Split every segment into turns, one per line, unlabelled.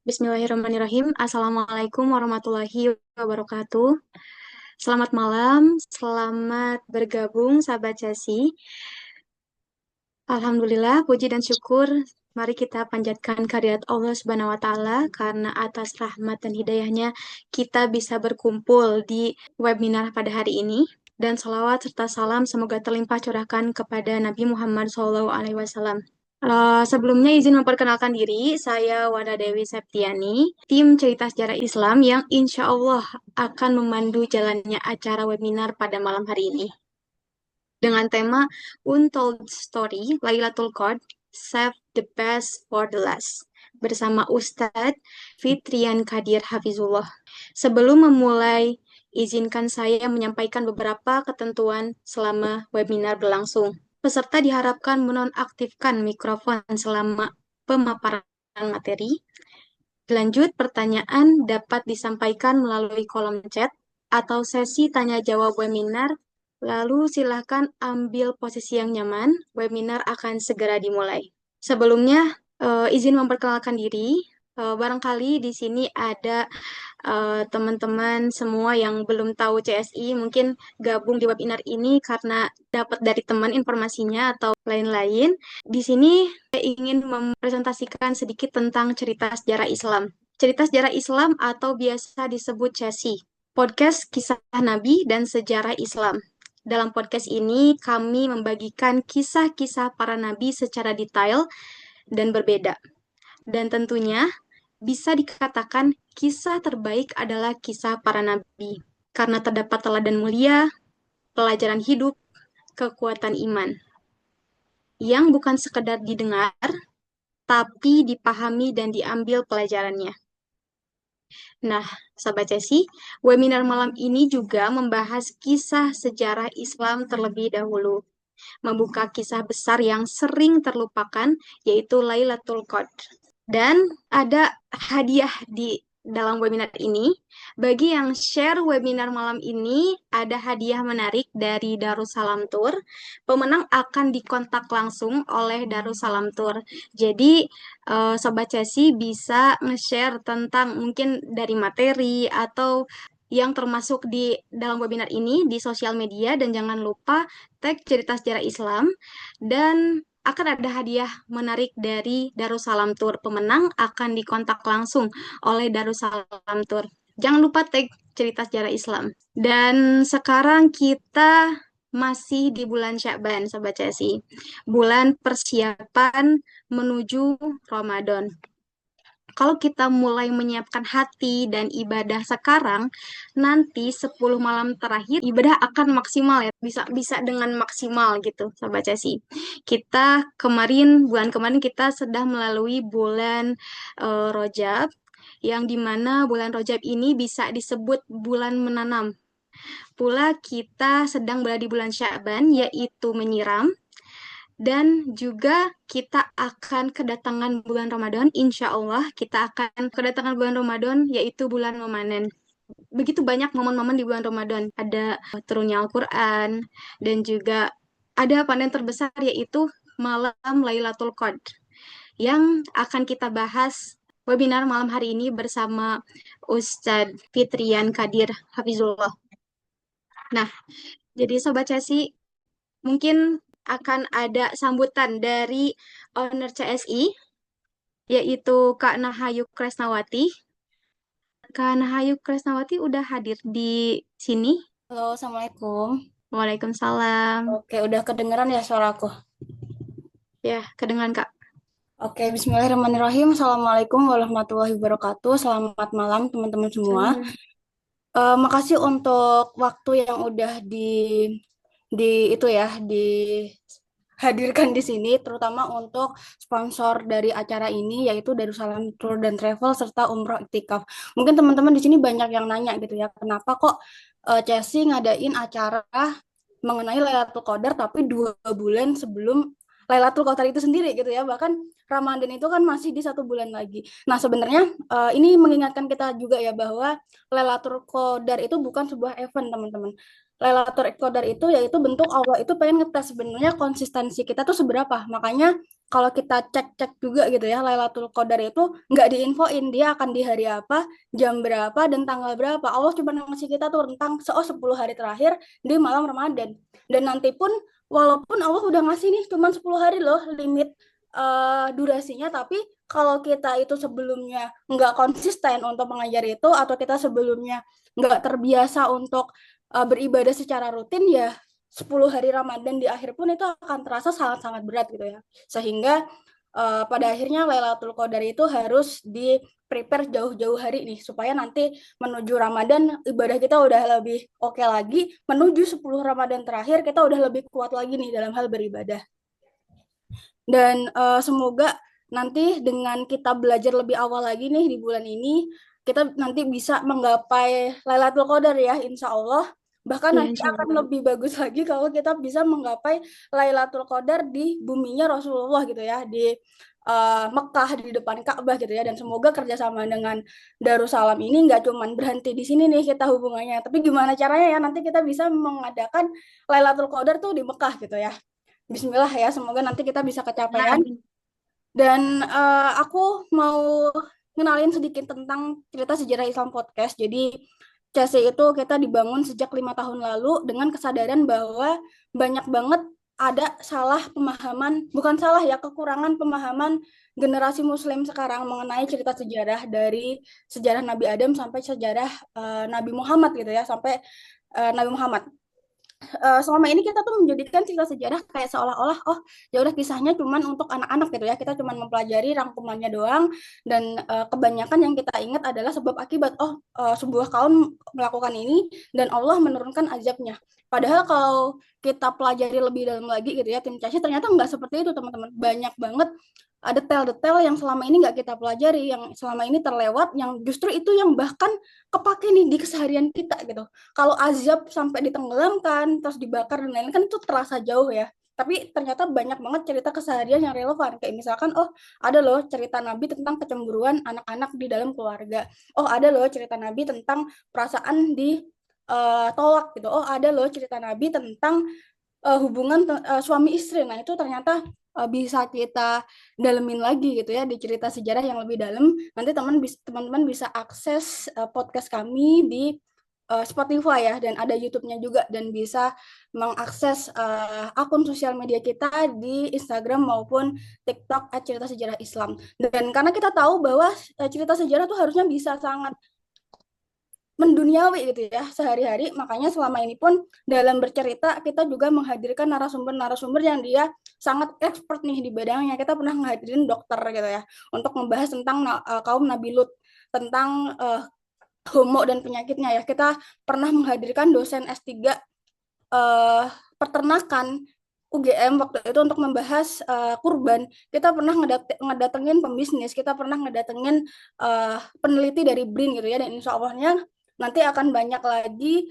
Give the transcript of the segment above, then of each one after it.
Bismillahirrahmanirrahim. Assalamualaikum warahmatullahi wabarakatuh. Selamat malam, selamat bergabung sahabat Chelsea. Alhamdulillah, puji dan syukur. Mari kita panjatkan kehadirat Allah Subhanahu wa Ta'ala karena atas rahmat dan hidayahnya kita bisa berkumpul di webinar pada hari ini. Dan salawat serta salam semoga terlimpah curahkan kepada Nabi Muhammad SAW. Sebelumnya izin memperkenalkan diri, saya Wanda Dewi Septiani, tim cerita sejarah Islam yang insya Allah akan memandu jalannya acara webinar pada malam hari ini. Dengan tema Untold Story, Lailatul Qadr, Save the Best for the Last, bersama Ustadz Fitrian Kadir Hafizullah. Sebelum memulai, izinkan saya menyampaikan beberapa ketentuan selama webinar berlangsung. Peserta diharapkan menonaktifkan mikrofon selama pemaparan materi. Lanjut, pertanyaan dapat disampaikan melalui kolom chat atau sesi tanya jawab webinar. Lalu silakan ambil posisi yang nyaman, webinar akan segera dimulai. Sebelumnya, izin memperkenalkan diri. Barangkali di sini ada teman-teman semua yang belum tahu CSI, mungkin gabung di webinar ini karena dapat dari teman informasinya atau lain-lain. Di sini saya ingin mempresentasikan sedikit tentang cerita sejarah Islam. Cerita sejarah Islam atau biasa disebut CSI, podcast kisah Nabi dan sejarah Islam. Dalam podcast ini, kami membagikan kisah-kisah para nabi secara detail dan berbeda. Dan tentunya, bisa dikatakan kisah terbaik adalah kisah para nabi, karena terdapat teladan mulia, pelajaran hidup, kekuatan iman, yang bukan sekedar didengar, tapi dipahami dan diambil pelajarannya. Nah, Sahabat Cesi, webinar malam ini juga membahas kisah sejarah Islam terlebih dahulu, membuka kisah besar yang sering terlupakan, yaitu Lailatul Qadr. Dan ada hadiah di dalam webinar ini. Bagi yang share webinar malam ini, ada hadiah menarik dari Darussalam Tour. Pemenang akan dikontak langsung oleh Darussalam Tour. Jadi, Sobat Cesi bisa nge-share tentang mungkin dari materi atau yang termasuk di dalam webinar ini di sosial media, dan jangan lupa tag cerita sejarah Islam, dan akan ada hadiah menarik dari Darussalam Tour. Pemenang akan dikontak langsung oleh Darussalam Tour. Jangan lupa tag cerita sejarah Islam. Dan sekarang kita masih di bulan Sya'ban, Sobat Cesi. Bulan persiapan menuju Ramadan. Kalau kita mulai menyiapkan hati dan ibadah sekarang, nanti 10 malam terakhir ibadah akan maksimal ya. Bisa dengan maksimal gitu, Sobat Cesi. Bulan kemarin kita sudah melalui bulan Rajab, yang dimana bulan Rajab ini bisa disebut bulan menanam. Pula kita sedang berada di bulan Sya'ban, yaitu menyiram. Dan juga kita akan kedatangan bulan Ramadan, insya Allah kita akan kedatangan bulan Ramadan, yaitu bulan memanen. Begitu banyak momen-momen di bulan Ramadan. Ada turunnya Al-Quran, dan juga ada panen terbesar, yaitu malam Lailatul Qadr, yang akan kita bahas webinar malam hari ini bersama Ustadz Fitrian Kadir Hafizullah. Nah, jadi Sobat Cesi, mungkin akan ada sambutan dari owner CSI, yaitu Kak Nahayu Kresnawati. Kak Nahayu Kresnawati udah hadir di sini.
Halo, Assalamualaikum.
Waalaikumsalam.
Oke, udah kedengeran ya suaraku?
Ya, kedengaran Kak.
Oke, Bismillahirrahmanirrahim. Assalamualaikum warahmatullahi wabarakatuh. Selamat malam teman-teman semua.
Salam.
Makasih untuk waktu yang udah di itu ya dihadirkan di sini, terutama untuk sponsor dari acara ini yaitu Darussalam Tour dan Travel serta Umroh Iktikaf. Mungkin teman-teman di sini banyak yang nanya gitu ya, kenapa kok Chelsea ngadain acara mengenai Lailatul Qadar tapi 2 bulan sebelum Lailatul Qadar itu sendiri gitu ya, bahkan Ramadan itu kan masih di 1 bulan lagi. Nah sebenarnya ini mengingatkan kita juga ya bahwa Lailatul Qadar itu bukan sebuah event teman-teman. Lailatul Qadar itu yaitu bentuk Allah itu pengen ngetes sebenarnya konsistensi kita tuh seberapa. Makanya kalau kita cek-cek juga gitu ya, Lailatul Qadar itu nggak diinfoin dia akan di hari apa, jam berapa, dan tanggal berapa. Allah cuma ngasih kita tuh rentang 10 hari terakhir di malam Ramadan. Dan nanti pun, walaupun Allah udah ngasih nih cuma 10 hari loh limit durasinya, tapi kalau kita itu sebelumnya nggak konsisten untuk mengajar itu, atau kita sebelumnya nggak terbiasa untuk beribadah secara rutin, ya 10 hari Ramadan di akhir pun itu akan terasa sangat-sangat berat gitu ya. Sehingga pada akhirnya Lailatul Qadar itu harus di prepare jauh-jauh hari nih supaya nanti menuju Ramadan ibadah kita udah lebih oke lagi, menuju 10 Ramadan terakhir kita udah lebih kuat lagi nih dalam hal beribadah. Dan semoga nanti dengan kita belajar lebih awal lagi nih di bulan ini, kita nanti bisa menggapai Lailatul Qadar ya, insya Allah. Bahkan
Ya,
nanti
insya
akan
Allah.
lebih bagus lagi kalau kita bisa menggapai Lailatul Qadar di buminya Rasulullah gitu ya, di Mekah, di depan Ka'bah gitu ya. Dan semoga kerjasama dengan Darussalam ini nggak cuma berhenti di sini nih kita hubungannya, tapi gimana caranya ya nanti kita bisa mengadakan Lailatul Qadar tuh di Mekah gitu ya. Bismillah ya, semoga nanti kita bisa
Nah,
kecapean. Dan aku mau ngenalin sedikit tentang cerita sejarah Islam podcast. Jadi CSI itu kita dibangun sejak 5 tahun lalu dengan kesadaran bahwa banyak banget ada salah pemahaman, bukan salah ya, kekurangan pemahaman generasi Muslim sekarang mengenai cerita sejarah dari sejarah Nabi Adam sampai sejarah Nabi Muhammad gitu ya, sampai Nabi Muhammad. Selama ini kita tuh menjadikan cerita sejarah kayak seolah-olah oh ya udah kisahnya cuman untuk anak-anak gitu ya, kita cuman mempelajari rangkumannya doang. Dan kebanyakan yang kita ingat adalah sebab akibat, oh sebuah kaum melakukan ini dan Allah menurunkan azabnya. Padahal kalau kita pelajari lebih dalam lagi gitu ya, tim Caci ternyata nggak seperti itu teman-teman. Banyak banget detail-detail yang selama ini nggak kita pelajari, yang selama ini terlewat, yang justru itu yang bahkan kepake nih di keseharian kita gitu. Kalau azab sampai ditenggelamkan terus dibakar dan lain-lain kan itu terasa jauh ya, tapi ternyata banyak banget cerita keseharian yang relevan. Kayak misalkan, oh ada loh cerita Nabi tentang kecemburuan anak-anak di dalam keluarga, oh ada loh cerita Nabi tentang perasaan di tolak gitu, oh ada loh cerita Nabi tentang hubungan suami istri. Nah itu ternyata bisa kita dalemin lagi gitu ya di cerita sejarah yang lebih dalam. Nanti teman-teman bisa akses podcast kami di Spotify ya, dan ada YouTube-nya juga, dan bisa mengakses akun sosial media kita di Instagram maupun TikTok @cerita sejarah Islam. Dan karena kita tahu bahwa cerita sejarah tuh harusnya bisa sangat menduniawi gitu ya sehari-hari, makanya selama ini pun dalam bercerita kita juga menghadirkan narasumber-narasumber yang dia sangat expert nih di bidangnya. Kita pernah menghadirin dokter gitu ya untuk membahas tentang kaum Nabi Lut, tentang homo dan penyakitnya ya. Kita pernah menghadirkan dosen S3 peternakan UGM waktu itu untuk membahas kurban. Kita pernah ngedatengin pembisnis, kita pernah ngedatengin peneliti dari BRIN gitu ya. Dan insya Allahnya nanti akan banyak lagi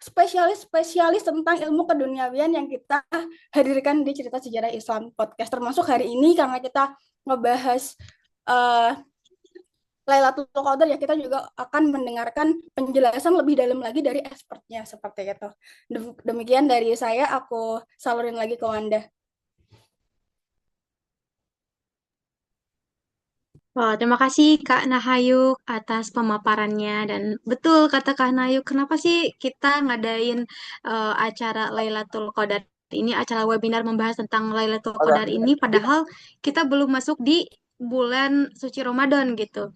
spesialis-spesialis tentang ilmu keduniawian yang kita hadirkan di cerita sejarah Islam podcast. Termasuk hari ini karena kita ngebahas Lailatul Qadar ya, kita juga akan mendengarkan penjelasan lebih dalam lagi dari expertnya seperti itu. Demikian dari saya, aku salurin lagi ke Wanda.
Wah, terima kasih Kak Nahayuk atas pemaparannya. Dan betul kata Kak Nahayuk, kenapa sih kita ngadain acara Lailatul Qadar ini, acara webinar membahas tentang Lailatul Qadar ini, padahal kita belum masuk di bulan suci Ramadan gitu.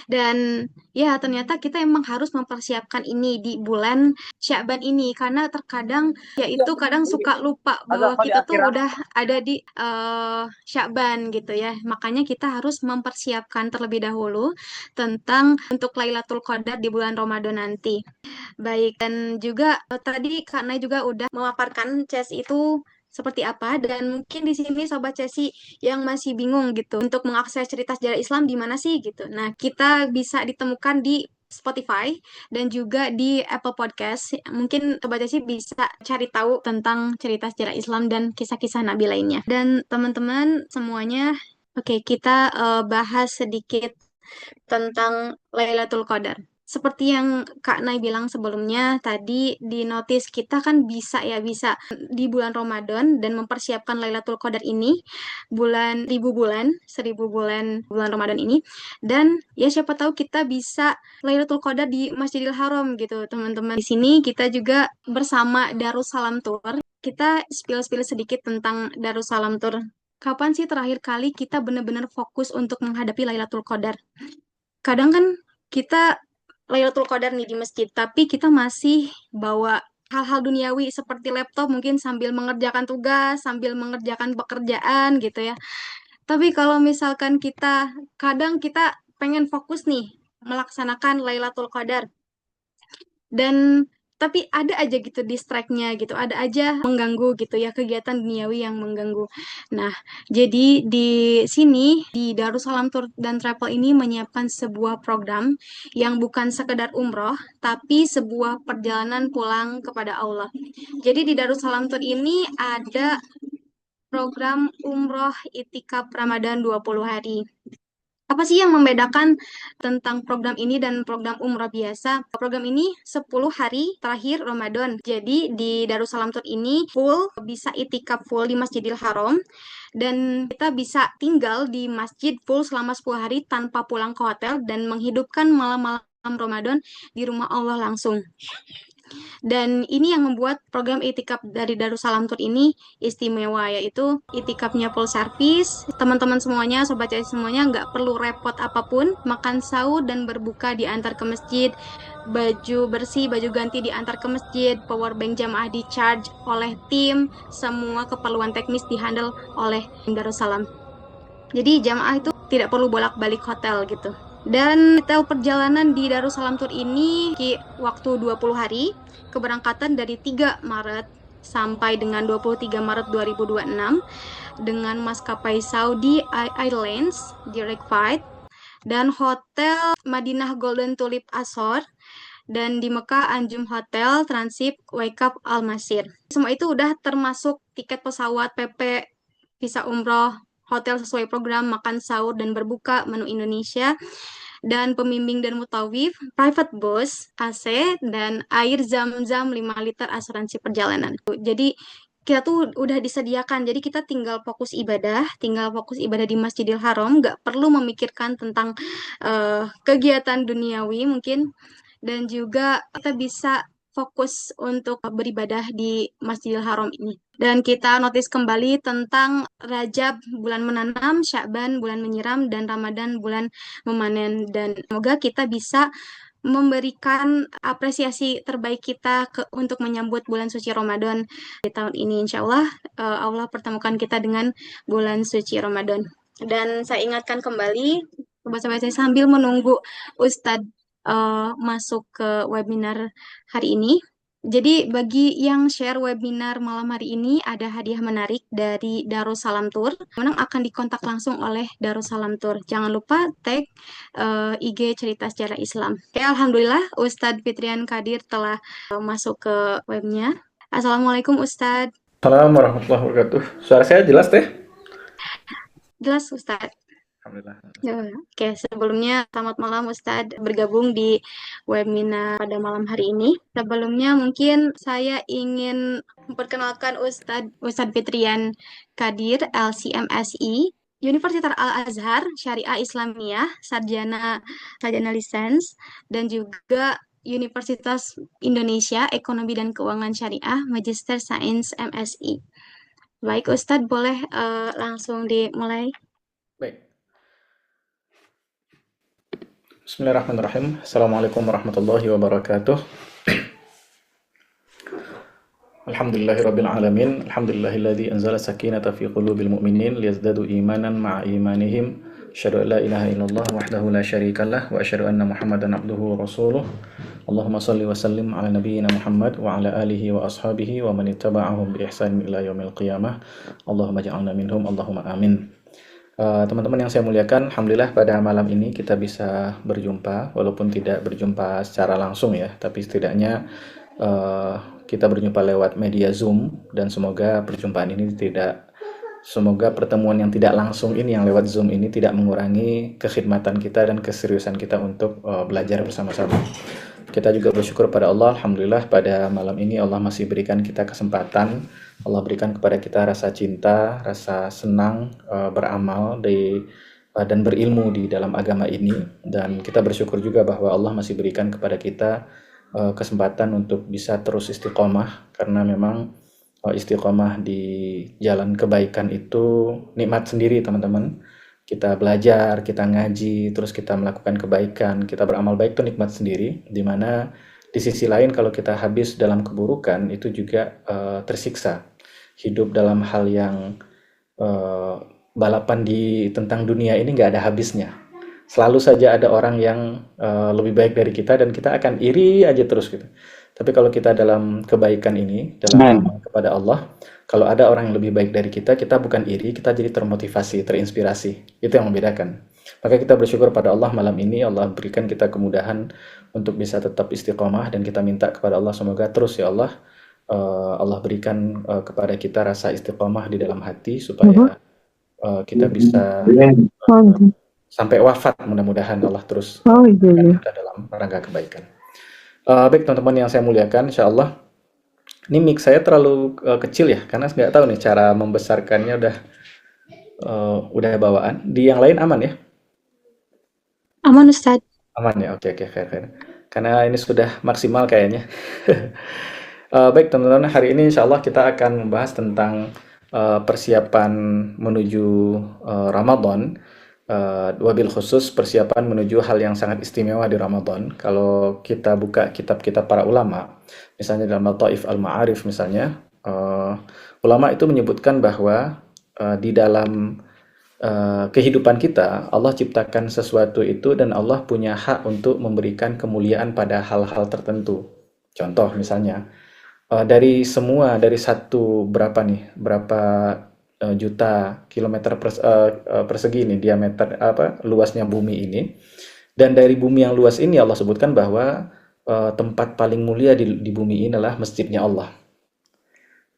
Dan ya ternyata kita emang harus mempersiapkan ini di bulan Sya'ban ini, karena terkadang ya itu kadang suka lupa bahwa kita tuh udah ada di Sya'ban gitu ya. Makanya kita harus mempersiapkan terlebih dahulu tentang untuk Lailatul Qadar di bulan Ramadan nanti. Baik, dan juga tadi Kak Nay juga udah memaparkan CES itu seperti apa, dan mungkin di sini Sobat Cesi yang masih bingung gitu untuk mengakses cerita sejarah Islam di mana sih gitu. Nah, kita bisa ditemukan di Spotify dan juga di Apple Podcast. Mungkin Sobat Cesi bisa cari tahu tentang cerita sejarah Islam dan kisah-kisah Nabi lainnya. Dan teman-teman semuanya, oke, kita bahas sedikit tentang Lailatul Qadar. seperti yang Kak Nay bilang sebelumnya tadi di notice kita kan bisa di bulan Ramadan dan mempersiapkan Lailatul Qadar ini bulan 1000 bulan bulan Ramadan ini, dan ya siapa tahu kita bisa Lailatul Qadar di Masjidil Haram gitu teman-teman. Di sini kita juga bersama Darussalam Tour. Kita spill-spill sedikit tentang Darussalam Tour. Kapan sih terakhir kali kita benar-benar fokus untuk menghadapi Lailatul Qadar? Kadang kan kita Lailatul Qadar nih di masjid, tapi kita masih bawa hal-hal duniawi seperti laptop mungkin sambil mengerjakan tugas, sambil mengerjakan pekerjaan gitu ya. Tapi kalau misalkan kadang kita pengen fokus nih melaksanakan Lailatul Qadar, dan tapi ada aja gitu distract-nya gitu, ada aja mengganggu gitu ya, kegiatan duniawi yang mengganggu. Nah, jadi di sini di Darussalam Tour dan Travel ini menyiapkan sebuah program yang bukan sekedar umroh, tapi sebuah perjalanan pulang kepada Allah. Jadi di Darussalam Tour ini ada program umroh itikaf Ramadan 20 hari. Apa sih yang membedakan tentang program ini dan program umrah biasa? Program ini 10 hari terakhir Ramadan. Jadi di Darussalam Tour ini full, bisa itikaf full di Masjidil Haram, dan kita bisa tinggal di masjid full selama 10 hari tanpa pulang ke hotel dan menghidupkan malam-malam Ramadan di rumah Allah langsung. Dan ini yang membuat program itikaf dari Darussalam Tour ini istimewa, yaitu itikafnya full service. Teman-teman semuanya, sobat cari semuanya nggak perlu repot apapun, makan sahur dan berbuka diantar ke masjid, baju bersih, baju ganti diantar ke masjid, power bank jamaah di charge oleh tim, semua keperluan teknis dihandle oleh Darussalam. Jadi jamaah itu tidak perlu bolak-balik hotel gitu. Dan detail perjalanan di Darussalam Tour ini waktu 20 hari, keberangkatan dari 3 Maret sampai dengan 23 Maret 2026 dengan maskapai Saudi Airlines direct flight, dan hotel Madinah Golden Tulip Azhar, dan di Mekah Anjum Hotel Transit Wake Al Masir. Semua itu udah termasuk tiket pesawat, PP, visa umroh, hotel sesuai program, makan sahur dan berbuka menu Indonesia, dan pembimbing dan mutawif, private bus, AC, dan air zam-zam 5 liter asuransi perjalanan. Jadi kita tuh udah disediakan, jadi kita tinggal fokus ibadah di Masjidil Haram, nggak perlu memikirkan tentang kegiatan duniawi mungkin, dan juga kita bisa fokus untuk beribadah di Masjidil Haram ini. Dan kita notice kembali tentang Rajab bulan menanam, Sya'ban bulan menyiram, dan Ramadan bulan memanen. Dan semoga kita bisa memberikan apresiasi terbaik kita untuk menyambut bulan suci Ramadan di tahun ini. Insya Allah, Allah pertemukan kita dengan bulan suci Ramadan. Dan saya ingatkan kembali, sobat-sobat saya, sambil menunggu Ustadz masuk ke webinar hari ini. Jadi bagi yang share webinar malam hari ini ada hadiah menarik dari Darussalam Tour. Menang akan dikontak langsung oleh Darussalam Tour. Jangan lupa tag IG Cerita Sejarah Islam. Oke, Alhamdulillah Ustadz Fitrian Kadir telah masuk ke webnya. Assalamualaikum Ustadz.
Assalamualaikum warahmatullahi wabarakatuh. Suara saya jelas teh?
Jelas Ustadz.
Alhamdulillah.
Ya, oke, sebelumnya selamat malam Ustadz bergabung di webinar pada malam hari ini. Sebelumnya mungkin saya ingin memperkenalkan Ustadz Fitrian Kadir, LCMSI, Universitas Al-Azhar, Syariah Islamiyah, sarjana lisens, dan juga Universitas Indonesia, Ekonomi dan Keuangan Syariah, Magister Sains MSI. Baik Ustadz, boleh langsung dimulai.
Baik. Bismillahirrahmanirrahim. Assalamualaikum warahmatullahi wabarakatuh. Alhamdulillahirabbil alamin. Alhamdulillahilladzi anzala sakinata fi qulubil mu'minin liyazdadu imanan ma'a imanihim. Asyhadu an la ilaha illallah wahdahu la syarikalah wa asyhadu anna Muhammadan abduhu wa rasuluh. Allahumma shalli wa sallim ala nabiyyina Muhammad wa ala alihi wa ashabihi wa man ittaba'ahum bi ihsanin ila yaumil qiyamah. Allahumma ja'alna minhum. Allahumma amin. Teman-teman yang saya muliakan, alhamdulillah pada malam ini kita bisa berjumpa, walaupun tidak berjumpa secara langsung ya, tapi setidaknya kita berjumpa lewat media Zoom, dan semoga perjumpaan ini tidak Semoga pertemuan yang tidak langsung ini, yang lewat Zoom ini, tidak mengurangi kekhidmatan kita dan keseriusan kita untuk belajar bersama-sama. Kita juga bersyukur pada Allah, alhamdulillah pada malam ini Allah masih berikan kita kesempatan. Allah berikan kepada kita rasa cinta, rasa senang beramal dan berilmu di dalam agama ini. Dan kita bersyukur juga bahwa Allah masih berikan kepada kita kesempatan untuk bisa terus istiqomah, karena memang istiqomah di jalan kebaikan itu nikmat sendiri, teman-teman. Kita belajar, kita ngaji, terus kita melakukan kebaikan, kita beramal baik itu nikmat sendiri, dimana di sisi lain kalau kita habis dalam keburukan itu juga tersiksa. Hidup dalam hal yang balapan tentang dunia ini nggak ada habisnya. Selalu saja ada orang yang lebih baik dari kita dan kita akan iri aja terus gitu. Tapi kalau kita dalam kebaikan ini, dalam amal kepada Allah, kalau ada orang yang lebih baik dari kita bukan iri, kita jadi termotivasi, terinspirasi. Itu yang membedakan. Maka kita bersyukur pada Allah malam ini, Allah berikan kita kemudahan untuk bisa tetap istiqomah, dan kita minta kepada Allah semoga terus ya Allah, Allah berikan kepada kita rasa istiqomah di dalam hati, supaya kita bisa sampai wafat, mudah-mudahan Allah terus kita dalam rangka kebaikan. Baik teman-teman yang saya muliakan, insya Allah ini mic saya terlalu kecil ya, karena nggak tahu nih cara membesarkannya, udah bawaan. Di yang lain aman ya?
Aman Ustadz.
Aman ya, oke, fair. Karena ini sudah maksimal kayaknya. Baik teman-teman, hari ini insya Allah kita akan membahas tentang persiapan menuju Ramadan. Wabil khusus persiapan menuju hal yang sangat istimewa di Ramadan. Kalau kita buka kitab-kitab para ulama, misalnya dalam Al-Taif Al-Ma'arif misalnya, ulama itu menyebutkan bahwa di dalam kehidupan kita, Allah ciptakan sesuatu itu dan Allah punya hak untuk memberikan kemuliaan pada hal-hal tertentu. Contoh misalnya, dari berapa juta kilometer persegi ini, diameter luasnya bumi ini, dan dari bumi yang luas ini Allah sebutkan bahwa tempat paling mulia di bumi ini adalah masjidnya Allah.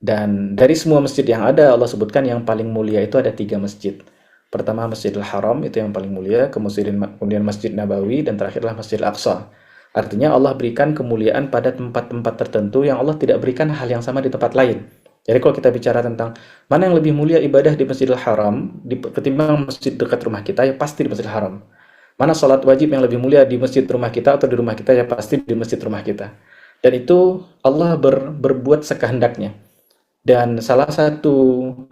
Dan dari semua masjid yang ada, Allah sebutkan yang paling mulia itu ada 3 masjid. Pertama Masjidil Haram, itu yang paling mulia, kemudian Masjid Nabawi, dan terakhirlah Masjidil Aqsa. Artinya Allah berikan kemuliaan pada tempat-tempat tertentu yang Allah tidak berikan hal yang sama di tempat lain. Jadi kalau kita bicara tentang mana yang lebih mulia ibadah di Masjidil Haram ketimbang masjid dekat rumah kita, ya pasti di Masjidil Haram. Mana sholat wajib yang lebih mulia di masjid rumah kita atau di rumah kita, ya pasti di masjid rumah kita. Dan itu Allah berbuat sekehendaknya. Dan salah satu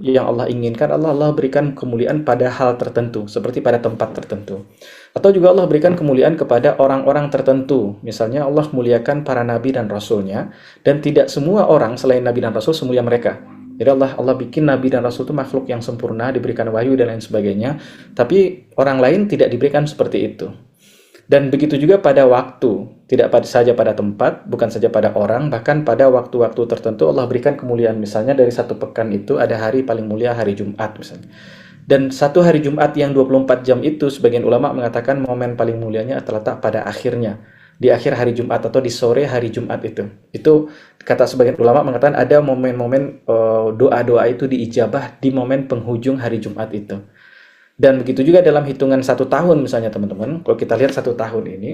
yang Allah inginkan, Allah berikan kemuliaan pada hal tertentu, seperti pada tempat tertentu. Atau juga Allah berikan kemuliaan kepada orang-orang tertentu. Misalnya Allah muliakan para nabi dan rasulnya, dan tidak semua orang selain nabi dan rasul semulia mereka. Jadi Allah bikin nabi dan rasul itu makhluk yang sempurna, diberikan wahyu dan lain sebagainya, tapi orang lain tidak diberikan seperti itu. Dan begitu juga pada waktu, tidak saja pada tempat, bukan saja pada orang, bahkan pada waktu-waktu tertentu Allah berikan kemuliaan. Misalnya dari 1 pekan itu ada hari paling mulia hari Jumat misalnya. Dan satu hari Jumat yang 24 jam itu, sebagian ulama mengatakan momen paling mulianya terletak pada akhirnya, di akhir hari Jumat atau di sore hari Jumat itu. Itu kata sebagian ulama mengatakan ada momen-momen doa-doa itu diijabah di momen penghujung hari Jumat itu. Dan begitu juga dalam hitungan 1 tahun misalnya teman-teman, kalau kita lihat 1 tahun ini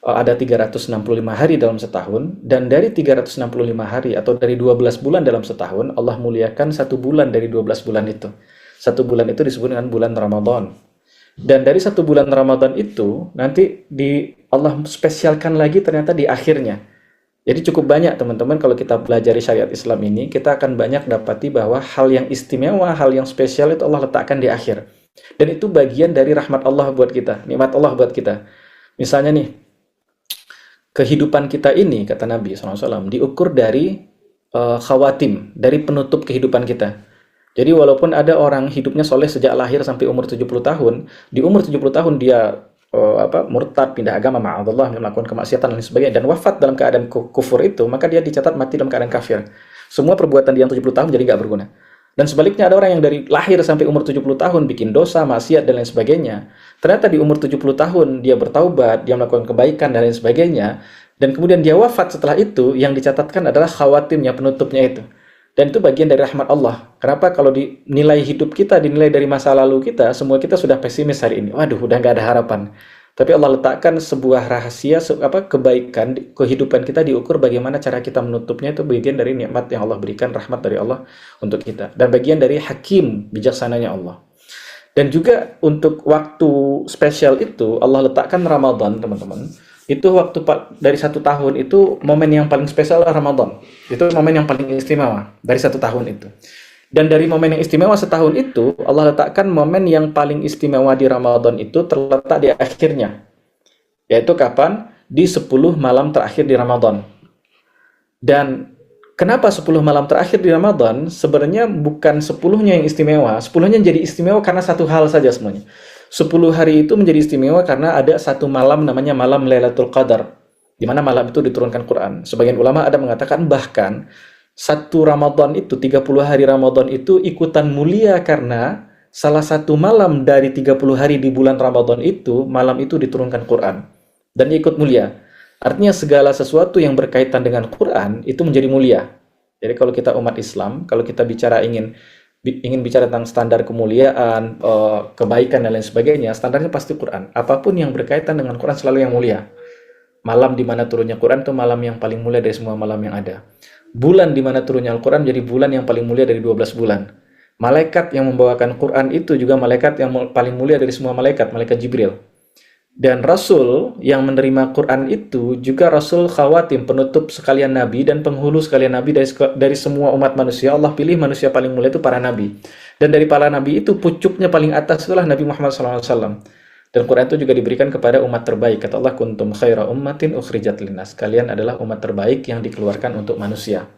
ada 365 hari dalam setahun, dan dari 365 hari atau dari 12 bulan dalam setahun, Allah muliakan 1 bulan dari 12 bulan itu. 1 bulan itu disebut dengan bulan Ramadan. Dan dari 1 bulan Ramadan itu nanti Allah spesialkan lagi ternyata di akhirnya. Jadi cukup banyak teman-teman kalau kita pelajari syariat Islam ini, kita akan banyak dapati bahwa hal yang istimewa, hal yang spesial itu Allah letakkan di akhir. Dan itu bagian dari rahmat Allah buat kita, nikmat Allah buat kita. Misalnya nih, kehidupan kita ini, kata Nabi SAW, diukur dari khawatim, dari penutup kehidupan kita. Jadi walaupun ada orang hidupnya soleh sejak lahir sampai umur 70 tahun, di umur 70 tahun dia murtad, pindah agama, ma'adallah, melakukan kemaksiatan dan sebagainya, dan wafat dalam keadaan kufur itu, maka dia dicatat mati dalam keadaan kafir. Semua perbuatan dia yang 70 tahun jadi nggak berguna. Dan sebaliknya ada orang yang dari lahir sampai umur 70 tahun bikin dosa, maksiat dan lain sebagainya. Ternyata di umur 70 tahun dia bertaubat, dia melakukan kebaikan dan lain sebagainya, dan kemudian dia wafat setelah itu, yang dicatatkan adalah khawatimnya, penutupnya itu. Dan itu bagian dari rahmat Allah. Kenapa kalau dinilai hidup kita, dinilai dari masa lalu kita, semua kita sudah pesimis hari ini. Waduh, udah nggak ada harapan. Tapi Allah letakkan sebuah rahasia, kebaikan, kehidupan kita diukur bagaimana cara kita menutupnya, itu bagian dari nikmat yang Allah berikan, rahmat dari Allah untuk kita. Dan bagian dari hakim, bijaksananya Allah. Dan juga untuk waktu spesial itu, Allah letakkan Ramadan, teman-teman. Itu waktu dari 1 tahun itu momen yang paling spesial Ramadan. Itu momen yang paling istimewa dari 1 tahun itu. Dan dari momen yang istimewa setahun itu, Allah letakkan momen yang paling istimewa di Ramadan itu terletak di akhirnya. Yaitu kapan? Di 10 malam terakhir di Ramadan. Dan kenapa 10 malam terakhir di Ramadan? Sebenarnya bukan 10-nya yang istimewa. 10-nya jadi istimewa karena satu hal saja semuanya. 10 hari itu menjadi istimewa karena ada satu malam namanya malam Lailatul Qadar, di mana malam itu diturunkan Quran. Sebagian ulama ada mengatakan bahkan satu Ramadan itu, 30 hari Ramadan itu ikutan mulia karena salah satu malam dari 30 hari di bulan Ramadan itu, malam itu diturunkan Quran. Dan ikut mulia. Artinya segala sesuatu yang berkaitan dengan Quran itu menjadi mulia. Jadi kalau kita umat Islam, kalau kita ingin bicara tentang standar kemuliaan, kebaikan dan lain sebagainya, standarnya pasti Quran. Apapun yang berkaitan dengan Quran selalu yang mulia. Malam di mana turunnya Quran itu malam yang paling mulia dari semua malam yang ada. Bulan di mana turunnya Al-Quran jadi bulan yang paling mulia dari 12 bulan. Malaikat yang membawakan Quran itu juga malaikat yang paling mulia dari semua malaikat, malaikat Jibril. Dan Rasul yang menerima Quran itu juga Rasul khawatim, penutup sekalian Nabi dan penghulu sekalian Nabi dari semua umat manusia. Allah pilih manusia paling mulia itu para Nabi. Dan dari para Nabi itu pucuknya paling atas itulah Nabi Muhammad SAW. Dan Quran itu juga diberikan kepada umat terbaik. Kata Allah, kuntum khaira ummatin ukhrijat linnas. Kalian adalah umat terbaik yang dikeluarkan untuk manusia.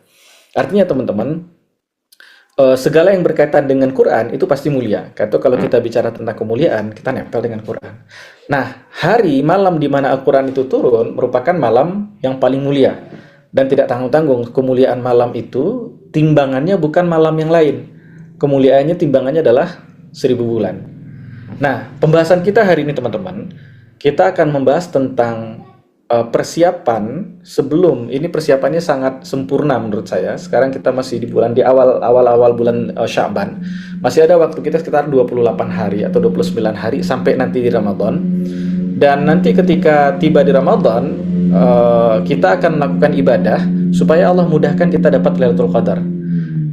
Artinya teman-teman, segala yang berkaitan dengan Quran itu pasti mulia. Kata kalau kita bicara tentang kemuliaan, kita nempel dengan Quran. Nah, malam di mana Al-Quran itu turun merupakan malam yang paling mulia. Dan tidak tanggung-tanggung, kemuliaan malam itu timbangannya bukan malam yang lain. Kemuliaannya timbangannya adalah 1000 bulan. Nah, pembahasan kita hari ini teman-teman, kita akan membahas tentang persiapan sebelum ini. Persiapannya sangat sempurna menurut saya. Sekarang kita masih di awal bulan Sya'ban. Masih ada waktu kita sekitar 28 hari atau 29 hari sampai nanti di Ramadan. Dan nanti ketika tiba di Ramadan, kita akan melakukan ibadah supaya Allah mudahkan kita dapat Lailatul Qadar.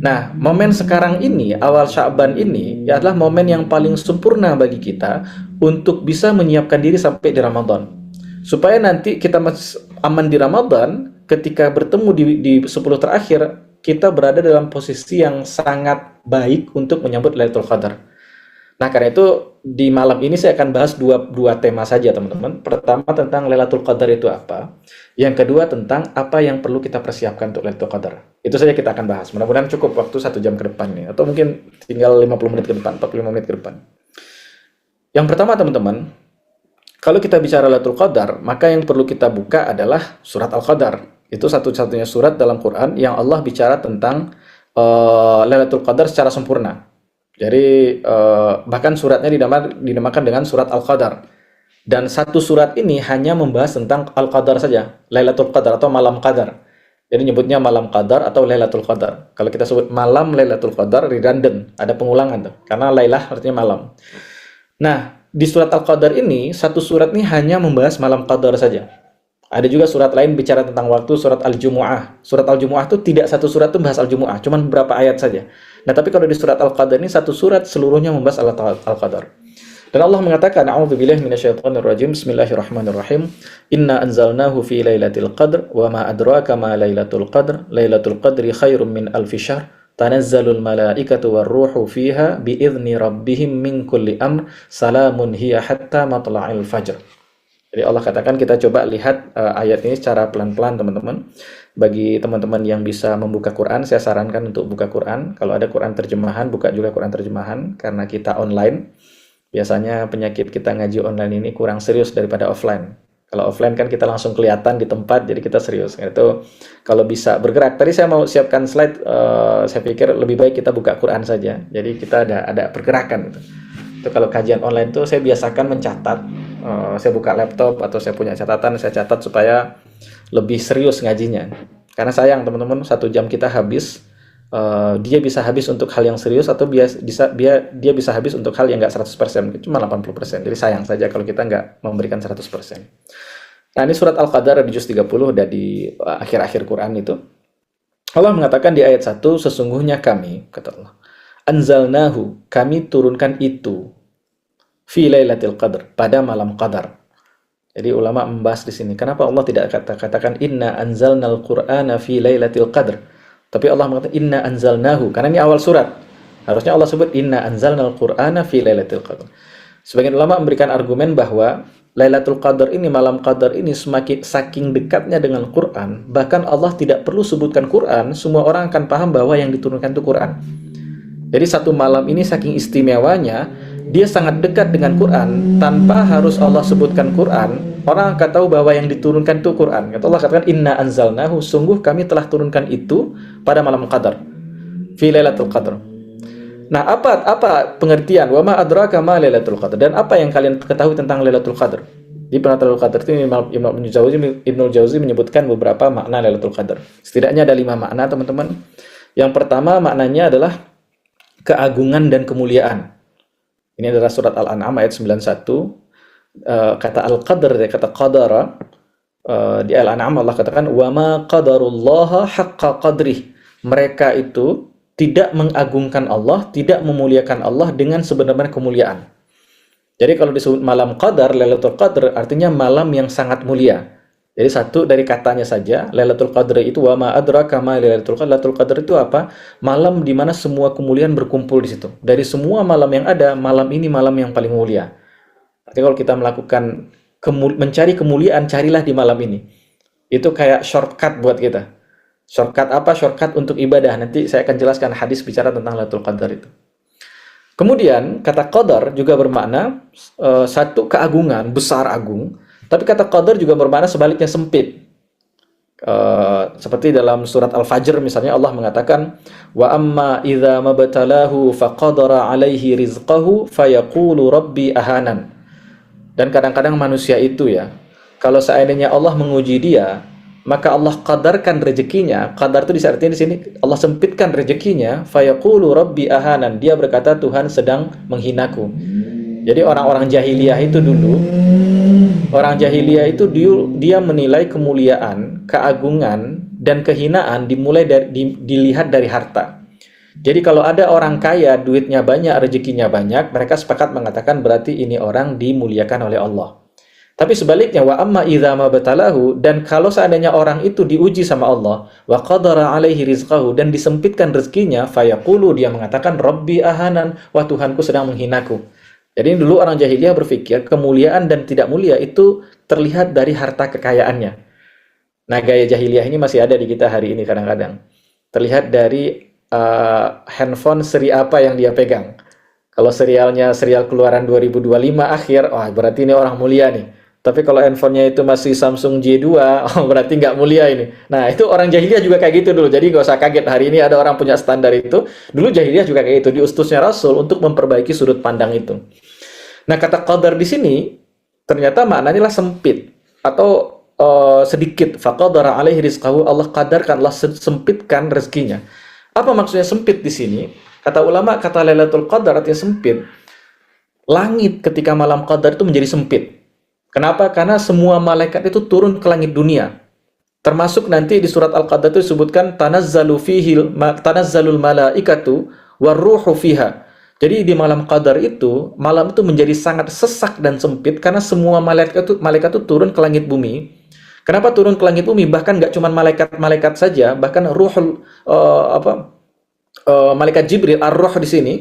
Nah, momen sekarang ini, awal Sya'ban ini adalah momen yang paling sempurna bagi kita untuk bisa menyiapkan diri sampai di Ramadan. Supaya nanti kita aman di Ramadan, ketika bertemu di 10 terakhir, kita berada dalam posisi yang sangat baik untuk menyambut Lailatul Qadar. Nah, karena itu di malam ini saya akan bahas dua tema saja teman-teman. Pertama tentang Lailatul Qadar itu apa. Yang kedua tentang apa yang perlu kita persiapkan untuk Lailatul Qadar. Itu saja kita akan bahas. Mudah-mudahan cukup waktu 1 jam ke depan nih. Atau mungkin tinggal 50 menit ke depan, 45 menit ke depan. Yang pertama teman-teman, kalau kita bicara Lailatul Qadar, maka yang perlu kita buka adalah surat Al-Qadar. Itu satu-satunya surat dalam Quran yang Allah bicara tentang Lailatul Qadar secara sempurna. Jadi bahkan suratnya dinamakan dengan surat Al-Qadar. Dan satu surat ini hanya membahas tentang Al-Qadar saja, Lailatul Qadar atau malam Qadar. Jadi nyebutnya malam Qadar atau Lailatul Qadar. Kalau kita sebut malam Lailatul Qadar, redundant, ada pengulangan tuh. Karena Lailah artinya malam. Nah, di surat Al-Qadar ini, satu surat ini hanya membahas malam Qadar saja. Ada juga surat lain bicara tentang waktu, surat Al-Jumu'ah. Surat Al-Jumu'ah itu tidak satu surat itu membahas Al-Jumu'ah, cuma beberapa ayat saja. Nah, tapi kalau di surat Al-Qadar ini, satu surat seluruhnya membahas Al-Qadar. Dan Allah mengatakan, A'udzubillahi minasyaitonirrajim, Bismillahirrahmanirrahim. Inna anzalnahu fi lailatul qadr, wa ma adraka ma lailatul qadr, lailatul qadri khairum min alfi syahr. Tanazzalul malaikatu warruhu fiha biizni rabbihim min kulli amr salamun hiya hatta matla'il fajr. Jadi Allah katakan, kita coba lihat ayat ini secara pelan-pelan teman-teman. Bagi teman-teman yang bisa membuka Quran, saya sarankan untuk buka Quran. Kalau ada Quran terjemahan, buka juga Quran terjemahan karena kita online. Biasanya penyakit kita ngaji online ini kurang serius daripada offline. Kalau offline kan kita langsung kelihatan di tempat, jadi kita serius. Itu kalau bisa bergerak. Tadi saya mau siapkan slide, saya pikir lebih baik kita buka Quran saja. Jadi kita ada pergerakan. Itu kalau kajian online itu saya biasakan mencatat. Saya buka laptop atau saya punya catatan, saya catat supaya lebih serius ngajinya. Karena sayang teman-teman, 1 jam kita habis dia bisa habis untuk hal yang serius atau dia bisa habis untuk hal yang nggak 100%, cuma 80%. Jadi sayang saja kalau kita nggak memberikan 100%. Nah, ini surat Al-Qadar di juz 30 dan di akhir-akhir Quran itu. Allah mengatakan di ayat 1, sesungguhnya kami, kata Allah, anzalnahu, kami turunkan itu, fi lailatul qadr, pada malam qadar. Jadi ulama membahas di sini, kenapa Allah tidak katakan inna anzalnal qur'ana fi lailatul qadr, tapi Allah mengatakan inna anzalnahu, karena ini awal surat. Harusnya Allah sebut inna anzalnal qur'ana fi lailatul qadr. Sebagian ulama memberikan argumen bahwa Lailatul Qadar ini, malam Qadar ini semakin saking dekatnya dengan Quran, bahkan Allah tidak perlu sebutkan Quran, semua orang akan paham bahwa yang diturunkan itu Quran. Jadi satu malam ini saking istimewanya, dia sangat dekat dengan Quran, tanpa harus Allah sebutkan Quran, orang akan tahu bahwa yang diturunkan itu Quran. Kata Allah katakan inna anzalnahu, sungguh kami telah turunkan itu pada malam Qadar, fi Lailatul Qadar. Nah, apa pengertian wa ma adraka ma Lailatul Qadar, dan apa yang kalian ketahui tentang Lailatul Qadar? Di Lailatul Qadar itu Ibnu Jauzi menyebutkan beberapa makna Lailatul Qadar. Setidaknya ada 5 makna, teman-teman. Yang pertama maknanya adalah keagungan dan kemuliaan. Ini adalah surat Al-An'am ayat 91. Kata Al-Qadar, kata qadara, di Al-An'am Allah katakan wa ma qadarullaha haqqa qadrih. Mereka itu tidak mengagungkan Allah, tidak memuliakan Allah dengan sebenarnya kemuliaan. Jadi kalau disebut malam Qadar, Lailatul Qadar, artinya malam yang sangat mulia. Jadi satu dari katanya saja, Lailatul Qadar itu wa ma adraka ma Lailatul Qadar. Lailatul Qadar itu apa? Malam di mana semua kemuliaan berkumpul di situ. Dari semua malam yang ada, malam ini malam yang paling mulia. Jadi kalau kita melakukan mencari kemuliaan, carilah di malam ini. Itu kayak shortcut buat kita. Shortcut apa? Shortcut untuk ibadah. Nanti saya akan jelaskan hadis bicara tentang Lailatul Qadar itu. Kemudian kata qadar juga bermakna satu keagungan, besar agung. Tapi kata qadar juga bermakna sebaliknya sempit. Seperti dalam surat Al-Fajr misalnya Allah mengatakan wa amma idza mabtalahu faqadara alaihi rizqahu fayaqulu rabbi ahanan. Dan kadang-kadang manusia itu ya, kalau seandainya Allah menguji dia, maka Allah qadarkan rezekinya. Qadar itu disartikan di sini Allah sempitkan rezekinya, fayaqulu rabbi ahanan, dia berkata Tuhan sedang menghinaku. Jadi orang-orang jahiliyah itu dulu, orang jahiliyah itu dia menilai kemuliaan, keagungan dan kehinaan dilihat dari harta. Jadi kalau ada orang kaya, duitnya banyak, rezekinya banyak, mereka sepakat mengatakan berarti ini orang dimuliakan oleh Allah. Tapi sebaliknya wa amma idza mabtalahu, dan kalau seandainya orang itu diuji sama Allah, wa qadara alaihi rizqahu, dan disempitkan rezekinya, fayaqulu, dia mengatakan rabbi ahanan, wah Tuhanku sedang menghinaku. Jadi dulu orang jahiliyah berpikir kemuliaan dan tidak mulia itu terlihat dari harta kekayaannya. Nah, gaya jahiliyah ini masih ada di kita hari ini kadang-kadang. Terlihat dari handphone seri apa yang dia pegang. Kalau serial keluaran 2025 akhir, wah berarti ini orang mulia nih. Tapi kalau handphonenya itu masih Samsung J2, oh berarti nggak mulia ini. Nah, itu orang jahiliyah juga kayak gitu dulu. Jadi nggak usah kaget, hari ini ada orang punya standar itu. Dulu jahiliyah juga kayak gitu, diutusnya Rasul untuk memperbaiki sudut pandang itu. Nah, kata qadar di sini, ternyata maknanya lah sempit, atau sedikit. Faqadara alaihi rizqahu, Allah qadarkan, Allah sempitkan rezekinya. Apa maksudnya sempit di sini? Kata ulama, kata Lailatul Qadar artinya sempit. Langit ketika malam Qadar itu menjadi sempit. Kenapa? Karena semua malaikat itu turun ke langit dunia. Termasuk nanti di surat Al-Qadar itu disebutkan tanazzalul malaikatu warruhu fiha. Jadi di malam Qadar itu, malam itu menjadi sangat sesak dan sempit karena semua malaikat itu turun ke langit bumi. Kenapa turun ke langit bumi? Bahkan nggak cuma malaikat saja, bahkan malaikat Jibril, ar-ruh di sini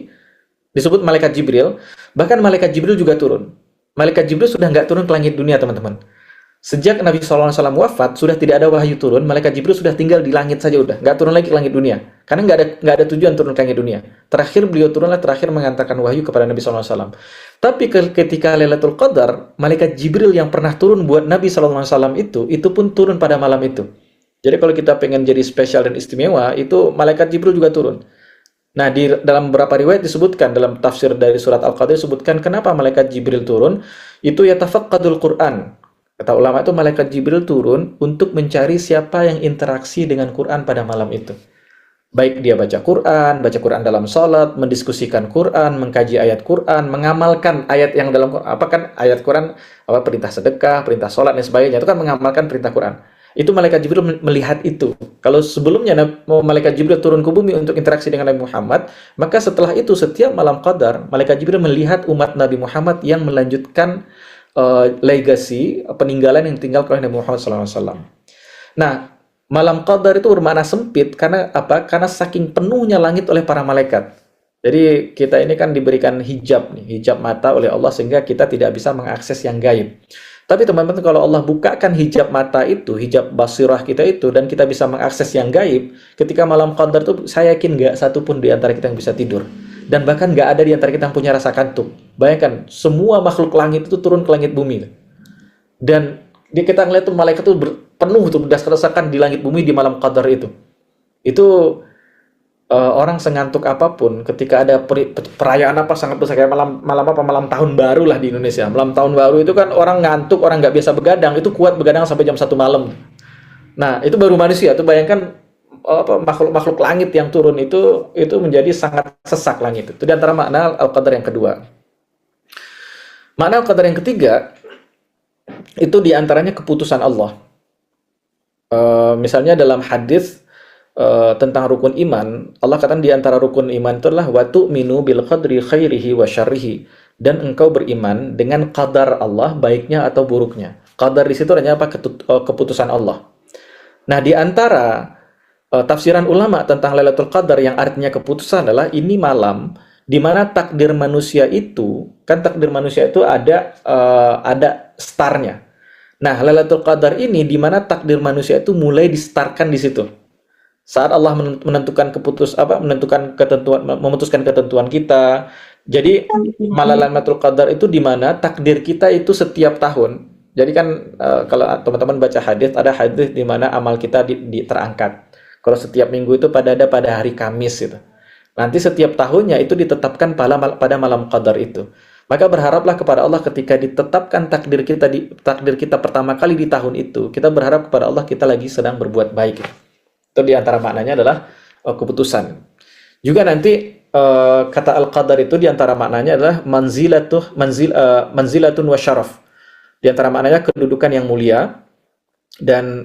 disebut malaikat Jibril. Bahkan malaikat Jibril juga turun. Malaikat Jibril sudah nggak turun ke langit dunia, teman-teman. Sejak Nabi SAW wafat, sudah tidak ada wahyu turun. Malaikat Jibril sudah tinggal di langit saja, udah nggak turun lagi ke langit dunia. Karena nggak ada tujuan turun ke langit dunia. Terakhir beliau turunlah terakhir mengantarkan wahyu kepada Nabi SAW. Tapi ketika Lailatul Qadar, malaikat Jibril yang pernah turun buat Nabi SAW itu pun turun pada malam itu. Jadi kalau kita pengen jadi spesial dan istimewa, itu malaikat Jibril juga turun. Nah, dalam beberapa riwayat disebutkan, dalam tafsir dari surat Al-Qadar disebutkan kenapa malaikat Jibril turun, itu yatafaqqadul Qur'an. Kata ulama itu malaikat Jibril turun untuk mencari siapa yang interaksi dengan Quran pada malam itu. Baik dia baca Quran dalam sholat, mendiskusikan Quran, mengkaji ayat Quran, mengamalkan ayat yang dalam Quran. Apa kan ayat Quran, apa perintah sedekah, perintah sholat dan sebagainya, itu kan mengamalkan perintah Quran. Itu malaikat Jibril melihat itu. Kalau sebelumnya malaikat Jibril turun ke bumi untuk interaksi dengan Nabi Muhammad, maka setelah itu setiap malam Qadar, malaikat Jibril melihat umat Nabi Muhammad yang melanjutkan legasi peninggalan yang tinggal oleh Nabi Muhammad SAW. Nah, malam Qadar itu bermakna sempit karena apa? Karena saking penuhnya langit oleh para malaikat. Jadi kita ini kan diberikan hijab mata oleh Allah sehingga kita tidak bisa mengakses yang gaib. Tapi teman-teman, kalau Allah bukakan hijab mata itu, hijab basirah kita itu, dan kita bisa mengakses yang gaib, ketika malam Qadar itu saya yakin nggak satu pun di antara kita yang bisa tidur. Dan bahkan nggak ada di antara kita yang punya rasa kantuk. Bayangkan, semua makhluk langit itu turun ke langit bumi. Dan kita ngeliat tuh malaikat tuh penuh tuh berdesak-desakan di langit bumi di malam Qadar itu. Itu orang sengantuk apapun ketika ada perayaan apa sangat besar kayak malam tahun baru lah di Indonesia. Malam tahun baru itu kan orang ngantuk, orang nggak biasa begadang, itu kuat begadang sampai jam 1 malam. Nah, itu baru manusia. Tuh bayangkan makhluk langit yang turun itu menjadi sangat sesak langit. Itu di antara makna Al-Qadar yang kedua. Makna Al-Qadar yang ketiga itu diantaranya keputusan Allah. Misalnya dalam hadis tentang rukun iman, Allah katakan diantara rukun iman itu adalah wa tu'minu bil qadri khairihi wa syarrihi, dan engkau beriman dengan qadar Allah baiknya atau buruknya. Qadar di situ artinya apa? Keputusan Allah. Nah, di antara tafsiran ulama tentang Lailatul Qadar yang artinya keputusan adalah ini malam di mana takdir manusia itu, kan takdir manusia itu ada startnya. Nah, Lailatul Qadar ini di mana takdir manusia itu mulai di-startkan di situ. Saat Allah memutuskan ketentuan kita. Jadi malam Lailatul Qadar itu di mana takdir kita itu setiap tahun. Jadi kan kalau teman-teman baca hadis, ada hadis di mana amal kita terangkat. Kalau setiap minggu itu pada hari Kamis itu. Nanti setiap tahunnya itu ditetapkan pada malam Qadar itu. Maka berharaplah kepada Allah ketika ditetapkan takdir kita pertama kali di tahun itu, kita berharap kepada Allah kita lagi sedang berbuat baik. Itu di antara maknanya adalah keputusan. Juga nanti kata Al-Qadar itu di antara maknanya adalah manzilatun wa syaraf. Di antara maknanya kedudukan yang mulia, dan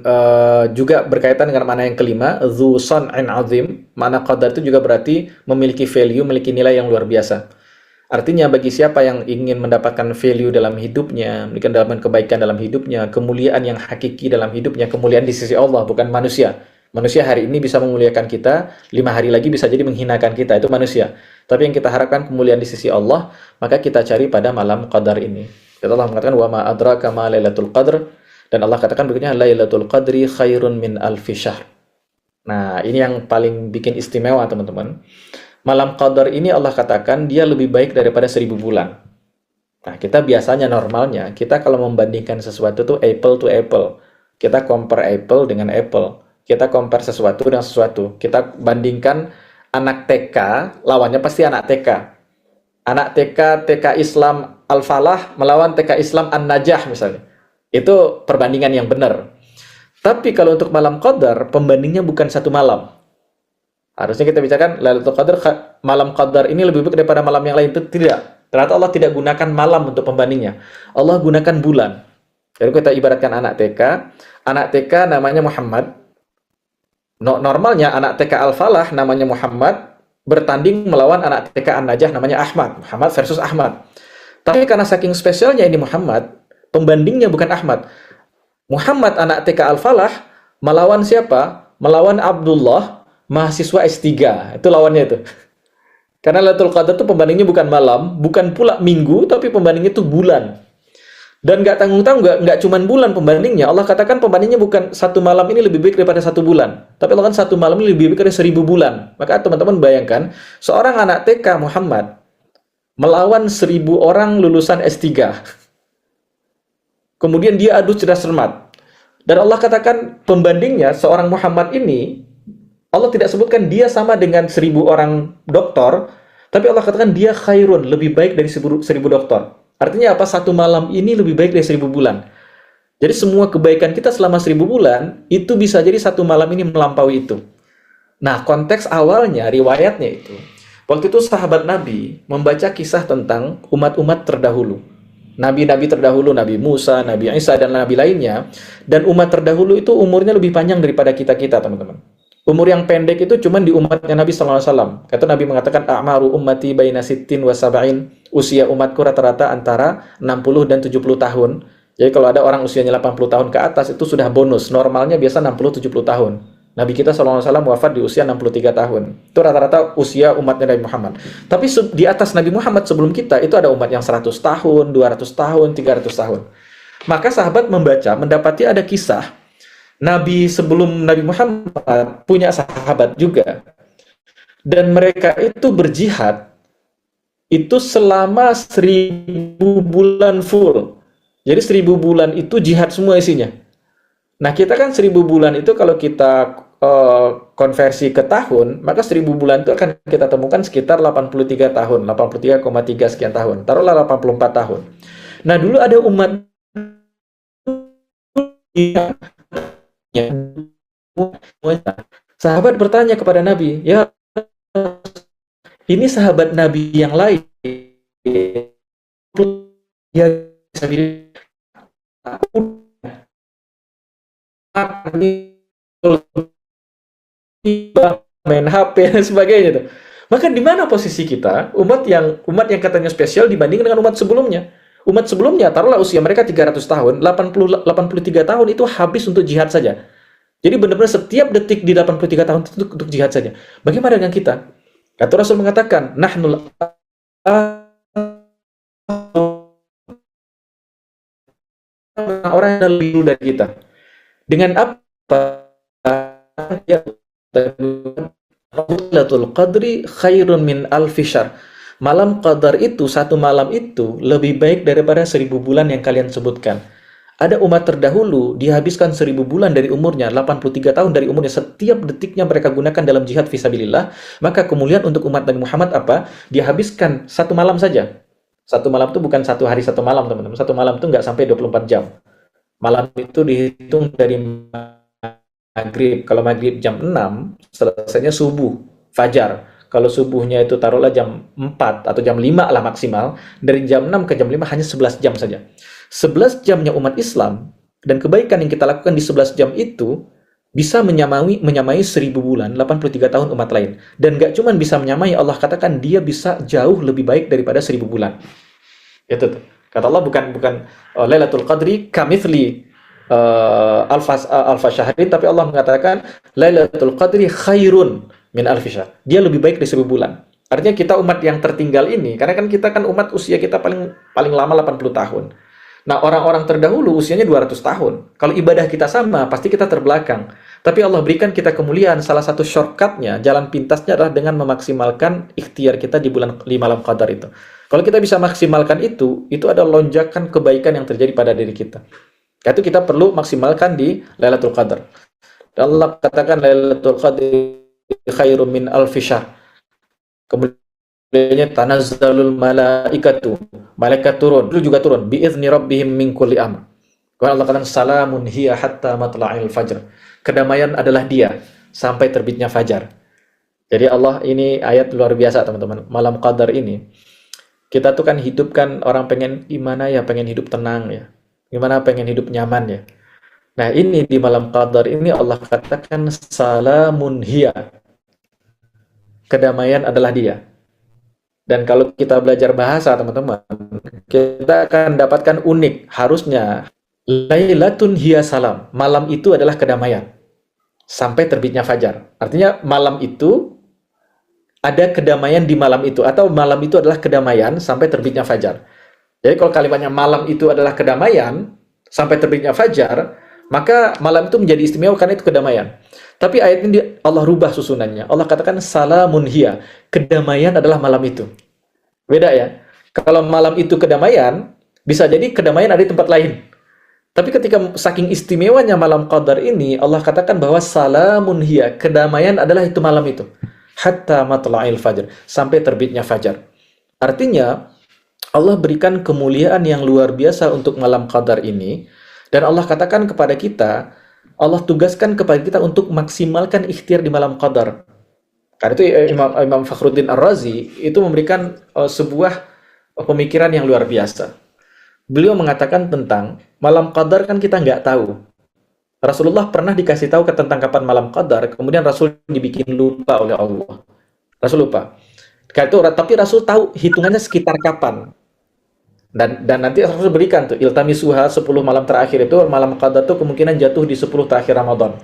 juga berkaitan dengan makna yang kelima, dzu san'in azim. Makna qadar itu juga berarti memiliki value, memiliki nilai yang luar biasa. Artinya bagi siapa yang ingin mendapatkan value dalam hidupnya, mendapatkan kebaikan dalam hidupnya, kemuliaan yang hakiki dalam hidupnya, kemuliaan di sisi Allah, bukan manusia. Manusia hari ini bisa memuliakan kita, 5 hari lagi bisa jadi menghinakan kita, itu manusia. Tapi yang kita harapkan kemuliaan di sisi Allah, maka kita cari pada malam Qadar ini. Allah mengatakan wa ma adraka ma lailatul qadr, dan Allah katakan berikutnya lailatul qadri khairun min alfi syahr. Nah, ini yang paling bikin istimewa teman-teman. Malam Qadar ini Allah katakan dia lebih baik daripada 1000 bulan. Nah, kita biasanya normalnya, kita kalau membandingkan sesuatu tuh apple to apple. Kita compare apple dengan apple. Kita compare sesuatu dengan sesuatu. Kita bandingkan anak TK, lawannya pasti anak TK. Anak TK Islam Al-Falah melawan TK Islam An-Najah misalnya. Itu perbandingan yang benar. Tapi kalau untuk malam Qadar, pembandingnya bukan satu malam. Harusnya kita bicarakan Lailatul Qadar, malam Qadar ini lebih baik daripada malam yang lain. Itu tidak. Ternyata Allah tidak gunakan malam untuk pembandingnya. Allah gunakan bulan. Jadi kita ibaratkan anak TK namanya Muhammad. Normalnya anak TK Al-Falah namanya Muhammad bertanding melawan anak TK An-Najah namanya Ahmad. Muhammad versus Ahmad. Tapi karena saking spesialnya ini Muhammad, pembandingnya bukan Ahmad. Muhammad anak TK Al-Falah melawan siapa? Melawan Abdullah, mahasiswa S3. Itu lawannya itu. Karena Lailatul Qadar itu pembandingnya bukan malam, bukan pula minggu, tapi pembandingnya itu bulan. Dan nggak tanggung-tanggung, nggak cuma bulan pembandingnya. Allah katakan pembandingnya bukan satu malam ini lebih baik daripada 1 bulan. Tapi Allah kan 1 malam ini lebih baik dari 1000 bulan. Maka teman-teman bayangkan, seorang anak TK Muhammad melawan 1000 orang lulusan S3. Kemudian dia adu cerdas cermat. Dan Allah katakan pembandingnya seorang Muhammad ini, Allah tidak sebutkan dia sama dengan 1000 orang doktor, tapi Allah katakan dia khairun, lebih baik dari 1000 doktor. Artinya apa? 1 malam ini lebih baik dari 1000 bulan. Jadi semua kebaikan kita selama 1000 bulan, itu bisa jadi 1 malam ini melampaui itu. Nah, konteks awalnya, riwayatnya itu, waktu itu sahabat Nabi membaca kisah tentang umat-umat terdahulu. Nabi-nabi terdahulu, Nabi Musa, Nabi Isa, dan nabi lainnya. Dan umat terdahulu itu umurnya lebih panjang daripada kita-kita, teman-teman. Umur yang pendek itu cuma di umatnya Nabi SAW. Kata Nabi mengatakan, A'maru ummati baina sittin wa sab'in. Usia umatku rata-rata antara 60 dan 70 tahun. Jadi kalau ada orang usianya 80 tahun ke atas, itu sudah bonus. Normalnya biasa 60-70 tahun. Nabi kita SAW wafat di usia 63 tahun. Itu rata-rata usia umatnya Nabi Muhammad. Tapi di atas Nabi Muhammad sebelum kita, itu ada umat yang 100 tahun, 200 tahun, 300 tahun. Maka sahabat membaca, mendapati ada kisah Nabi sebelum Nabi Muhammad punya sahabat juga. Dan mereka itu berjihad itu selama 1000 bulan full. Jadi 1000 bulan itu jihad semua isinya. Nah, kita kan 1000 bulan itu kalau kita konversi ke tahun, maka 1000 bulan itu akan kita temukan sekitar 83 tahun, 83,3 sekian tahun. Taruhlah 84 tahun. Nah, dulu ada umat yang sahabat bertanya kepada Nabi, ya ini sahabat Nabi yang lain, ya main HP dan sebagainya tuh. Maka di mana posisi kita, umat yang katanya spesial dibanding dengan umat sebelumnya? Umat sebelumnya, taruhlah usia mereka 300 tahun, 83 tahun itu habis untuk jihad saja. Jadi benar-benar setiap detik di 83 tahun itu untuk jihad saja. Bagaimana dengan kita? Kata Rasul mengatakan, nahnul orang yang lebih dulu dari kita. Dengan apa? Ya, Lailatul Qadri khairun min alfi syahr. Malam Qadar itu, satu malam itu lebih baik daripada 1000 bulan yang kalian sebutkan. Ada umat terdahulu dihabiskan 1000 bulan dari umurnya, 83 tahun dari umurnya, setiap detiknya mereka gunakan dalam jihad fisabilillah. Maka kemuliaan untuk umat Nabi Muhammad apa? Dia habiskan satu malam saja. Satu malam itu bukan satu hari satu malam, teman-teman. Satu malam itu nggak sampai 24 jam. Malam itu dihitung dari maghrib. Kalau maghrib jam 6, selesainya subuh, fajar. Kalau subuhnya itu taruhlah jam 4 atau jam 5 lah maksimal. Dari jam 6 ke jam 5 hanya 11 jam saja. 11 jamnya umat Islam dan kebaikan yang kita lakukan di 11 jam itu bisa menyamai 1000 bulan, 83 tahun umat lain. Dan gak cuma bisa menyamai, Allah katakan dia bisa jauh lebih baik daripada 1000 bulan. Itu tuh. Kata Allah bukan Lailatul Qadri kamitsli alfa syahrin, tapi Allah mengatakan Lailatul Qadri khairun min alfi syahr. Dia lebih baik dari 1000 bulan. Artinya kita umat yang tertinggal ini, karena kan kita kan umat usia kita paling lama 80 tahun. Nah, orang-orang terdahulu usianya 200 tahun. Kalau ibadah kita sama, pasti kita terbelakang. Tapi Allah berikan kita kemuliaan, salah satu shortcutnya, jalan pintasnya adalah dengan memaksimalkan ikhtiar kita di malam Qadar itu. Kalau kita bisa maksimalkan itu ada lonjakan kebaikan yang terjadi pada diri kita. Itu kita perlu maksimalkan di Lailatul Qadar. Dan Allah katakan Lailatul Qadri khairum min alfi syahr. Kemudian tanazzalul malaikatu, malaikat turun, itu juga turun biizni rabbihim min kulli amr. Kalau Allah katakan salamun hiya hatta matla'il fajr. Kedamaian adalah dia sampai terbitnya fajar. Jadi Allah, ini ayat luar biasa teman-teman. Malam Qadar ini kita tuh kan hidup kan orang pengen gimana ya, pengen hidup tenang ya. Gimana pengen hidup nyaman ya. Nah, ini di malam Qadar ini Allah katakan salamun hiya. Kedamaian adalah dia. Dan kalau kita belajar bahasa, teman-teman, kita akan dapatkan unik. Harusnya, Lailatun hiya salam. Malam itu adalah kedamaian. Sampai terbitnya fajar. Artinya, malam itu, ada kedamaian di malam itu. Atau malam itu adalah kedamaian sampai terbitnya fajar. Jadi kalau kalimatnya malam itu adalah kedamaian, sampai terbitnya fajar, maka malam itu menjadi istimewa karena itu kedamaian. Tapi ayat ini Allah rubah susunannya. Allah katakan salamun hiya. Kedamaian adalah malam itu. Beda ya. Kalau malam itu kedamaian, bisa jadi kedamaian ada di tempat lain. Tapi ketika saking istimewanya malam Qadar ini, Allah katakan bahwa salamun hiya. Kedamaian adalah itu malam itu. Hatta matla'il fajr. Sampai terbitnya fajar. Artinya, Allah berikan kemuliaan yang luar biasa untuk malam Qadar ini. Dan Allah katakan kepada kita, Allah tugaskan kepada kita untuk maksimalkan ikhtiar di malam qadar. Karena itu Imam Fakhruddin Ar-Razi itu memberikan sebuah pemikiran yang luar biasa. Beliau mengatakan tentang malam qadar kan kita nggak tahu. Rasulullah pernah dikasih tahu tentang kapan malam qadar, kemudian Rasul dibikin lupa oleh Allah. Rasul lupa. Karena itu, tapi Rasul tahu hitungannya sekitar kapan. Dan nanti Rasul berikan tuh iltamisuha 10 malam terakhir itu, malam qadar itu kemungkinan jatuh di 10 terakhir Ramadan.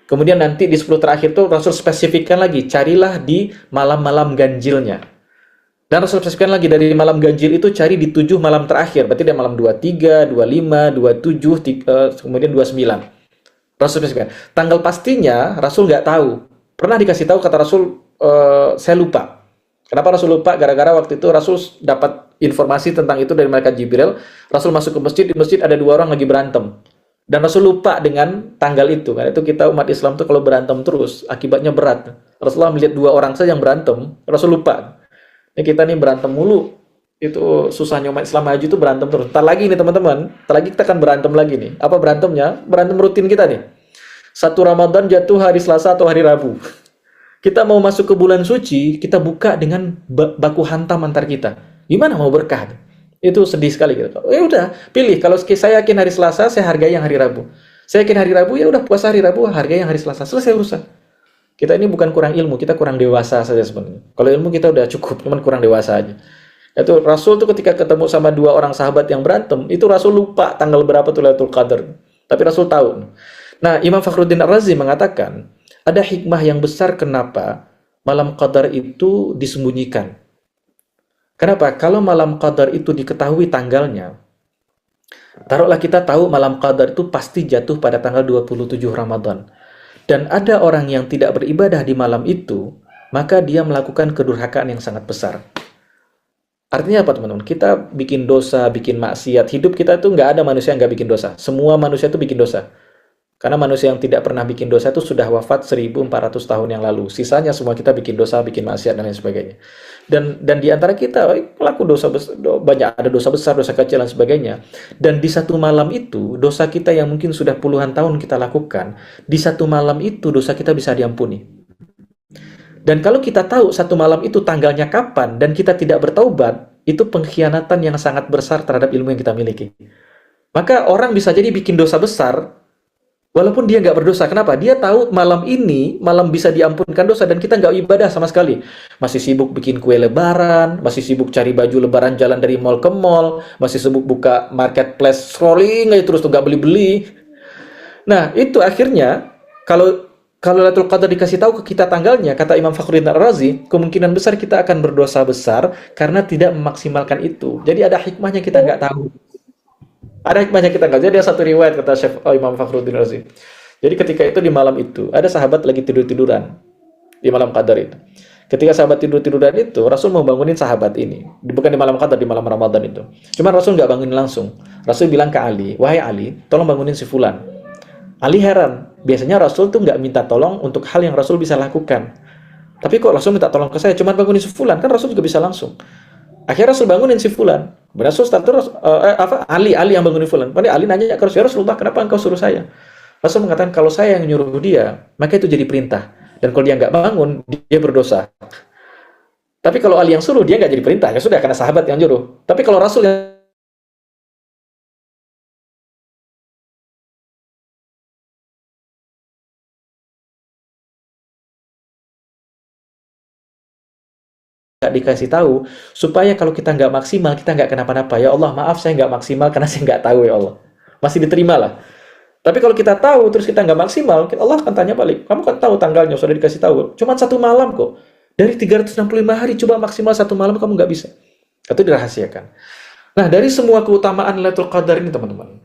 Kemudian nanti di 10 terakhir itu Rasul spesifikkan lagi, carilah di malam-malam ganjilnya. Dan Rasul spesifikkan lagi dari malam ganjil itu cari di 7 malam terakhir. Berarti dari malam 23, 25, 27, kemudian 29. Rasul spesifikkan. Tanggal pastinya Rasul nggak tahu. Pernah dikasih tahu kata Rasul, saya lupa. Kenapa Rasul lupa? Gara-gara waktu itu Rasul dapat informasi tentang itu dari malaikat Jibril. Rasul masuk ke masjid, di masjid ada 2 orang lagi berantem. Dan Rasul lupa dengan tanggal itu. Karena itu kita umat Islam tuh kalau berantem terus, akibatnya berat. Rasulullah melihat 2 orang saja yang berantem, Rasul lupa. Ini kita nih berantem mulu. Itu susahnya umat Islam haji itu berantem terus. Ntar lagi nih teman-teman, ntar lagi kita akan berantem lagi nih. Apa berantemnya? Berantem rutin kita nih. 1 Ramadan jatuh hari Selasa atau hari Rabu. Kita mau masuk ke bulan suci, kita buka dengan baku hantam antar kita. Gimana mau berkah? Itu sedih sekali gitu. Ya udah, pilih. Kalau saya yakin hari Selasa, saya hargai yang hari Rabu. Saya yakin hari Rabu, ya udah puasa hari Rabu, hargai yang hari Selasa. Selesai urusan. Kita ini bukan kurang ilmu, kita kurang dewasa saja sebenarnya. Kalau ilmu kita udah cukup, cuman kurang dewasa aja. Itu Rasul tuh ketika ketemu sama 2 orang sahabat yang berantem, itu Rasul lupa tanggal berapa tuh Lailatul Qadar. Tapi Rasul tahu. Nah, Imam Fakhruddin Ar-Razi mengatakan, ada hikmah yang besar kenapa malam qadar itu disembunyikan. Kenapa? Kalau malam qadar itu diketahui tanggalnya, taruhlah kita tahu malam qadar itu pasti jatuh pada tanggal 27 Ramadan. Dan ada orang yang tidak beribadah di malam itu, maka dia melakukan kedurhakaan yang sangat besar. Artinya apa teman-teman? Kita bikin dosa, bikin maksiat. Hidup kita itu nggak ada manusia yang nggak bikin dosa. Semua manusia itu bikin dosa. Karena manusia yang tidak pernah bikin dosa itu sudah wafat 1400 tahun yang lalu. Sisanya semua kita bikin dosa, bikin maksiat dan lain sebagainya. Dan di antara kita pelaku dosa besar, banyak ada dosa besar, dosa kecil dan sebagainya. Dan di satu malam itu dosa kita yang mungkin sudah puluhan tahun kita lakukan, di satu malam itu dosa kita bisa diampuni. Dan kalau kita tahu satu malam itu tanggalnya kapan dan kita tidak bertaubat, itu pengkhianatan yang sangat besar terhadap ilmu yang kita miliki. Maka orang bisa jadi bikin dosa besar walaupun dia nggak berdosa. Kenapa? Dia tahu malam ini, malam bisa diampunkan dosa dan kita nggak ibadah sama sekali. Masih sibuk bikin kue lebaran, masih sibuk cari baju lebaran jalan dari mall ke mall, masih sibuk buka marketplace scrolling aja terus tuh nggak beli-beli. Nah, itu akhirnya kalau Lailatul Qadar dikasih tahu ke kita tanggalnya, kata Imam Fakhruddin Ar-Razi, kemungkinan besar kita akan berdosa besar karena tidak memaksimalkan itu. Jadi ada hikmahnya kita nggak tahu. Ada hikmahnya kita nggak. Jadi ada satu riwayat kata Imam Fakhruddin Razi. Jadi ketika itu di malam itu ada sahabat lagi tidur-tiduran di malam qadar itu. Ketika sahabat tidur-tiduran itu, Rasul mau bangunin sahabat ini. Bukan di malam qadar, di malam Ramadan itu. Cuman Rasul nggak bangunin langsung. Rasul bilang ke Ali, wahai Ali, tolong bangunin si Fulan. Ali heran. Biasanya Rasul tuh nggak minta tolong untuk hal yang Rasul bisa lakukan. Tapi kok Rasul minta tolong ke saya, cuman bangunin si Fulan, kan Rasul juga bisa langsung. Akhirnya Rasul bangunin si Fulan. Rasul Ali yang bangunin Fulan. Pada Ali nanya ke Rasul, ya Rasulullah, kenapa engkau suruh saya? Rasul mengatakan kalau saya yang nyuruh dia, maka itu jadi perintah. Dan kalau dia nggak bangun, dia berdosa. Tapi kalau Ali yang suruh, dia nggak jadi perintah. Ya sudah, karena sahabat yang nyuruh. Tapi kalau Rasul yang nggak dikasih tahu, supaya kalau kita nggak maksimal, kita nggak kenapa-napa. Ya Allah, maaf saya nggak maksimal karena saya nggak tahu ya Allah. Masih diterima lah. Tapi kalau kita tahu, terus kita nggak maksimal, Allah akan tanya balik. Kamu kan tahu tanggalnya, sudah dikasih tahu. Cuma 1 malam kok. Dari 365 hari, coba maksimal 1 malam, kamu nggak bisa. Itu dirahasiakan. Nah, dari semua keutamaan Lailatul Qadar ini, teman-teman.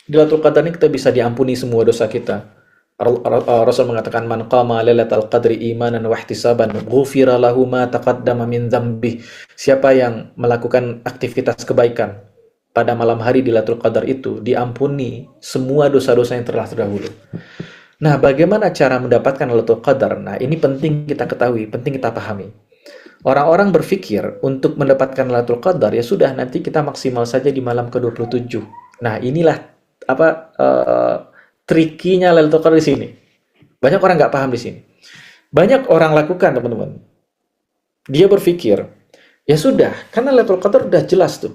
Di Lailatul Qadar ini kita bisa diampuni semua dosa kita. Rasul mengatakan man qama lailatal qadri imanan wa ihtisaban ghufira lahu ma taqaddama min dzambi. Siapa yang melakukan aktivitas kebaikan pada malam hari di Lailatul Qadar itu diampuni semua dosa-dosa yang telah terdahulu. Nah, bagaimana cara mendapatkan Lailatul Qadar? Nah, ini penting kita ketahui, penting kita pahami. Orang-orang berpikir untuk mendapatkan Lailatul Qadar ya sudah nanti kita maksimal saja di malam ke-27. Nah, inilah trikinya Lailatul Qadar di sini. Banyak orang nggak paham di sini. Banyak orang lakukan, teman-teman. Dia berpikir, ya sudah, karena Lailatul Qadar udah jelas tuh.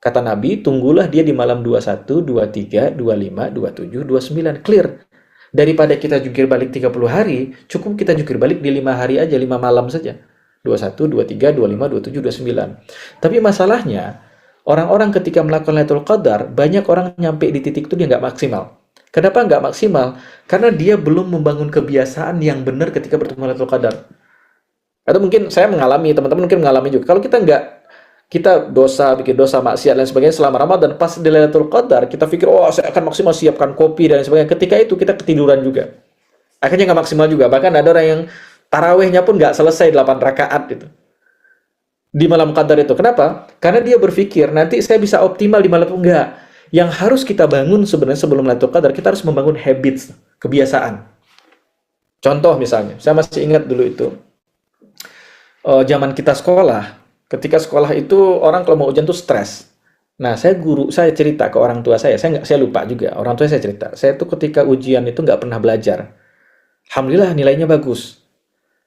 Kata Nabi, tunggulah dia di malam 21, 23, 25, 27, 29. Clear. Daripada kita jungkir balik 30 hari, cukup kita jungkir balik di 5 hari aja, 5 malam saja. 21, 23, 25, 27, 29. Tapi masalahnya, orang-orang ketika melakukan Lailatul Qadar, banyak orang nyampe di titik itu dia nggak maksimal. Kenapa nggak maksimal? Karena dia belum membangun kebiasaan yang benar ketika bertemu Lailatul Qadar. Atau mungkin saya mengalami, teman-teman mungkin mengalami juga. Kalau kita bikin dosa, maksiat dan sebagainya selama Ramadan, pas di Lailatul Qadar, kita pikir, oh saya akan maksimal siapkan kopi dan sebagainya. Ketika itu kita ketiduran juga. Akhirnya nggak maksimal juga. Bahkan ada orang yang tarawehnya pun nggak selesai 8 rakaat gitu. Di malam Qadar itu. Kenapa? Karena dia berpikir, nanti saya bisa optimal di malam itu. Enggak. Yang harus kita bangun sebenarnya sebelum Lailatul Qadar, kita harus membangun habits, kebiasaan. Contoh misalnya, saya masih ingat dulu itu, zaman kita sekolah, ketika sekolah itu orang kalau mau ujian tuh stres. Nah, saya cerita ke orang tua saya lupa juga, orang tua saya cerita, saya tuh ketika ujian itu nggak pernah belajar. Alhamdulillah nilainya bagus.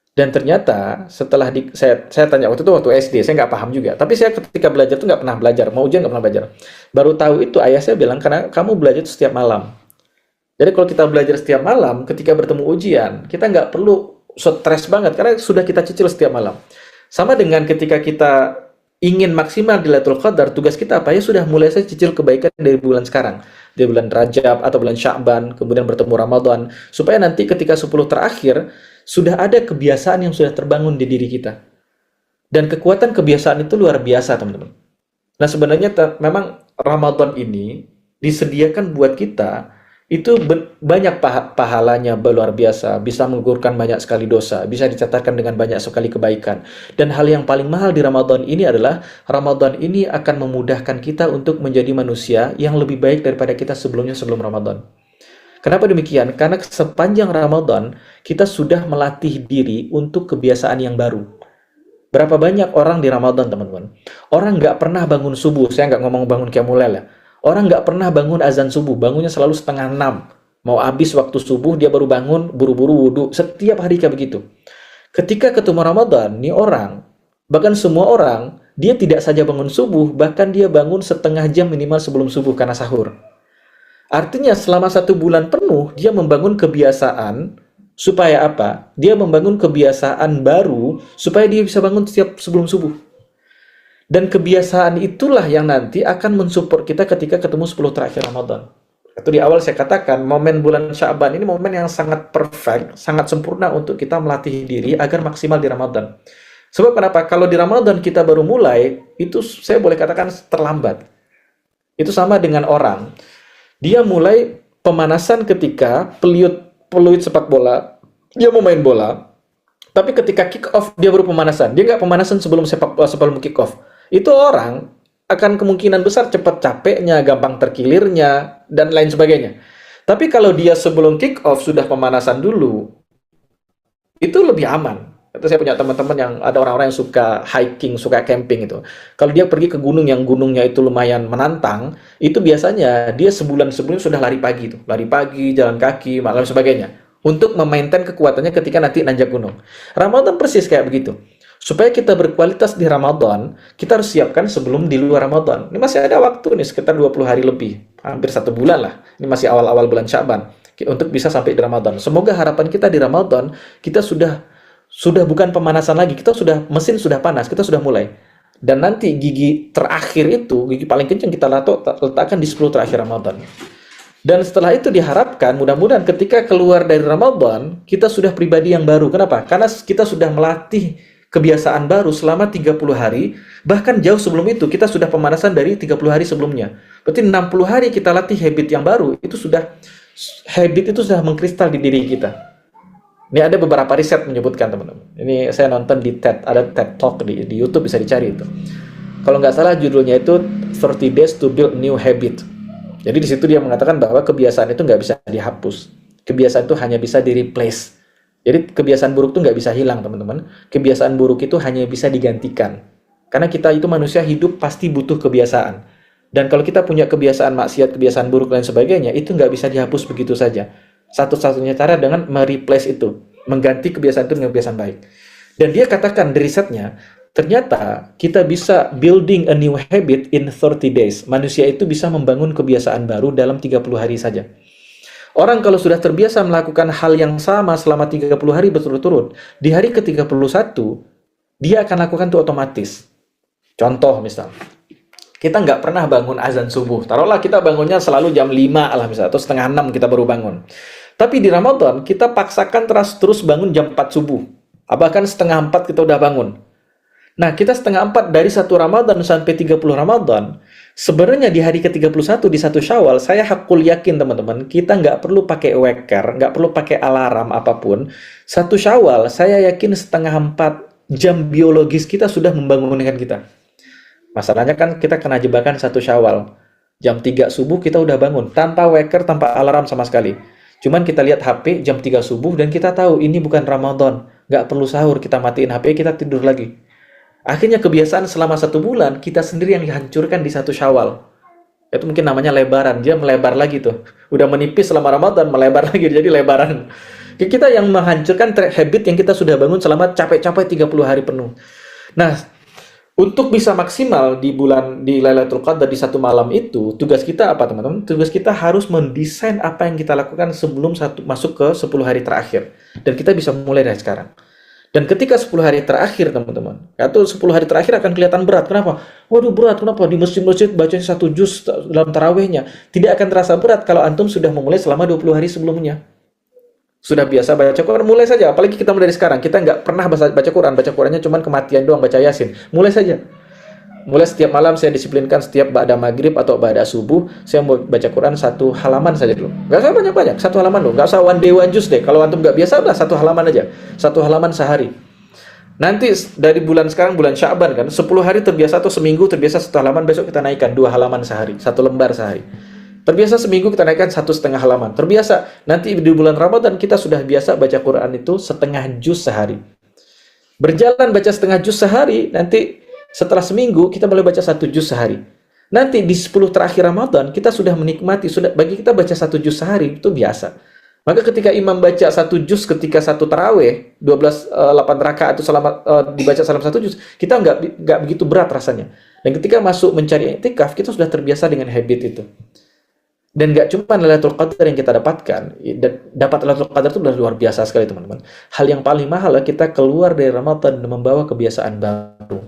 Dan ternyata setelah saya tanya waktu SD, saya nggak paham juga. Tapi saya ketika belajar tuh nggak pernah belajar, mau ujian nggak pernah belajar. Baru tahu itu ayah saya bilang, karena kamu belajar itu setiap malam. Jadi kalau kita belajar setiap malam, ketika bertemu ujian, kita nggak perlu stres banget, karena sudah kita cicil setiap malam. Sama dengan ketika kita ingin maksimal di Lailatul Qadar, tugas kita apa? Ya sudah mulai saya cicil kebaikan dari bulan sekarang. Dari bulan Rajab atau bulan Sya'ban, kemudian bertemu Ramadan. Supaya nanti ketika 10 terakhir, sudah ada kebiasaan yang sudah terbangun di diri kita. Dan kekuatan kebiasaan itu luar biasa, teman-teman. Nah, sebenarnya memang Ramadan ini disediakan buat kita, itu banyak pahalanya luar biasa, bisa menggugurkan banyak sekali dosa, bisa dicatatkan dengan banyak sekali kebaikan. Dan hal yang paling mahal di Ramadan ini adalah, Ramadan ini akan memudahkan kita untuk menjadi manusia yang lebih baik daripada kita sebelum Ramadan. Kenapa demikian? Karena sepanjang Ramadan, kita sudah melatih diri untuk kebiasaan yang baru. Berapa banyak orang di Ramadan, teman-teman? Orang nggak pernah bangun subuh, saya nggak ngomong bangun qiyamul lail ya. Orang nggak pernah bangun azan subuh, bangunnya selalu 5:30. Mau habis waktu subuh, dia baru bangun, buru-buru wudhu. Setiap hari kayak begitu. Ketika ketemu Ramadan, nih orang, bahkan semua orang, dia tidak saja bangun subuh, bahkan dia bangun setengah jam minimal sebelum subuh karena sahur. Artinya selama 1 bulan penuh, dia membangun kebiasaan, supaya apa? Dia membangun kebiasaan baru, supaya dia bisa bangun setiap sebelum subuh. Dan kebiasaan itulah yang nanti akan mensupport kita ketika ketemu 10 terakhir Ramadan. Itu di awal saya katakan, momen bulan Sya'ban ini momen yang sangat perfect, sangat sempurna untuk kita melatih diri agar maksimal di Ramadan. Sebab kenapa? Kalau di Ramadan kita baru mulai, itu saya boleh katakan terlambat. Itu sama dengan orang. Dia mulai pemanasan ketika peluit sepak bola, dia mau main bola, tapi ketika kick off dia baru pemanasan. Dia nggak pemanasan sebelum kick off. Itu orang akan kemungkinan besar cepat capeknya, gampang terkilirnya, dan lain sebagainya. Tapi kalau dia sebelum kick off sudah pemanasan dulu, itu lebih aman. Itu saya punya teman-teman yang ada orang-orang yang suka hiking, suka camping itu. Kalau dia pergi ke gunung yang gunungnya itu lumayan menantang, itu biasanya dia sebulan sebelum sudah lari pagi tuh. Lari pagi, jalan kaki, malam sebagainya. Untuk memaintain kekuatannya ketika nanti nanjak gunung. Ramadan persis kayak begitu. Supaya kita berkualitas di Ramadan, kita harus siapkan sebelum di luar Ramadan. Ini masih ada waktu nih, sekitar 20 hari lebih. Hampir 1 bulan lah. Ini masih awal-awal bulan Sya'ban. Untuk bisa sampai di Ramadan. Semoga harapan kita di Ramadan, kita sudah bukan pemanasan lagi, mesin sudah panas, kita sudah mulai. Dan nanti gigi terakhir itu, gigi paling kencang kita letakkan di 10 terakhir Ramadan. Dan setelah itu diharapkan, mudah-mudahan ketika keluar dari Ramadan, kita sudah pribadi yang baru. Kenapa? Karena kita sudah melatih kebiasaan baru selama 30 hari, bahkan jauh sebelum itu, kita sudah pemanasan dari 30 hari sebelumnya. Berarti 60 hari kita latih habit yang baru, habit itu sudah mengkristal di diri kita. Ini ada beberapa riset menyebutkan, teman-teman. Ini saya nonton di TED, ada TED Talk di YouTube, bisa dicari itu. Kalau nggak salah judulnya itu 30 Days to Build New Habit. Jadi di situ dia mengatakan bahwa kebiasaan itu nggak bisa dihapus. Kebiasaan itu hanya bisa di-replace. Jadi kebiasaan buruk itu nggak bisa hilang, teman-teman. Kebiasaan buruk itu hanya bisa digantikan. Karena kita itu manusia hidup pasti butuh kebiasaan. Dan kalau kita punya kebiasaan maksiat, kebiasaan buruk dan sebagainya, itu nggak bisa dihapus begitu saja. Satu-satunya cara dengan mereplace itu, mengganti kebiasaan itu dengan kebiasaan baik. Dan dia katakan di risetnya, ternyata kita bisa building a new habit in 30 days. Manusia itu bisa membangun kebiasaan baru dalam 30 hari saja. Orang kalau sudah terbiasa melakukan hal yang sama selama 30 hari berturut-turut, di hari ke-31, dia akan lakukan itu otomatis. Contoh misal, kita nggak pernah bangun azan subuh. Taruhlah kita bangunnya selalu jam 5 lah misalnya, atau setengah 6 kita baru bangun. Tapi di Ramadan, kita paksakan terus bangun jam 4 subuh. Bahkan setengah 4 kita udah bangun. Nah, kita setengah 4 dari 1 Ramadan sampai 30 Ramadan, sebenarnya di hari ke-31 di 1 Syawal, saya hakul yakin teman-teman, kita nggak perlu pakai weker, nggak perlu pakai alarm apapun. 1 Syawal, saya yakin setengah 4 jam biologis kita sudah membangunkan kita. Masalahnya kan kita kena jebakan 1 Syawal. Jam 3 subuh kita udah bangun, tanpa weker, tanpa alarm sama sekali. Cuman kita lihat HP jam 3 subuh dan kita tahu ini bukan Ramadan. Nggak perlu sahur, kita matiin HP, kita tidur lagi. Akhirnya kebiasaan selama 1 bulan, kita sendiri yang dihancurkan di 1 Syawal. Itu mungkin namanya lebaran, dia melebar lagi tuh. Udah menipis selama Ramadan, melebar lagi, jadi lebaran. Kita yang menghancurkan habit yang kita sudah bangun selama capek-capek 30 hari penuh. Nah, untuk bisa maksimal di Lailatul Qadar di 1 malam itu, tugas kita apa teman-teman? Tugas kita harus mendesain apa yang kita lakukan sebelum masuk ke 10 hari terakhir. Dan kita bisa mulai dari sekarang. Dan ketika 10 hari terakhir teman-teman, atau 10 hari terakhir akan kelihatan berat. Kenapa? Waduh berat, kenapa? Di masjid-masjid bacanya 1 juz dalam tarawihnya. Tidak akan terasa berat kalau antum sudah memulai selama 20 hari sebelumnya. Sudah biasa baca Quran, mulai saja. Apalagi kita mulai dari sekarang. Kita nggak pernah baca Quran. Baca Qurannya cuma kematian doang, baca Yasin. Mulai saja. Mulai setiap malam saya disiplinkan setiap ba'da maghrib atau ba'da subuh, saya mau baca Quran 1 halaman saja dulu. Nggak usah banyak-banyak, 1 halaman dulu. Nggak usah one day one juz deh. Kalau antum nggak biasa, udah 1 halaman aja. 1 halaman sehari. Nanti dari bulan sekarang, bulan Sya'ban kan, 10 hari terbiasa atau seminggu terbiasa 1 halaman, besok kita naikkan 2 halaman sehari. 1 lembar sehari. Terbiasa seminggu kita naikkan 1,5 halaman. Terbiasa nanti di bulan Ramadan kita sudah biasa baca Quran itu setengah juz sehari. Berjalan baca setengah juz sehari, nanti setelah seminggu kita boleh baca 1 juz sehari. Nanti di 10 terakhir Ramadan kita sudah menikmati, bagi kita baca 1 juz sehari itu biasa. Maka ketika imam baca 1 juz ketika 1 tarawih, 8 rakaat itu dibaca salam 1 juz, kita nggak begitu berat rasanya. Dan ketika masuk mencari i'tikaf, kita sudah terbiasa dengan habit itu. Dan nggak cuma Lailatul Qadar yang kita dapatkan, dapat Lailatul Qadar itu luar biasa sekali teman-teman. Hal yang paling mahal adalah kita keluar dari Ramadan dan membawa kebiasaan baru.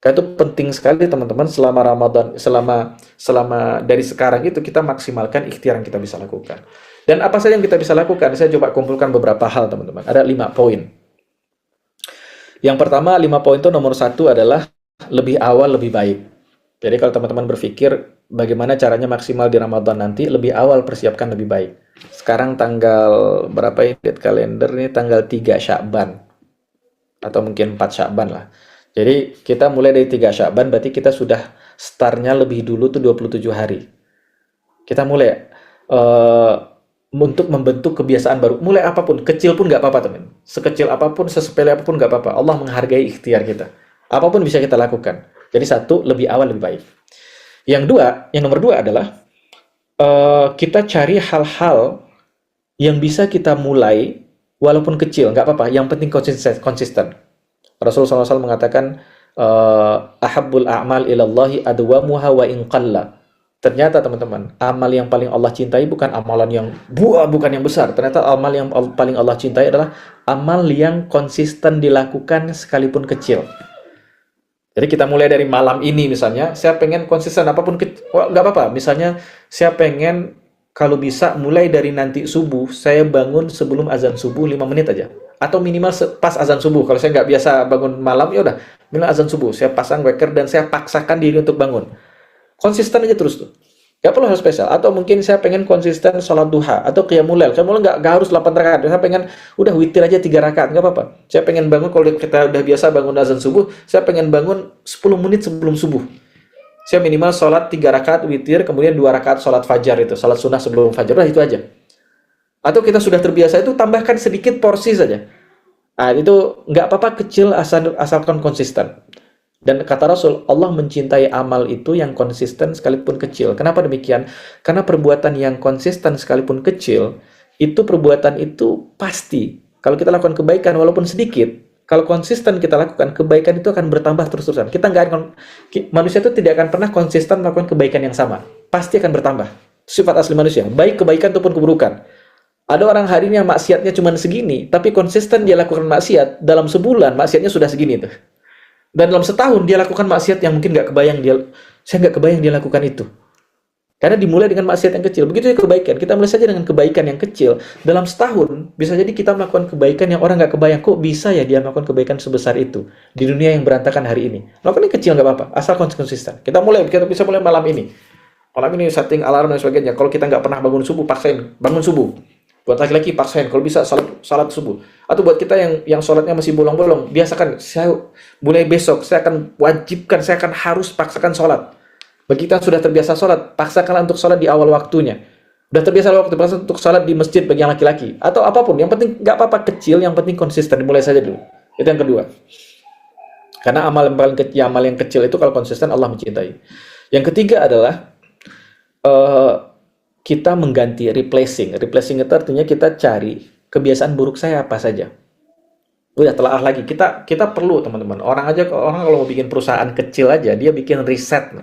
Karena itu penting sekali teman-teman selama Ramadan, selama dari sekarang itu kita maksimalkan ikhtiar yang kita bisa lakukan. Dan apa saja yang kita bisa lakukan? Saya coba kumpulkan beberapa hal teman-teman. Ada 5 poin. Yang pertama 5 poin itu nomor 1 adalah lebih awal lebih baik. Jadi kalau teman-teman berpikir bagaimana caranya maksimal di Ramadan nanti, lebih awal persiapkan lebih baik. Sekarang tanggal berapa ya? Lihat kalender ini tanggal 3 Sya'ban. Atau mungkin 4 Sya'ban lah. Jadi kita mulai dari 3 Sya'ban berarti kita sudah startnya lebih dulu tuh 27 hari. Kita mulai untuk membentuk kebiasaan baru. Mulai apapun, kecil pun nggak apa-apa teman. Sekecil apapun, sesepele apapun nggak apa-apa. Allah menghargai ikhtiar kita. Apapun bisa kita lakukan. Jadi 1, lebih awal lebih baik. Yang nomor 2 adalah kita cari hal-hal yang bisa kita mulai walaupun kecil, nggak apa-apa. Yang penting konsisten. Rasulullah SAW mengatakan ahabbul a'mal ilallahi adwamuha wa in qalla. Ternyata teman-teman, amal yang paling Allah cintai bukan amalan yang bukan yang besar. Ternyata amal yang paling Allah cintai adalah amal yang konsisten dilakukan sekalipun kecil. Jadi kita mulai dari malam ini misalnya, saya pengen konsisten apapun, nggak apa-apa. Misalnya saya pengen kalau bisa mulai dari nanti subuh, saya bangun sebelum azan subuh 5 menit aja. Atau minimal pas azan subuh. Kalau saya nggak biasa bangun malam, ya udah minimal azan subuh. Saya pasang wecker dan saya paksakan diri untuk bangun. Konsisten aja terus tuh. Gak perlu hal spesial. Atau mungkin saya pengen konsisten sholat duha atau qiyamul lail. Qiyamul lail nggak harus 8 rakaat. Saya pengen udah witir aja 3 rakaat, nggak apa-apa. Saya pengen bangun, kalau kita udah biasa bangun azan subuh, saya pengen bangun 10 menit sebelum subuh. Saya minimal sholat 3 rakaat witir, kemudian 2 rakaat sholat fajar itu, sholat sunnah sebelum fajar. Udah itu aja. Atau kita sudah terbiasa itu tambahkan sedikit porsi saja. Nah, itu nggak apa-apa kecil asalkan konsisten. Dan kata Rasul, Allah mencintai amal itu yang konsisten sekalipun kecil. Kenapa demikian? Karena perbuatan yang konsisten sekalipun kecil, itu perbuatan itu pasti. Kalau kita lakukan kebaikan walaupun sedikit, kalau konsisten kita lakukan, kebaikan itu akan bertambah terus-terusan. Kita nggak akan, manusia itu tidak akan pernah konsisten melakukan kebaikan yang sama. Pasti akan bertambah. Sifat asli manusia, baik kebaikan ataupun keburukan. Ada orang hari ini yang maksiatnya cuma segini, tapi konsisten dia lakukan maksiat, dalam sebulan maksiatnya sudah segini tuh. Dan dalam setahun dia lakukan maksiat yang mungkin saya nggak kebayang dia lakukan itu. Karena dimulai dengan maksiat yang kecil. Begitu juga kebaikan. Kita mulai saja dengan kebaikan yang kecil. Dalam setahun, bisa jadi kita melakukan kebaikan yang orang nggak kebayang. Kok bisa ya dia melakukan kebaikan sebesar itu di dunia yang berantakan hari ini? Lakukan yang kecil nggak apa-apa, asal konsisten. Kita bisa mulai malam ini. Malam ini setting alarm dan sebagainya. Kalau kita nggak pernah bangun subuh, paksain bangun subuh. Buat laki-laki paksain. Kalau bisa salat subuh. Atau buat kita yang sholatnya masih bolong-bolong, biasakan. Saya mulai besok saya akan wajibkan, saya akan harus paksakan sholat. Bagi kita sudah terbiasa sholat, paksakanlah untuk sholat di awal waktunya. Sudah terbiasa untuk sholat di masjid bagi yang laki-laki. Atau apapun, yang penting nggak apa-apa kecil, yang penting konsisten, dimulai saja dulu. Itu yang kedua. Karena amal yang kecil itu kalau konsisten Allah mencintai. Yang ketiga adalah kita mengganti, replacing. Replacing itu artinya kita cari kebiasaan buruk saya apa saja. Udah telaah lagi. Kita perlu teman-teman. Orang kalau mau bikin perusahaan kecil aja, dia bikin riset.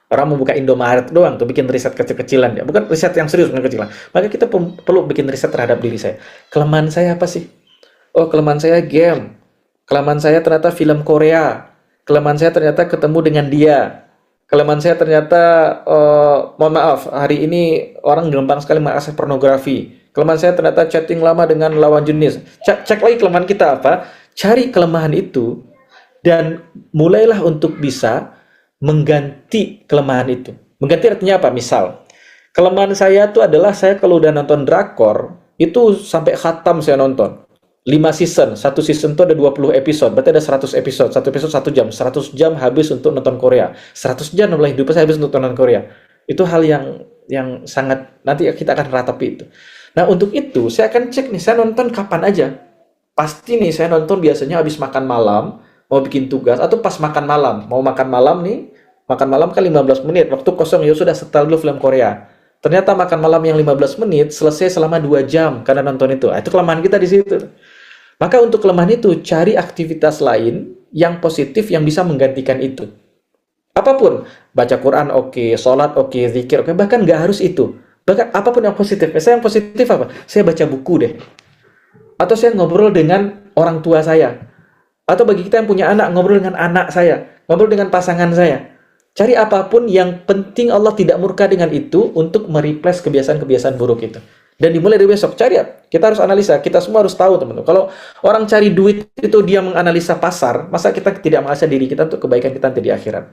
Orang mau buka Indomaret doang tuh bikin riset kecil-kecilan dia. Bukan riset yang serius, bukan kecilan. Maka kita perlu bikin riset terhadap diri saya. Kelemahan saya apa sih? Oh, kelemahan saya game. Kelemahan saya ternyata film Korea. Kelemahan saya ternyata ketemu dengan dia. Kelemahan saya ternyata mohon maaf, hari ini orang gampang sekali mengakses pornografi. Kelemahan saya ternyata chatting lama dengan lawan jenis. Cek lagi kelemahan kita apa? Cari kelemahan itu dan mulailah untuk bisa mengganti kelemahan itu. Mengganti artinya apa? Misal, kelemahan saya itu adalah saya kalau udah nonton drakor, itu sampai khatam saya nonton. 5 season, satu season itu ada 20 episode, berarti ada 100 episode, satu episode 1 jam, 100 jam habis untuk nonton Korea, 100 jam dalam hidup saya habis untuk nonton Korea. Itu hal yang sangat, nanti kita akan ratapi itu. Nah untuk itu, saya akan cek nih, saya nonton kapan aja. Pasti nih, saya nonton biasanya habis makan malam, mau bikin tugas, atau pas makan malam, mau makan malam nih, makan malam kan 15 menit, waktu kosong ya sudah setel dulu film Korea. Ternyata makan malam yang 15 menit selesai selama 2 jam karena nonton itu. Itu kelemahan kita di situ. Maka untuk kelemahan itu, cari aktivitas lain yang positif yang bisa menggantikan itu. Apapun, baca Quran oke, sholat oke, zikir oke, bahkan nggak harus itu. Bahkan apapun yang positif. Saya yang positif apa? Saya baca buku deh. Atau saya ngobrol dengan orang tua saya. Atau bagi kita yang punya anak, ngobrol dengan anak saya. Ngobrol dengan pasangan saya. Cari apapun yang penting Allah tidak murka dengan itu untuk mereplace kebiasaan-kebiasaan buruk itu. Dan dimulai dari besok, cari ya. Kita harus analisa, kita semua harus tahu teman-teman. Kalau orang cari duit itu dia menganalisa pasar, masa kita tidak menganalisa diri kita untuk kebaikan kita nanti di akhirat.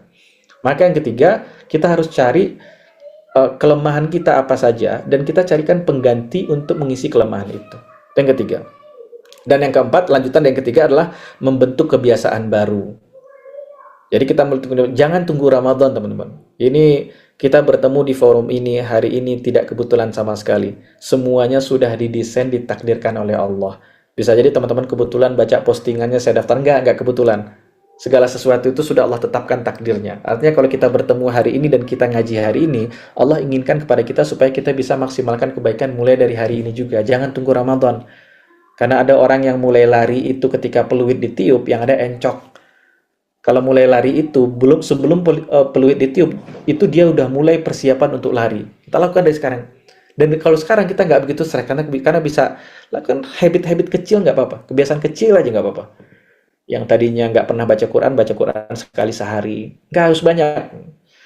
Maka yang ketiga, kita harus cari kelemahan kita apa saja, dan kita carikan pengganti untuk mengisi kelemahan itu. Yang ketiga. Dan yang keempat, lanjutan yang ketiga adalah membentuk kebiasaan baru. Jadi kita jangan tunggu Ramadan teman-teman. Ini kita bertemu di forum ini hari ini tidak kebetulan sama sekali. Semuanya sudah didesain, ditakdirkan oleh Allah. Bisa jadi teman-teman kebetulan baca postingannya saya daftar, enggak kebetulan. Segala sesuatu itu sudah Allah tetapkan takdirnya. Artinya kalau kita bertemu hari ini dan kita ngaji hari ini, Allah inginkan kepada kita supaya kita bisa maksimalkan kebaikan mulai dari hari ini juga. Jangan tunggu Ramadan. Karena ada orang yang mulai lari itu ketika peluit ditiup, yang ada encok. Kalau mulai lari itu, sebelum peluit ditiup, itu dia udah mulai persiapan untuk lari. Kita lakukan dari sekarang. Dan kalau sekarang kita nggak begitu stres, karena bisa lakukan habit-habit kecil nggak apa-apa. Kebiasaan kecil aja nggak apa-apa. Yang tadinya nggak pernah baca Quran sekali sehari. Nggak harus banyak.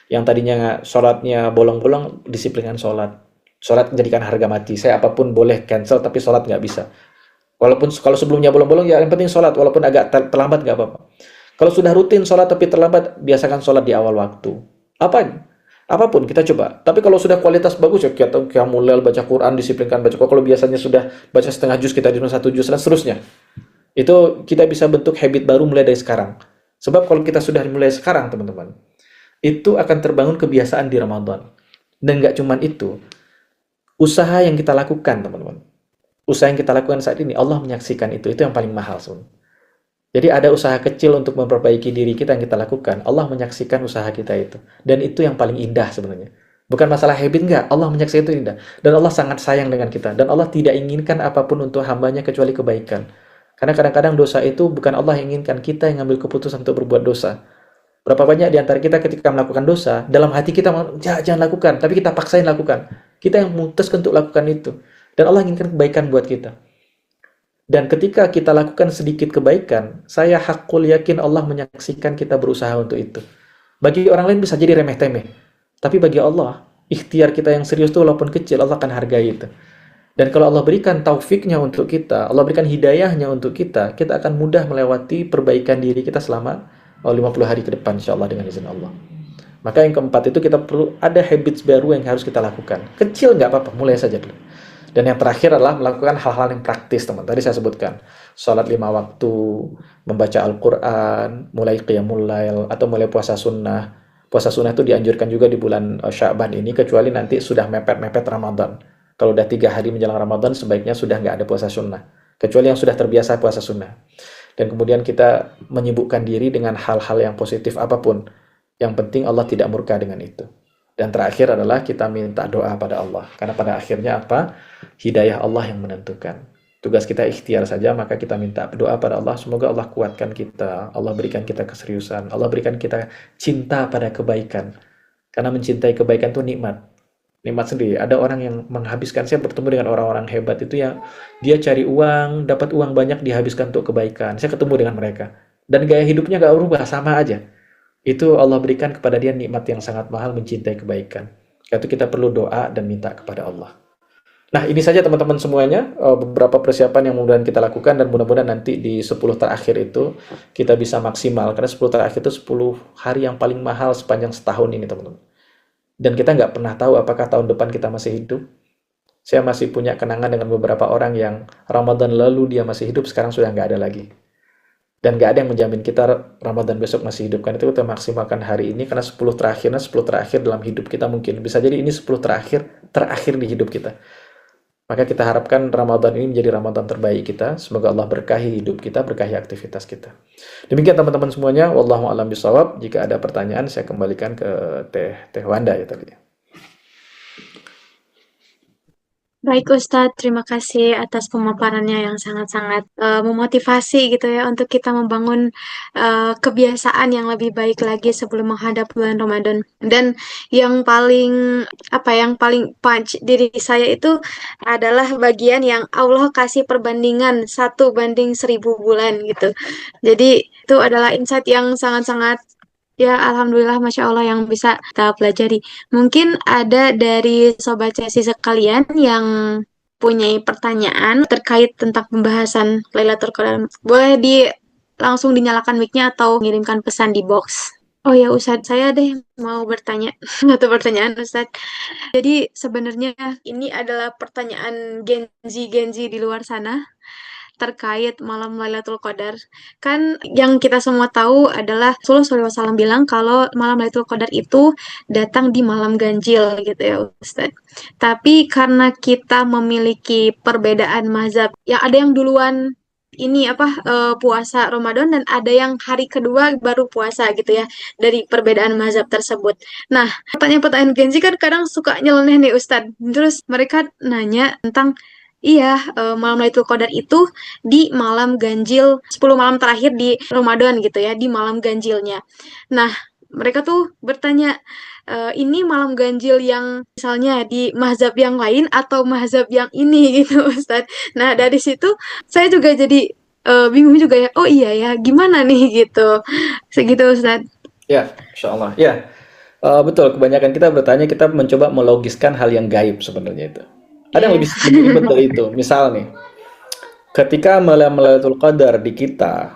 Yang tadinya sholatnya bolong-bolong, disiplinkan sholat. Sholat jadikan harga mati. Saya apapun boleh cancel, tapi sholat nggak bisa. Walaupun kalau sebelumnya bolong-bolong, ya yang penting sholat. Walaupun agak terlambat nggak apa-apa. Kalau sudah rutin sholat tapi terlambat, biasakan sholat di awal waktu. Apapun kita coba. Tapi kalau sudah kualitas bagus, ya kita mulai baca Quran, disiplinkan baca Quran. Kalau biasanya sudah baca setengah juz, kita di 1 juz, dan seterusnya. Itu kita bisa bentuk habit baru mulai dari sekarang. Sebab kalau kita sudah mulai sekarang, teman-teman, itu akan terbangun kebiasaan di Ramadan. Dan nggak cuma itu. Usaha yang kita lakukan, teman-teman. Usaha yang kita lakukan saat ini, Allah menyaksikan itu yang paling mahal, sebenarnya. Jadi ada usaha kecil untuk memperbaiki diri kita yang kita lakukan. Allah menyaksikan usaha kita itu. Dan itu yang paling indah sebenarnya. Bukan masalah habit, enggak. Allah menyaksikan itu indah. Dan Allah sangat sayang dengan kita. Dan Allah tidak inginkan apapun untuk hambanya kecuali kebaikan. Karena kadang-kadang dosa itu bukan Allah yang inginkan, kita yang ngambil keputusan untuk berbuat dosa. Berapa banyak di antara kita ketika melakukan dosa, dalam hati kita jangan lakukan, tapi kita paksain lakukan. Kita yang memutuskan untuk lakukan itu. Dan Allah inginkan kebaikan buat kita. Dan ketika kita lakukan sedikit kebaikan, saya hakul yakin Allah menyaksikan kita berusaha untuk itu. Bagi orang lain bisa jadi remeh-temeh. Tapi bagi Allah, ikhtiar kita yang serius itu walaupun kecil, Allah akan hargai itu. Dan kalau Allah berikan taufiknya untuk kita, Allah berikan hidayahnya untuk kita akan mudah melewati perbaikan diri kita selama 50 hari ke depan insya Allah dengan izin Allah. Maka yang keempat itu kita perlu ada habits baru yang harus kita lakukan. Kecil nggak apa-apa, mulai saja dulu. Dan yang terakhir adalah melakukan hal-hal yang praktis, teman. Tadi saya sebutkan, sholat 5 waktu, membaca Al-Quran, mulai qiyamul lail, atau mulai puasa sunnah. Puasa sunnah itu dianjurkan juga di bulan Sya'ban ini, kecuali nanti sudah mepet-mepet Ramadan. Kalau udah 3 hari menjelang Ramadan, sebaiknya sudah nggak ada puasa sunnah. Kecuali yang sudah terbiasa puasa sunnah. Dan kemudian kita menyibukkan diri dengan hal-hal yang positif apapun. Yang penting Allah tidak murka dengan itu. Dan terakhir adalah kita minta doa pada Allah. Karena pada akhirnya apa? Hidayah Allah yang menentukan. Tugas kita ikhtiar saja, maka kita minta doa pada Allah. Semoga Allah kuatkan kita. Allah berikan kita keseriusan. Allah berikan kita cinta pada kebaikan. Karena mencintai kebaikan itu nikmat. Nikmat sendiri. Ada orang yang menghabiskan, saya bertemu dengan orang-orang hebat itu yang dia cari uang, dapat uang banyak dihabiskan untuk kebaikan. Saya ketemu dengan mereka. Dan gaya hidupnya gak berubah, sama aja. Itu Allah berikan kepada dia nikmat yang sangat mahal, mencintai kebaikan. Itu kita perlu doa dan minta kepada Allah. Nah, ini saja teman-teman semuanya, beberapa persiapan yang mudah-mudahan kita lakukan, dan mudah-mudahan nanti di 10 terakhir itu kita bisa maksimal. Karena 10 terakhir itu 10 hari yang paling mahal sepanjang setahun ini, teman-teman. Dan kita nggak pernah tahu apakah tahun depan kita masih hidup. Saya masih punya kenangan dengan beberapa orang yang Ramadan lalu dia masih hidup, sekarang sudah nggak ada lagi. Dan nggak ada yang menjamin kita Ramadan besok masih hidup. Kan itu kita maksimalkan hari ini, karena 10 terakhir dalam hidup kita mungkin. Bisa jadi ini 10 terakhir di hidup kita. Maka kita harapkan Ramadan ini menjadi Ramadan terbaik kita. Semoga Allah berkahi hidup kita, berkahi aktivitas kita. Demikian teman-teman semuanya. Wallahu a'lam bishawab. Jika ada pertanyaan, saya kembalikan ke Teh Wanda ya tadi.
Baik Ustadz, terima kasih atas pemaparannya yang sangat-sangat memotivasi gitu ya untuk kita membangun kebiasaan yang lebih baik lagi sebelum menghadap bulan Ramadan. Dan yang paling yang paling punch diri saya itu adalah bagian yang Allah kasih perbandingan 1:1000 bulan gitu. Jadi itu adalah insight yang sangat-sangat ya, alhamdulillah, masya Allah yang bisa kita pelajari. Mungkin ada dari sobat sesi sekalian yang punya pertanyaan terkait tentang pembahasan Lailatul Qadar. Boleh langsung dinyalakan mic-nya atau mengirimkan pesan di box. Oh ya Ustadz, saya deh mau bertanya satu pertanyaan Ustadz. Jadi sebenarnya ini adalah pertanyaan Gen Z di luar sana terkait malam Lailatul Qadar. Kan yang kita semua tahu adalah Rasulullah SAW bilang kalau malam Lailatul Qadar itu datang di malam ganjil gitu ya Ustadz. Tapi karena kita memiliki perbedaan mazhab, yang ada yang duluan ini puasa Ramadan dan ada yang hari kedua baru puasa gitu ya, dari perbedaan mazhab tersebut. Nah, pertanyaan-pertanyaan Gen Z kan kadang suka nyeleneh nih Ustadz. Terus mereka nanya tentang iya, malam Lailatul Qadar itu di malam ganjil 10 malam terakhir di Ramadan gitu ya, di malam ganjilnya. Nah, mereka tuh bertanya, ini malam ganjil yang misalnya di mazhab yang lain atau mazhab yang ini gitu Ustadz. Nah, dari situ saya juga jadi bingung juga ya, oh iya ya, gimana nih gitu. Segitu Ustadz.
Ya, insya Allah. Ya, betul. Kebanyakan kita bertanya, kita mencoba melogiskan hal yang gaib sebenarnya itu. Ada yang lebih ribet dari itu. Misal nih, ketika malam Lailatul Qadar di kita,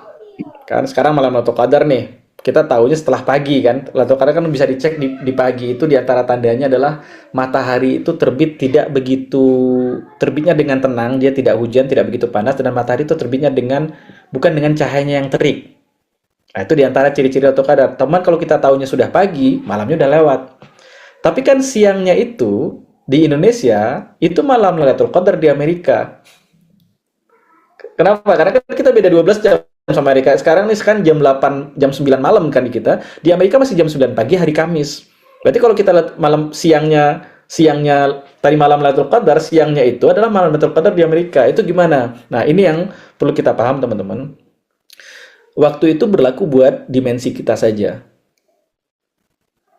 kan sekarang malam Lailatul Qadar nih, kita tahunya setelah pagi kan. Lailatul Qadar kan bisa dicek di pagi itu, di antara tandanya adalah matahari itu terbit tidak begitu, terbitnya dengan tenang, dia tidak hujan, tidak begitu panas, dan matahari itu terbitnya bukan dengan cahayanya yang terik. Nah, itu di antara ciri-ciri Lailatul Qadar. Teman, kalau kita tahunya sudah pagi, malamnya udah lewat. Tapi kan siangnya itu di Indonesia itu malam Lailatul Qadar di Amerika. Kenapa? Karena kan kita beda 12 jam sama Amerika. Sekarang nih sekarang jam 8, jam 9 malam kan di kita. Di Amerika masih jam 9 pagi hari Kamis. Berarti kalau kita lihat malam siangnya tadi malam Lailatul Qadar, siangnya itu adalah malam Lailatul Qadar di Amerika. Itu gimana? Nah, ini yang perlu kita paham teman-teman. Waktu itu berlaku buat dimensi kita saja.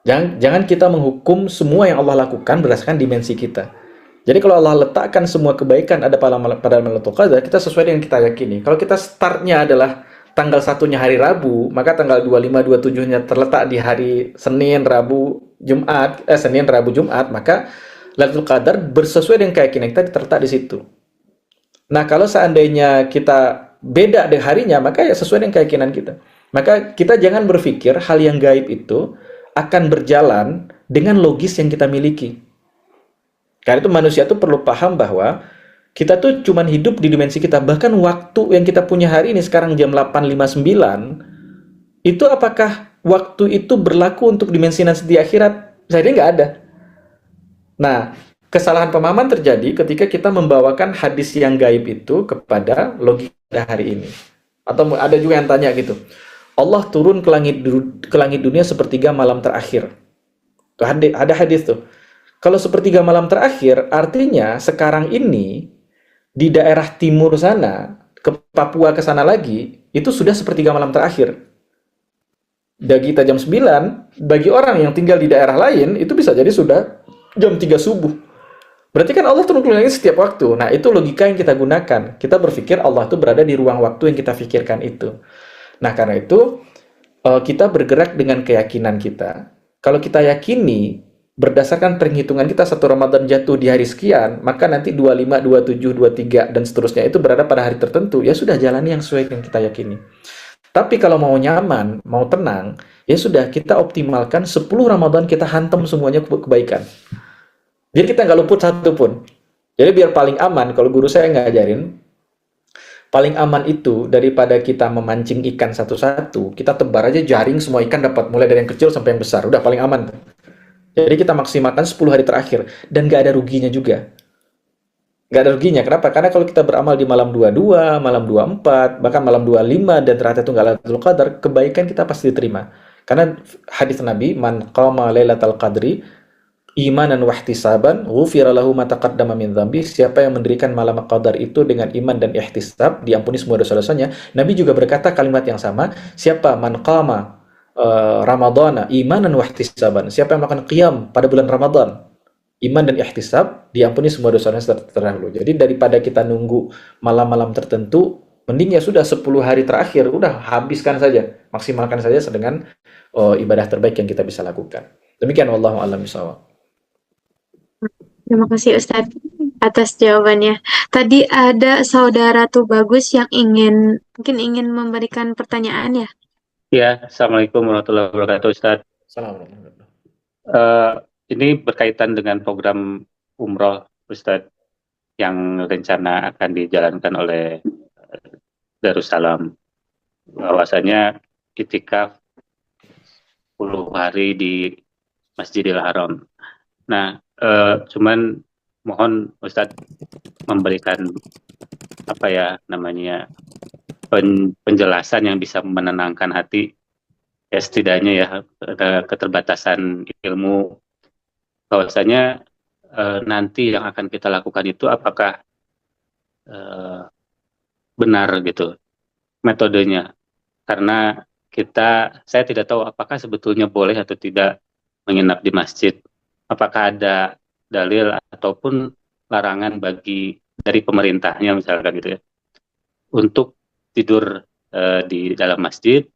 Jangan kita menghukum semua yang Allah lakukan berdasarkan dimensi kita. Jadi kalau Allah letakkan semua kebaikan ada pada Lailatul Qadar, kita sesuai dengan kita yakini. Kalau kita startnya adalah tanggal 1-nya hari Rabu, maka tanggal 25, 27-nya terletak di hari Senin, Rabu, Jumat, Senin, Rabu, Jumat, maka Lailatul Qadar bersesuai dengan keyakinan kita terletak di situ. Nah, kalau seandainya kita beda dengan harinya, maka ya sesuai dengan keyakinan kita. Maka kita jangan berpikir hal yang gaib itu akan berjalan dengan logis yang kita miliki. Karena itu manusia tuh perlu paham bahwa kita tuh cuman hidup di dimensi kita. Bahkan waktu yang kita punya hari ini sekarang jam 8.59, itu apakah waktu itu berlaku untuk dimensi nanti di akhirat? Saya nggak ada. Nah, kesalahan pemahaman terjadi ketika kita membawakan hadis yang gaib itu kepada logika hari ini. Atau ada juga yang tanya gitu, Allah turun ke langit dunia sepertiga malam terakhir. Tuh, ada hadis tuh. Kalau sepertiga malam terakhir, artinya sekarang ini di daerah timur sana, ke Papua ke sana lagi, itu sudah sepertiga malam terakhir. Bagi kita jam 9, bagi orang yang tinggal di daerah lain, itu bisa jadi sudah jam 3 subuh. Berarti kan Allah turun ke langit setiap waktu. Nah, itu logika yang kita gunakan. Kita berpikir Allah itu berada di ruang waktu yang kita pikirkan itu. Nah, karena itu, kita bergerak dengan keyakinan kita. Kalau kita yakini, berdasarkan perhitungan kita satu Ramadan jatuh di hari sekian, maka nanti 25, 27, 23, dan seterusnya itu berada pada hari tertentu. Ya sudah, jalani yang sesuai yang kita yakini. Tapi kalau mau nyaman, mau tenang, ya sudah, kita optimalkan 10 Ramadan kita hantam semuanya kebaikan. Jadi kita nggak luput satu pun. Jadi biar paling aman, kalau guru saya ngajarin, paling aman itu daripada kita memancing ikan satu-satu, kita tebar aja jaring semua ikan dapat, mulai dari yang kecil sampai yang besar. Udah paling aman. Jadi kita maksimalkan 10 hari terakhir. Dan nggak ada ruginya juga. Nggak ada ruginya. Kenapa? Karena kalau kita beramal di malam 22, malam 24, bahkan malam 25, dan ternyata itu nggak Lailatul Qadar, kebaikan kita pasti diterima. Karena hadis Nabi, man qama lailatal qadri imanan wahtisaban ghufira lahu ma taqaddama min dzambi. Siapa yang mendirikan malam qadar itu dengan iman dan ihtisab, diampuni semua dosa-dosanya. Nabi juga berkata kalimat yang sama, siapa man qama Ramadana imanan wahtisaban, siapa yang melakukan qiyam pada bulan Ramadan iman dan ihtisab, diampuni semua dosanya terdahulu. Jadi daripada kita nunggu malam-malam tertentu, mending ya sudah 10 hari terakhir, udah habiskan saja, maksimalkan saja dengan ibadah terbaik yang kita bisa lakukan. Demikian, wallahu a'lam bishawab.
Terima kasih Ustadz atas jawabannya. Tadi ada saudara tuh Bagus yang mungkin ingin memberikan pertanyaan ya.
Ya, Assalamualaikum warahmatullahi wabarakatuh, Ustadz.
Assalamualaikum.
Ini berkaitan dengan program umroh, Ustadz, yang rencana akan dijalankan oleh Darussalam. Bahwasanya itikaf 10 hari di Masjidil Haram. Nah, cuman mohon Ustadz memberikan penjelasan yang bisa menenangkan hati, ya setidaknya ya ada keterbatasan ilmu, bahwasanya nanti yang akan kita lakukan itu apakah benar gitu metodenya, karena saya tidak tahu apakah sebetulnya boleh atau tidak menginap di masjid, apakah ada dalil ataupun larangan dari pemerintahnya misalkan gitu ya untuk tidur di dalam masjid,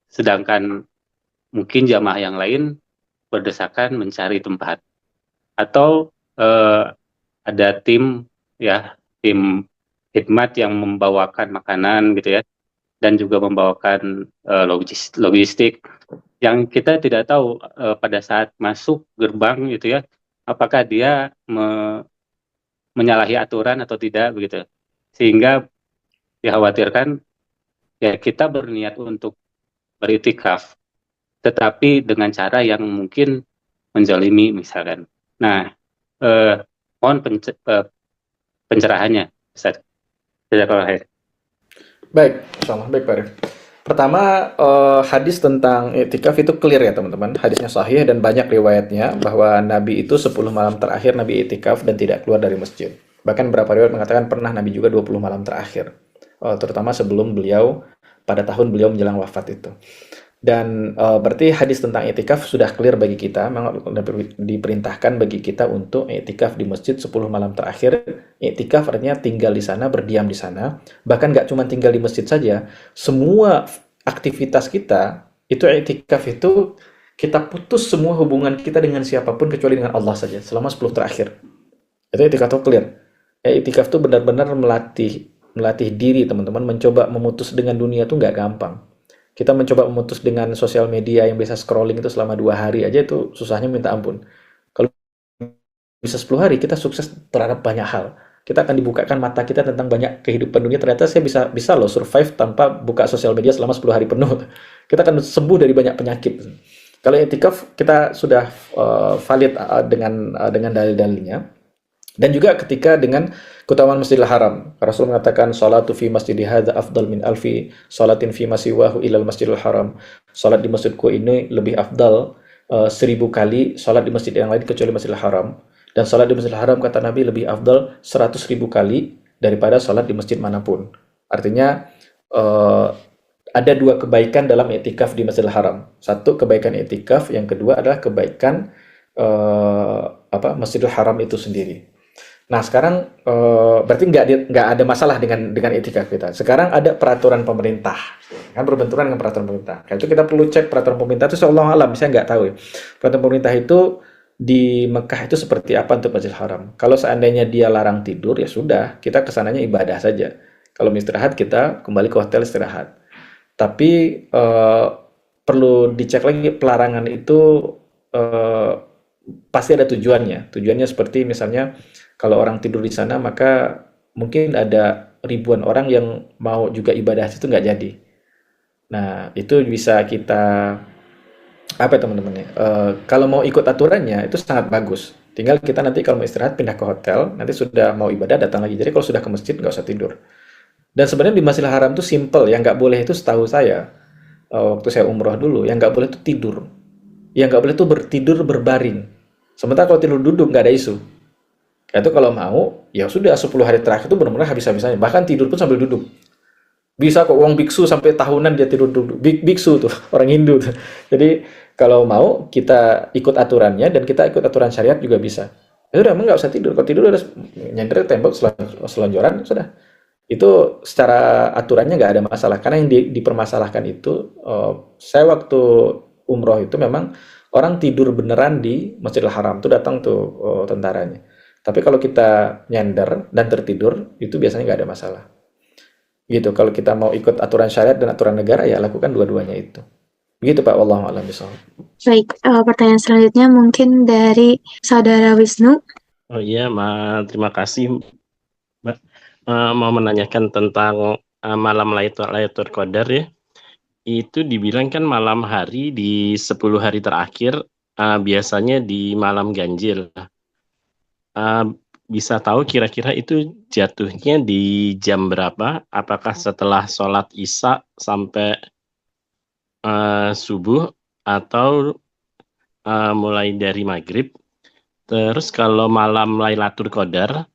sedangkan mungkin jamaah yang lain berdesakan mencari tempat, atau ada tim khidmat yang membawakan makanan gitu ya, dan juga membawakan logistik yang kita tidak tahu pada saat masuk gerbang gitu ya, apakah dia menyalahi aturan atau tidak begitu, sehingga dikhawatirkan ya kita berniat untuk beritikaf tetapi dengan cara yang mungkin menzalimi misalkan. Nah, mohon pencerahannya, Ustaz. Jazakallahu khair.
Baik, insyaallah. Baik, Pak Arif. Pertama, hadis tentang iktikaf itu clear ya teman-teman. Hadisnya sahih dan banyak riwayatnya bahwa Nabi itu 10 malam terakhir Nabi iktikaf dan tidak keluar dari masjid. Bahkan beberapa riwayat mengatakan pernah Nabi juga 20 malam terakhir. Terutama sebelum beliau, pada tahun beliau menjelang wafat itu. Dan berarti hadis tentang iktikaf sudah clear bagi kita. Memang diperintahkan bagi kita untuk iktikaf di masjid 10 malam terakhir. Iktikaf artinya tinggal di sana, berdiam di sana. Bahkan nggak cuma tinggal di masjid saja, semua aktivitas kita itu iktikaf itu kita putus semua hubungan kita dengan siapapun kecuali dengan Allah saja selama 10 terakhir. Itu iktikaf itu clear. Iktikaf itu benar-benar melatih diri teman-teman, mencoba memutus dengan dunia itu nggak gampang. Kita mencoba memutus dengan sosial media yang biasa scrolling itu selama 2 hari aja itu susahnya minta ampun. Kalau bisa 10 hari kita sukses terhadap banyak hal. Kita akan dibukakan mata kita tentang banyak kehidupan dunia. Ternyata saya bisa loh survive tanpa buka sosial media selama 10 hari penuh. Kita akan sembuh dari banyak penyakit. Kalau i'tikaf kita sudah valid dengan dalil-dalilnya. Dan juga ketika dengan keutamaan Masjidil Haram. Rasul mengatakan salatu fi masjidi hadza afdal min alfi salatin fi masiwahu ilal Masjidil Haram. Salat di masjidku ini lebih afdal 1000 kali salat di masjid yang lain kecuali Masjidil Haram. Dan salat di Masjidil Haram kata Nabi lebih afdal 100.000 kali daripada salat di masjid manapun. Artinya ada 2 kebaikan dalam i'tikaf di Masjidil Haram. Satu kebaikan i'tikaf, yang kedua adalah kebaikan Masjidil Haram itu sendiri. Nah sekarang berarti nggak ada masalah dengan i'tikaf kita. Sekarang ada peraturan pemerintah, kan berbenturan dengan peraturan pemerintah. Karena itu kita perlu cek peraturan pemerintah itu seolah alam, saya nggak tahu ya. Peraturan pemerintah itu di Mekah itu seperti apa untuk Masjidil Haram. Kalau seandainya dia larang tidur ya sudah, kita kesananya ibadah saja. Kalau mau istirahat kita kembali ke hotel istirahat. Tapi perlu dicek lagi pelarangan itu pasti ada tujuannya. Tujuannya seperti misalnya kalau orang tidur di sana maka mungkin ada ribuan orang yang mau juga ibadah itu nggak jadi. Nah itu bisa kita teman-teman ya. Kalau mau ikut aturannya itu sangat bagus. Tinggal kita nanti kalau mau istirahat pindah ke hotel, nanti sudah mau ibadah datang lagi. Jadi kalau sudah ke masjid nggak usah tidur. Dan sebenarnya di Masjidil Haram itu simple, yang nggak boleh itu setahu saya waktu saya umroh dulu, yang nggak boleh itu tidur, yang nggak boleh itu bertidur berbaring. Sementara kalau tidur duduk nggak ada isu. Itu kalau mau, ya sudah 10 hari terakhir itu benar-benar habis-habisannya. Bahkan tidur pun sambil duduk. Bisa kok uang biksu sampai tahunan dia tidur duduk. Biksu tuh, orang Hindu tuh. Jadi kalau mau kita ikut aturannya dan kita ikut aturan syariat juga bisa. Ya sudah, emang nggak usah tidur. Kalau tidur udah nyender tembok selonjoran, sudah. Itu secara aturannya nggak ada masalah. Karena yang dipermasalahkan itu, saya waktu umroh itu memang orang tidur beneran di Masjidil Haram. Tuh datang tuh tentaranya. Tapi kalau kita nyender dan tertidur, itu biasanya nggak ada masalah. Gitu, kalau kita mau ikut aturan syariat dan aturan negara, ya lakukan dua-duanya itu. Begitu Pak, wallahu a'lam bishawab.
Baik, pertanyaan selanjutnya mungkin dari Saudara Wisnu.
Oh iya, terima kasih Mbak. Mau menanyakan tentang malam Lailatul Qadar ya. Itu dibilang kan malam hari di 10 hari terakhir, biasanya di malam ganjil. Bisa tahu kira-kira itu jatuhnya di jam berapa? Apakah setelah sholat Isya sampai subuh atau mulai dari maghrib? Terus kalau malam Lailatul Qadar,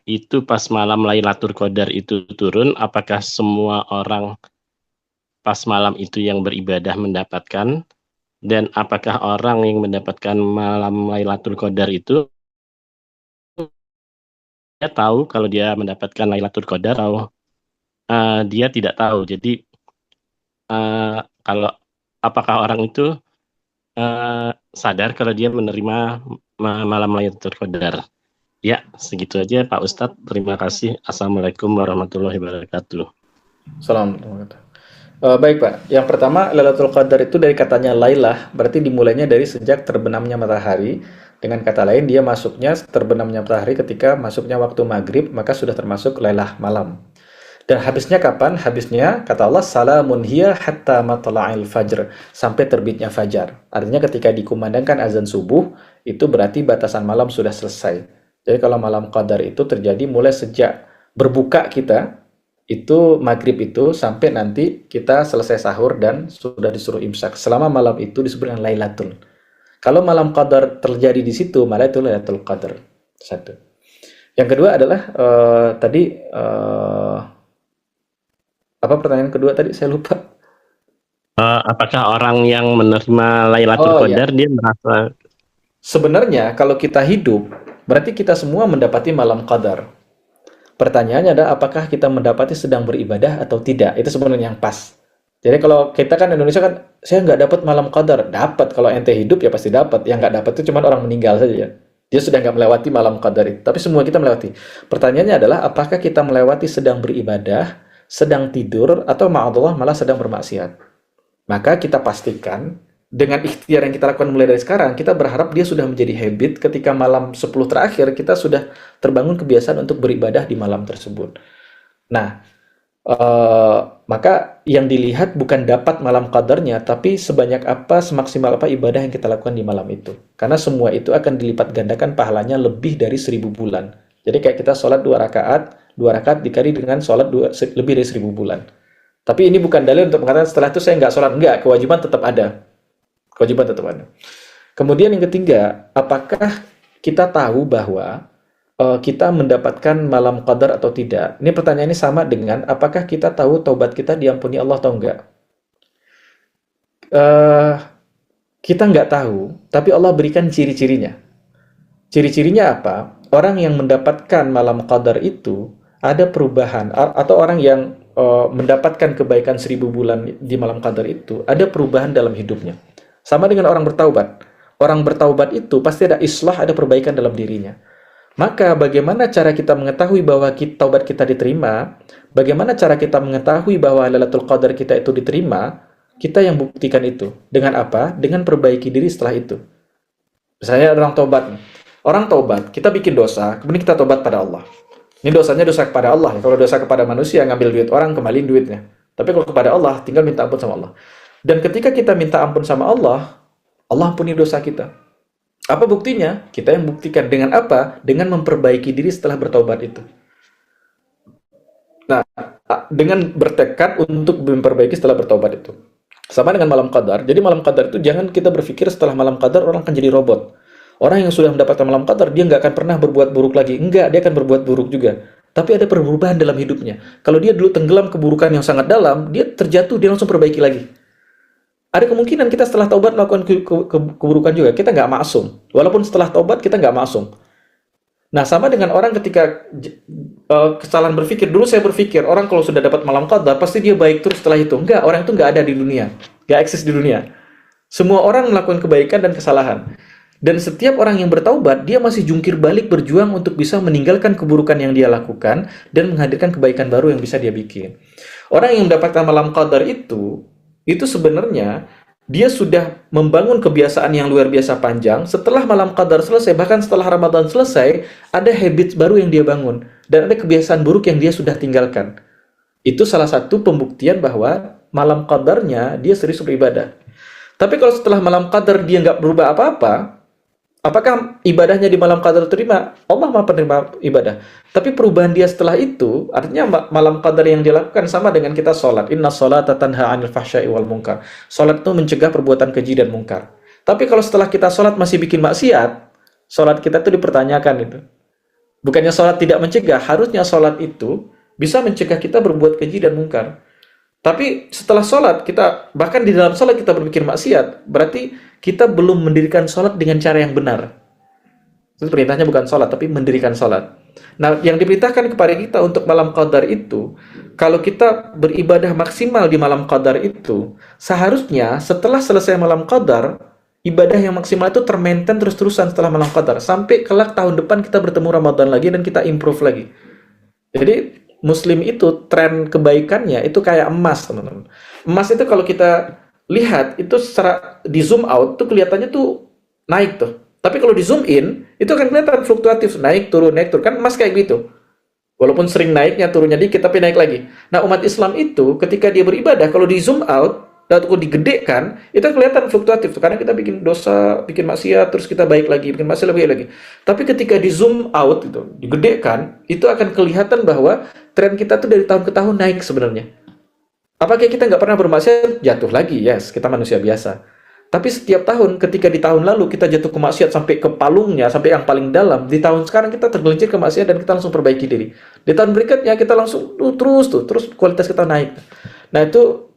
itu pas malam Lailatul Qadar itu turun, apakah semua orang pas malam itu yang beribadah mendapatkan? Dan apakah orang yang mendapatkan malam Lailatul Qadar itu dia tahu kalau dia mendapatkan Lailatul Qadar atau dia tidak tahu? Jadi kalau apakah orang itu sadar kalau dia menerima malam Lailatul Qadar? Ya, segitu aja Pak Ustadz. Terima kasih. Assalamualaikum warahmatullahi wabarakatuh.
Assalamualaikum. Baik Pak, yang pertama Lailatul Qadar itu dari katanya Lailah, berarti dimulainya dari sejak terbenamnya matahari. Dengan kata lain, dia masuknya terbenamnya matahari ketika masuknya waktu maghrib, maka sudah termasuk Lailah malam. Dan habisnya kapan? Habisnya, kata Allah, salamun hiya hatta matla'il fajr, sampai terbitnya fajar. Artinya ketika dikumandangkan azan subuh, itu berarti batasan malam sudah selesai. Jadi kalau malam qadar itu terjadi mulai sejak berbuka kita, itu maghrib itu sampai nanti kita selesai sahur dan sudah disuruh imsak. Selama malam itu disebut dengan Lailatul. Kalau malam qadar terjadi di situ, malah itu Lailatul Qadar. Satu. Yang kedua adalah tadi apa pertanyaan kedua tadi? Saya lupa.
Apakah orang yang menerima Lailatul
Oh ya,
Qadar dia merasa
sebenarnya kalau kita hidup, berarti kita semua mendapati malam qadar. Pertanyaannya adalah apakah kita mendapati sedang beribadah atau tidak? Itu sebenarnya yang pas. Jadi kalau kita kan Indonesia kan, saya nggak dapat malam qadar. Dapat, kalau ente hidup ya pasti dapat. Yang nggak dapat itu cuma orang meninggal saja. Dia sudah nggak melewati malam qadar itu. Tapi semua kita melewati. Pertanyaannya adalah apakah kita melewati sedang beribadah, sedang tidur, atau ma'adallah malah sedang bermaksiat? Maka kita pastikan dengan ikhtiar yang kita lakukan mulai dari sekarang, kita berharap dia sudah menjadi habit ketika malam 10 terakhir kita sudah terbangun kebiasaan untuk beribadah di malam tersebut. Nah, maka yang dilihat bukan dapat malam qadarnya, tapi sebanyak apa, semaksimal apa ibadah yang kita lakukan di malam itu. Karena semua itu akan dilipat gandakan pahalanya lebih dari 1000 bulan. Jadi kayak kita sholat 2 rakaat dikali dengan sholat lebih dari 1000 bulan. Tapi ini bukan dalil untuk mengatakan setelah itu saya nggak sholat. Enggak, kewajiban tetap ada. Kewajiban tetap ada. Kemudian yang ketiga, apakah kita tahu bahwa kita mendapatkan malam qadar atau tidak? Ini pertanyaan ini sama dengan apakah kita tahu taubat kita diampuni Allah atau enggak? Kita nggak tahu, tapi Allah berikan ciri-cirinya. Ciri-cirinya apa? Orang yang mendapatkan malam qadar itu ada perubahan, atau orang yang mendapatkan kebaikan 1000 bulan di malam qadar itu ada perubahan dalam hidupnya. Sama dengan orang bertaubat. Orang bertaubat itu pasti ada islah, ada perbaikan dalam dirinya. Maka bagaimana cara kita mengetahui bahwa taubat kita diterima? Bagaimana cara kita mengetahui bahwa Lailatul Qadar kita itu diterima? Kita yang buktikan itu. Dengan apa? Dengan perbaiki diri setelah itu. Misalnya orang taubat. Orang taubat, kita bikin dosa, kemudian kita taubat pada Allah. Ini dosanya dosa kepada Allah. Kalau dosa kepada manusia, ngambil duit orang, kembaliin duitnya. Tapi kalau kepada Allah, tinggal minta ampun sama Allah. Dan ketika kita minta ampun sama Allah, Allah ampuni dosa kita. Apa buktinya? Kita yang buktikan. Dengan apa? Dengan memperbaiki diri setelah bertaubat itu. Nah, dengan bertekad untuk memperbaiki setelah bertaubat itu. Sama dengan malam qadar. Jadi malam qadar itu jangan kita berpikir setelah malam qadar orang akan jadi robot. Orang yang sudah mendapatkan malam qadar, dia nggak akan pernah berbuat buruk lagi. Enggak, dia akan berbuat buruk juga. Tapi ada perubahan dalam hidupnya. Kalau dia dulu tenggelam keburukan yang sangat dalam, dia terjatuh, dia langsung perbaiki lagi. Ada kemungkinan kita setelah taubat melakukan keburukan juga. Kita nggak maksum. Walaupun setelah taubat kita nggak maksum. Nah, sama dengan orang ketika kesalahan berpikir. Dulu saya berpikir, orang kalau sudah dapat malam qadar, pasti dia baik terus setelah itu. Enggak, orang itu nggak ada di dunia. Nggak eksis di dunia. Semua orang melakukan kebaikan dan kesalahan. Dan setiap orang yang bertaubat, dia masih jungkir balik berjuang untuk bisa meninggalkan keburukan yang dia lakukan dan menghadirkan kebaikan baru yang bisa dia bikin. Orang yang mendapatkan malam qadar itu sebenarnya dia sudah membangun kebiasaan yang luar biasa panjang. Setelah malam qadar selesai, bahkan setelah Ramadan selesai, ada habits baru yang dia bangun dan ada kebiasaan buruk yang dia sudah tinggalkan. Itu salah satu pembuktian bahwa malam qadarnya dia serius beribadah. Tapi kalau setelah malam qadar dia nggak berubah apa-apa, apakah ibadahnya di malam qadar terima? Allah Maha penerima ibadah. Tapi perubahan dia setelah itu, artinya malam qadar yang dilakukan sama dengan kita sholat. Inna sholata tanha 'anil fahsya'i wal munkar. Sholat itu mencegah perbuatan keji dan mungkar. Tapi kalau setelah kita sholat masih bikin maksiat, sholat kita itu dipertanyakan itu. Bukannya sholat tidak mencegah, harusnya sholat itu bisa mencegah kita berbuat keji dan mungkar. Tapi setelah sholat, bahkan di dalam sholat kita berpikir maksiat, berarti kita belum mendirikan sholat dengan cara yang benar. Itu perintahnya bukan sholat, tapi mendirikan sholat. Nah, yang diperintahkan kepada kita untuk malam qadar itu, kalau kita beribadah maksimal di malam qadar itu, seharusnya setelah selesai malam qadar, ibadah yang maksimal itu termaintain terus-terusan setelah malam qadar. Sampai kelak tahun depan kita bertemu Ramadan lagi dan kita improve lagi. Jadi, Muslim itu tren kebaikannya itu kayak emas, teman-teman. Emas itu kalau kita lihat itu secara di zoom out tuh kelihatannya tuh naik tuh. Tapi kalau di zoom in itu akan kelihatan fluktuatif, naik turun kan emas kayak gitu. Walaupun sering naiknya turunnya dikit tapi naik lagi. Nah, umat Islam itu ketika dia beribadah kalau di zoom out Dan kalau digedekan, itu kelihatan fluktuatif tuh. Karena kita bikin dosa, bikin maksiat, terus kita baik lagi, bikin maksiat lebih baik lagi. Tapi ketika di zoom out itu, digedekan, itu akan kelihatan bahwa tren kita tuh dari tahun ke tahun naik sebenarnya. Apakah kita nggak pernah bermaksiat? Jatuh lagi, yes, kita manusia biasa. Tapi setiap tahun, ketika di tahun lalu kita jatuh ke maksiat sampai ke palungnya, sampai yang paling dalam, di tahun sekarang kita tergelincir ke maksiat dan kita langsung perbaiki diri. Di tahun berikutnya kita langsung terus kualitas kita naik. Nah itu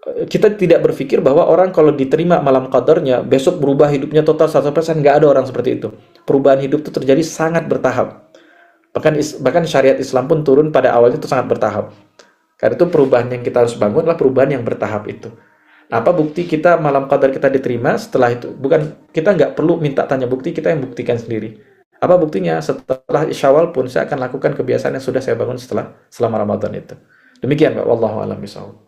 kita tidak berpikir bahwa orang kalau diterima malam qadarnya besok berubah hidupnya total 100%. Nggak ada orang seperti itu. Perubahan hidup itu terjadi sangat bertahap. Bahkan syariat Islam pun turun pada awalnya itu sangat bertahap. Karena itu perubahan yang kita harus bangun adalah perubahan yang bertahap itu. Nah, apa bukti kita malam qadar kita diterima? Setelah itu, bukan kita nggak perlu minta tanya bukti, kita yang buktikan sendiri. Apa buktinya? Setelah Syawal pun saya akan lakukan kebiasaan yang sudah saya bangun selama Ramadan itu. Demikian, Pak. Wallahu a'lam bishawab.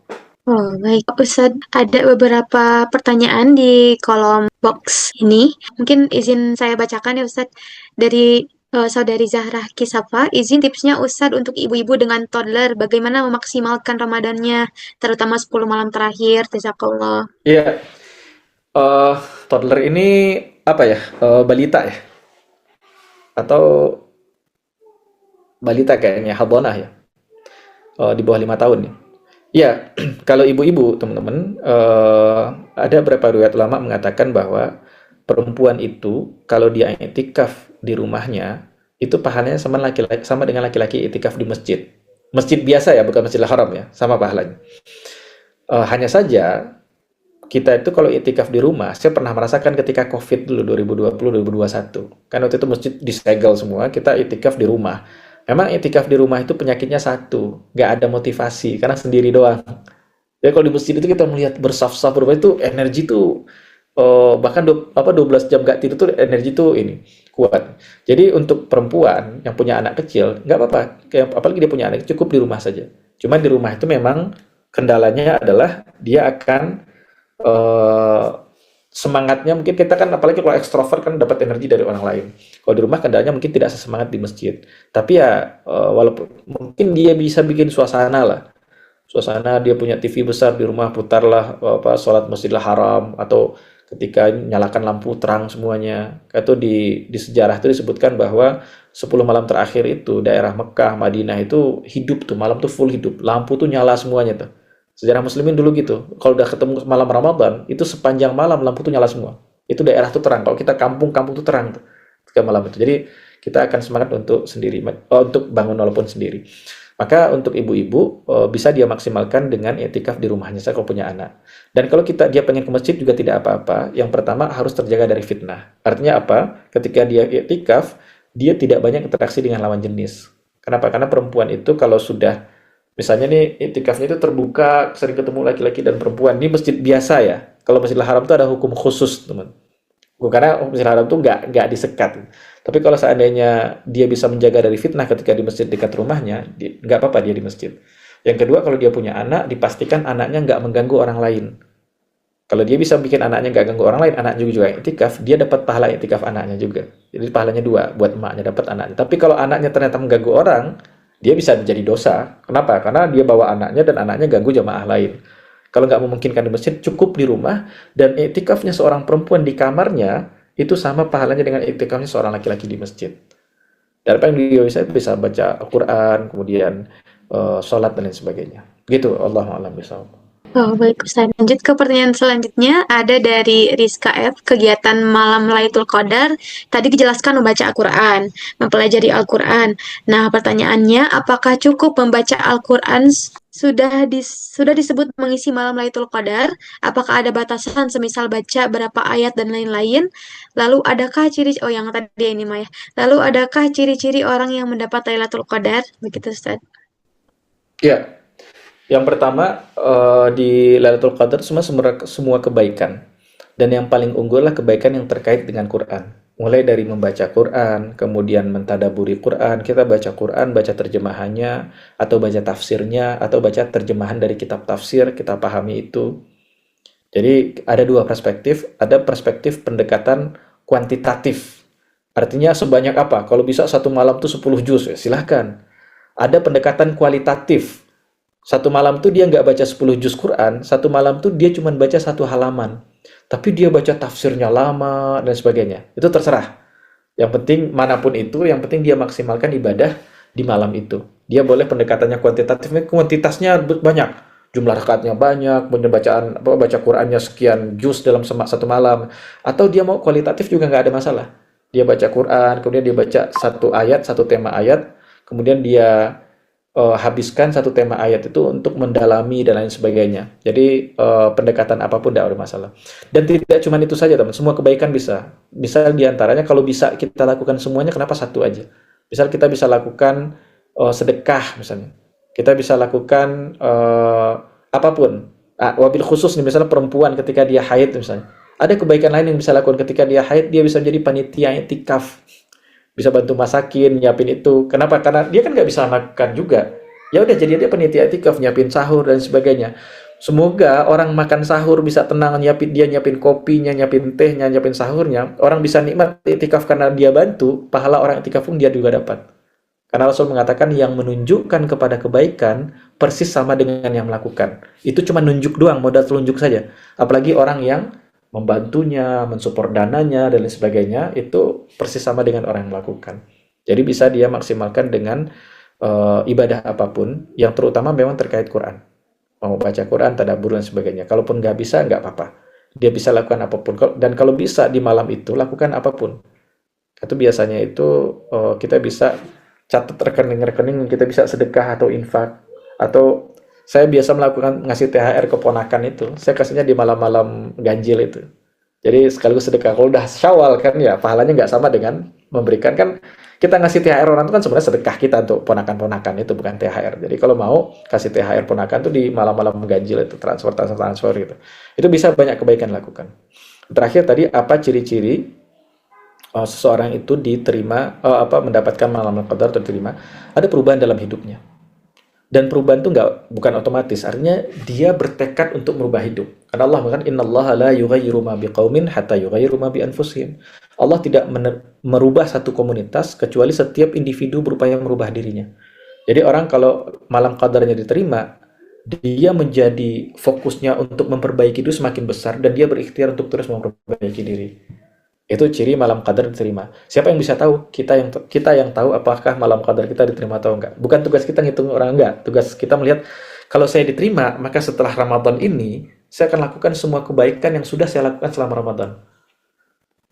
Oh, baik. Ustadz, ada beberapa pertanyaan di kolom box ini. Mungkin izin saya bacakan ya, Ustadz. Dari Saudari Zahra Kisafa, izin tipsnya Ustadz untuk ibu-ibu dengan toddler, bagaimana memaksimalkan Ramadannya, terutama 10 malam terakhir. Jazakallah.
Iya, toddler ini apa ya? Balita ya? Atau balita kayaknya, hadonah ya? Di bawah 5 tahun ya? Ya, kalau ibu-ibu, teman-teman, ada beberapa riwayat ulama mengatakan bahwa perempuan itu kalau dia i'tikaf di rumahnya, itu pahalanya sama dengan laki-laki i'tikaf di masjid. Masjid biasa ya, bukan Masjidil Haram ya, sama pahalanya. Hanya saja kita itu kalau i'tikaf di rumah, saya pernah merasakan ketika Covid dulu 2020-2021. Kan waktu itu masjid disegel semua, kita i'tikaf di rumah. Memang i'tikaf di rumah itu penyakitnya satu, nggak ada motivasi karena sendiri doang. Ya kalau di masjid itu kita melihat bersaf-saf berubah itu energi tuh bahkan 12 jam nggak tidur tuh energi tuh ini kuat. Jadi untuk perempuan yang punya anak kecil nggak apa-apa, apalagi dia punya anak cukup di rumah saja. Cuman di rumah itu memang kendalanya adalah dia akan semangatnya mungkin kita kan apalagi kalau ekstrovert kan dapat energi dari orang lain. Kalau di rumah kendalanya mungkin tidak sesemangat di masjid. Tapi ya walaupun mungkin dia bisa bikin suasana lah. Suasana dia punya TV besar di rumah, putarlah sholat Masjidil Haram atau ketika nyalakan lampu terang semuanya. Itu di sejarah itu disebutkan bahwa 10 malam terakhir itu daerah Mekah, Madinah itu hidup tuh, malam tuh full hidup. Lampu tuh nyala semuanya tuh. Sejarah muslimin dulu gitu. Kalau udah ketemu malam Ramadan, itu sepanjang malam lampu tuh nyala semua. Itu daerah tuh terang. Kalau kita kampung tuh terang tuh ketika malam itu. Jadi kita akan semangat untuk untuk bangun walaupun sendiri. Maka untuk ibu-ibu bisa dia maksimalkan dengan i'tikaf di rumahnya saya kalau punya anak. Dan kalau dia pengen ke masjid juga tidak apa-apa. Yang pertama harus terjaga dari fitnah. Artinya apa? Ketika dia i'tikaf, dia tidak banyak interaksi dengan lawan jenis. Kenapa? Karena perempuan itu kalau sudah misalnya nih i'tikafnya itu terbuka, sering ketemu laki-laki dan perempuan. Ini masjid biasa ya. Kalau Masjidil Haram itu ada hukum khusus, teman. Karena Masjidil Haram itu nggak disekat. Tapi kalau seandainya dia bisa menjaga dari fitnah ketika di masjid dekat rumahnya, nggak apa-apa dia di masjid. Yang kedua, kalau dia punya anak, dipastikan anaknya nggak mengganggu orang lain. Kalau dia bisa bikin anaknya nggak ganggu orang lain, anak juga i'tikaf, dia dapat pahala i'tikaf anaknya juga. Jadi pahalanya 2, buat emaknya dapat anaknya. Tapi kalau anaknya ternyata mengganggu orang, dia bisa menjadi dosa. Kenapa? Karena dia bawa anaknya dan anaknya ganggu jamaah lain. Kalau nggak memungkinkan di masjid, cukup di rumah. Dan i'tikafnya seorang perempuan di kamarnya, itu sama pahalanya dengan i'tikafnya seorang laki-laki di masjid. Dan apa yang dia bisa baca Al-Quran, kemudian sholat dan lain sebagainya. Gitu, Allahu a'lam bishawab.
Oh, baik Ustaz. Lanjut ke pertanyaan selanjutnya, ada dari Rizka F. Kegiatan malam Lailatul Qadar, tadi dijelaskan membaca Al-Quran, mempelajari Al-Quran. Nah, pertanyaannya, apakah cukup membaca Al-Quran sudah disebut mengisi malam Lailatul Qadar? Apakah ada batasan, semisal baca berapa ayat dan lain-lain? Lalu adakah yang tadi ini Maya. Lalu adakah ciri-ciri orang yang mendapat Lailatul Qadar? Begitu Ustaz.
Ya. Yang pertama, di Lailatul Qadar semua kebaikan. Dan yang paling unggul adalah kebaikan yang terkait dengan Quran. Mulai dari membaca Quran, kemudian mentadaburi Quran, kita baca Quran, baca terjemahannya, atau baca tafsirnya, atau baca terjemahan dari kitab tafsir, kita pahami itu. Jadi ada 2 perspektif, ada perspektif pendekatan kuantitatif. Artinya sebanyak apa? Kalau bisa satu malam tuh 10 juz, ya silahkan. Ada pendekatan kualitatif. Satu malam tuh dia nggak baca 10 juz Quran, satu malam tuh dia cuma baca satu halaman. Tapi dia baca tafsirnya lama dan sebagainya. Itu terserah. Yang penting manapun itu, yang penting dia maksimalkan ibadah di malam itu. Dia boleh pendekatannya kuantitatif, kuantitasnya banyak. Jumlah rakaatnya banyak, bacaan baca Qurannya sekian juz dalam satu malam. Atau dia mau kualitatif juga nggak ada masalah. Dia baca Quran, kemudian dia baca satu ayat, satu tema ayat, kemudian dia habiskan satu tema ayat itu untuk mendalami dan lain sebagainya. Jadi pendekatan apapun tidak ada masalah. Dan tidak cuma itu saja teman, semua kebaikan bisa. Misal diantaranya kalau bisa kita lakukan semuanya, kenapa satu aja? Misal kita bisa lakukan sedekah misalnya. Kita bisa lakukan apapun. Wabil khusus nih, misalnya perempuan ketika dia haid misalnya. Ada kebaikan lain yang bisa lakukan ketika dia haid, dia bisa jadi panitia i'tikaf. Bisa bantu masakin, nyiapin itu. Kenapa? Karena dia kan nggak bisa makan juga. Ya udah, jadi dia panitia i'tikaf, nyiapin sahur dan sebagainya. Semoga orang makan sahur bisa tenang, nyiapin kopinya, nyiapin tehnya, nyiapin sahurnya. Orang bisa nikmat i'tikaf karena dia bantu, pahala orang i'tikaf pun dia juga dapat. Karena Rasul mengatakan yang menunjukkan kepada kebaikan persis sama dengan yang melakukan. Itu cuma nunjuk doang, modal telunjuk saja. Apalagi orang yang membantunya, mensupport dananya, dan lain sebagainya, itu persis sama dengan orang yang melakukan. Jadi bisa dia maksimalkan dengan ibadah apapun, yang terutama memang terkait Quran. Mau baca Quran, tadabbur, dan sebagainya. Kalaupun nggak bisa, nggak apa-apa. Dia bisa lakukan apapun. Dan kalau bisa di malam itu, lakukan apapun. Itu biasanya itu kita bisa catat rekening-rekening, kita bisa sedekah atau infak. Atau saya biasa melakukan ngasih THR ke ponakan itu. Saya kasihnya di malam-malam ganjil itu. Jadi sekaligus sedekah. Kalau udah Syawal kan ya pahalanya nggak sama dengan memberikan. Kan kita ngasih THR orang itu kan sebenarnya sedekah kita untuk ponakan-ponakan itu, bukan THR. Jadi kalau mau kasih THR ponakan itu di malam-malam ganjil itu, transfer gitu. Itu bisa banyak kebaikan lakukan. Terakhir tadi, apa ciri-ciri seseorang itu diterima, mendapatkan malam qadar atau diterima? Ada perubahan dalam hidupnya. Dan perubahan itu bukan otomatis, artinya dia bertekad untuk merubah hidup. Karena Allah mengatakan, innallaha la yughayyiru ma biqaumin hatta yughayyiru ma bi anfusihim. Allah tidak merubah satu komunitas kecuali setiap individu berupaya merubah dirinya. Jadi orang kalau malam qadarnya diterima, dia menjadi fokusnya untuk memperbaiki itu semakin besar, dan dia berikhtiar untuk terus memperbaiki diri. Itu ciri malam qadar diterima. Siapa yang bisa tahu? Kita yang tahu apakah malam qadar kita diterima atau enggak. Bukan tugas kita ngitung orang enggak. Tugas kita melihat, kalau saya diterima, maka setelah Ramadan ini, saya akan lakukan semua kebaikan yang sudah saya lakukan selama Ramadan.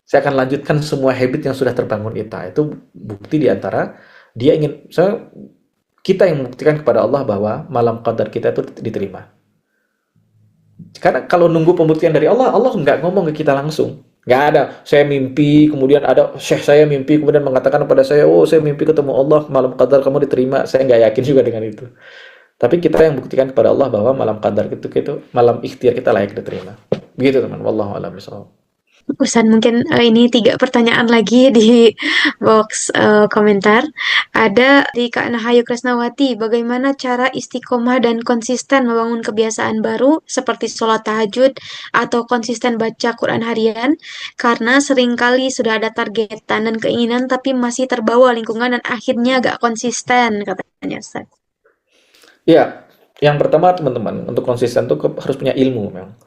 Saya akan lanjutkan semua habit yang sudah terbangun itu bukti diantara kita yang membuktikan kepada Allah bahwa malam qadar kita itu diterima. Karena kalau nunggu pembuktian dari Allah nggak ngomong ke kita langsung. Nggak ada, saya mimpi, kemudian ada syekh saya mimpi, kemudian mengatakan kepada saya, saya mimpi ketemu Allah, malam qadar kamu diterima. Saya nggak yakin juga dengan itu. Tapi kita yang buktikan kepada Allah bahwa malam qadar itu malam ikhtiar kita layak diterima. Begitu teman, wallahu a'lam bishawab.
Ustaz, mungkin ini 3 pertanyaan lagi di box komentar. Ada di Kak Nahayu Kresnawati, bagaimana cara istiqomah dan konsisten membangun kebiasaan baru seperti sholat tahajud atau konsisten baca Quran harian, karena seringkali sudah ada targetan dan keinginan tapi masih terbawa lingkungan dan akhirnya gak konsisten, katanya Ustaz.
Ya, yang pertama teman-teman, untuk konsisten tuh harus punya ilmu memang.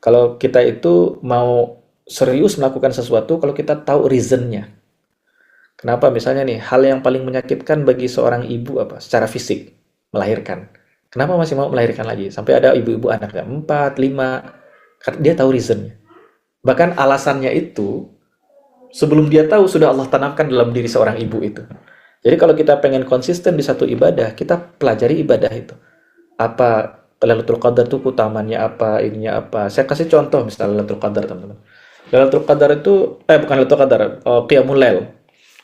Kalau kita itu mau serius melakukan sesuatu, kalau kita tahu reasonnya. Kenapa? Misalnya nih, hal yang paling menyakitkan bagi seorang ibu apa? Secara fisik, melahirkan. Kenapa masih mau melahirkan lagi? Sampai ada ibu-ibu anaknya 4, 5, karena dia tahu reasonnya. Bahkan alasannya itu, sebelum dia tahu, sudah Allah tanamkan dalam diri seorang ibu itu. Jadi kalau kita pengen konsisten di satu ibadah, kita pelajari ibadah itu. Apa Lailatul Qadar itu utamanya apa, ininya apa. Saya kasih contoh misalnya Lailatul Qadar, teman-teman. Lailatul Qadar itu, bukan Lailatul Qadar, Qiyamul Lail.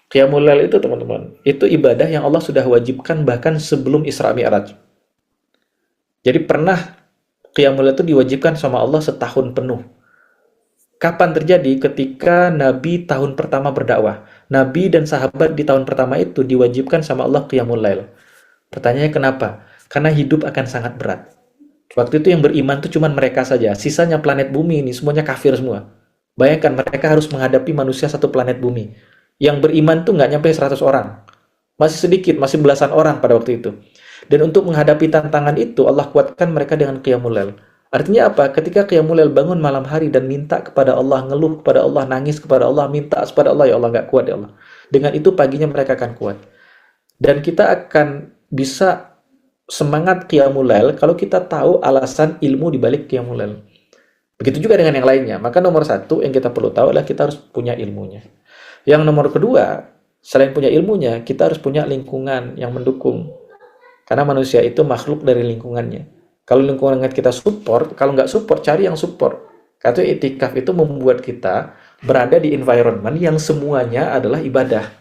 Qiyamul Lail itu teman-teman, itu ibadah yang Allah sudah wajibkan bahkan sebelum Isra Mi'raj. Jadi pernah Qiyamul Lail itu diwajibkan sama Allah setahun penuh. Kapan terjadi? Ketika Nabi tahun pertama berdakwah. Nabi dan sahabat di tahun pertama itu diwajibkan sama Allah Qiyamul Lail. Pertanyaannya kenapa? Karena hidup akan sangat berat. Waktu itu yang beriman itu cuma mereka saja. Sisanya planet bumi ini semuanya kafir semua. Bayangkan mereka harus menghadapi manusia satu planet bumi. Yang beriman tuh nggak nyampe 100 orang. Masih sedikit, masih belasan orang pada waktu itu. Dan untuk menghadapi tantangan itu, Allah kuatkan mereka dengan qiyamul lail. Artinya apa? Ketika qiyamul lail bangun malam hari dan minta kepada Allah, ngeluh kepada Allah, nangis kepada Allah, minta kepada Allah, ya Allah nggak kuat ya Allah. Dengan itu paginya mereka akan kuat. Dan kita akan bisa semangat qiyamul lail kalau kita tahu alasan ilmu di balik qiyamul lail. Begitu juga dengan yang lainnya. Maka nomor satu yang kita perlu tahu adalah kita harus punya ilmunya. Yang nomor kedua, selain punya ilmunya, kita harus punya lingkungan yang mendukung. Karena manusia itu makhluk dari lingkungannya. Kalau lingkungan kita support, kalau nggak support, cari yang support. Karena itikaf itu membuat kita berada di environment yang semuanya adalah ibadah.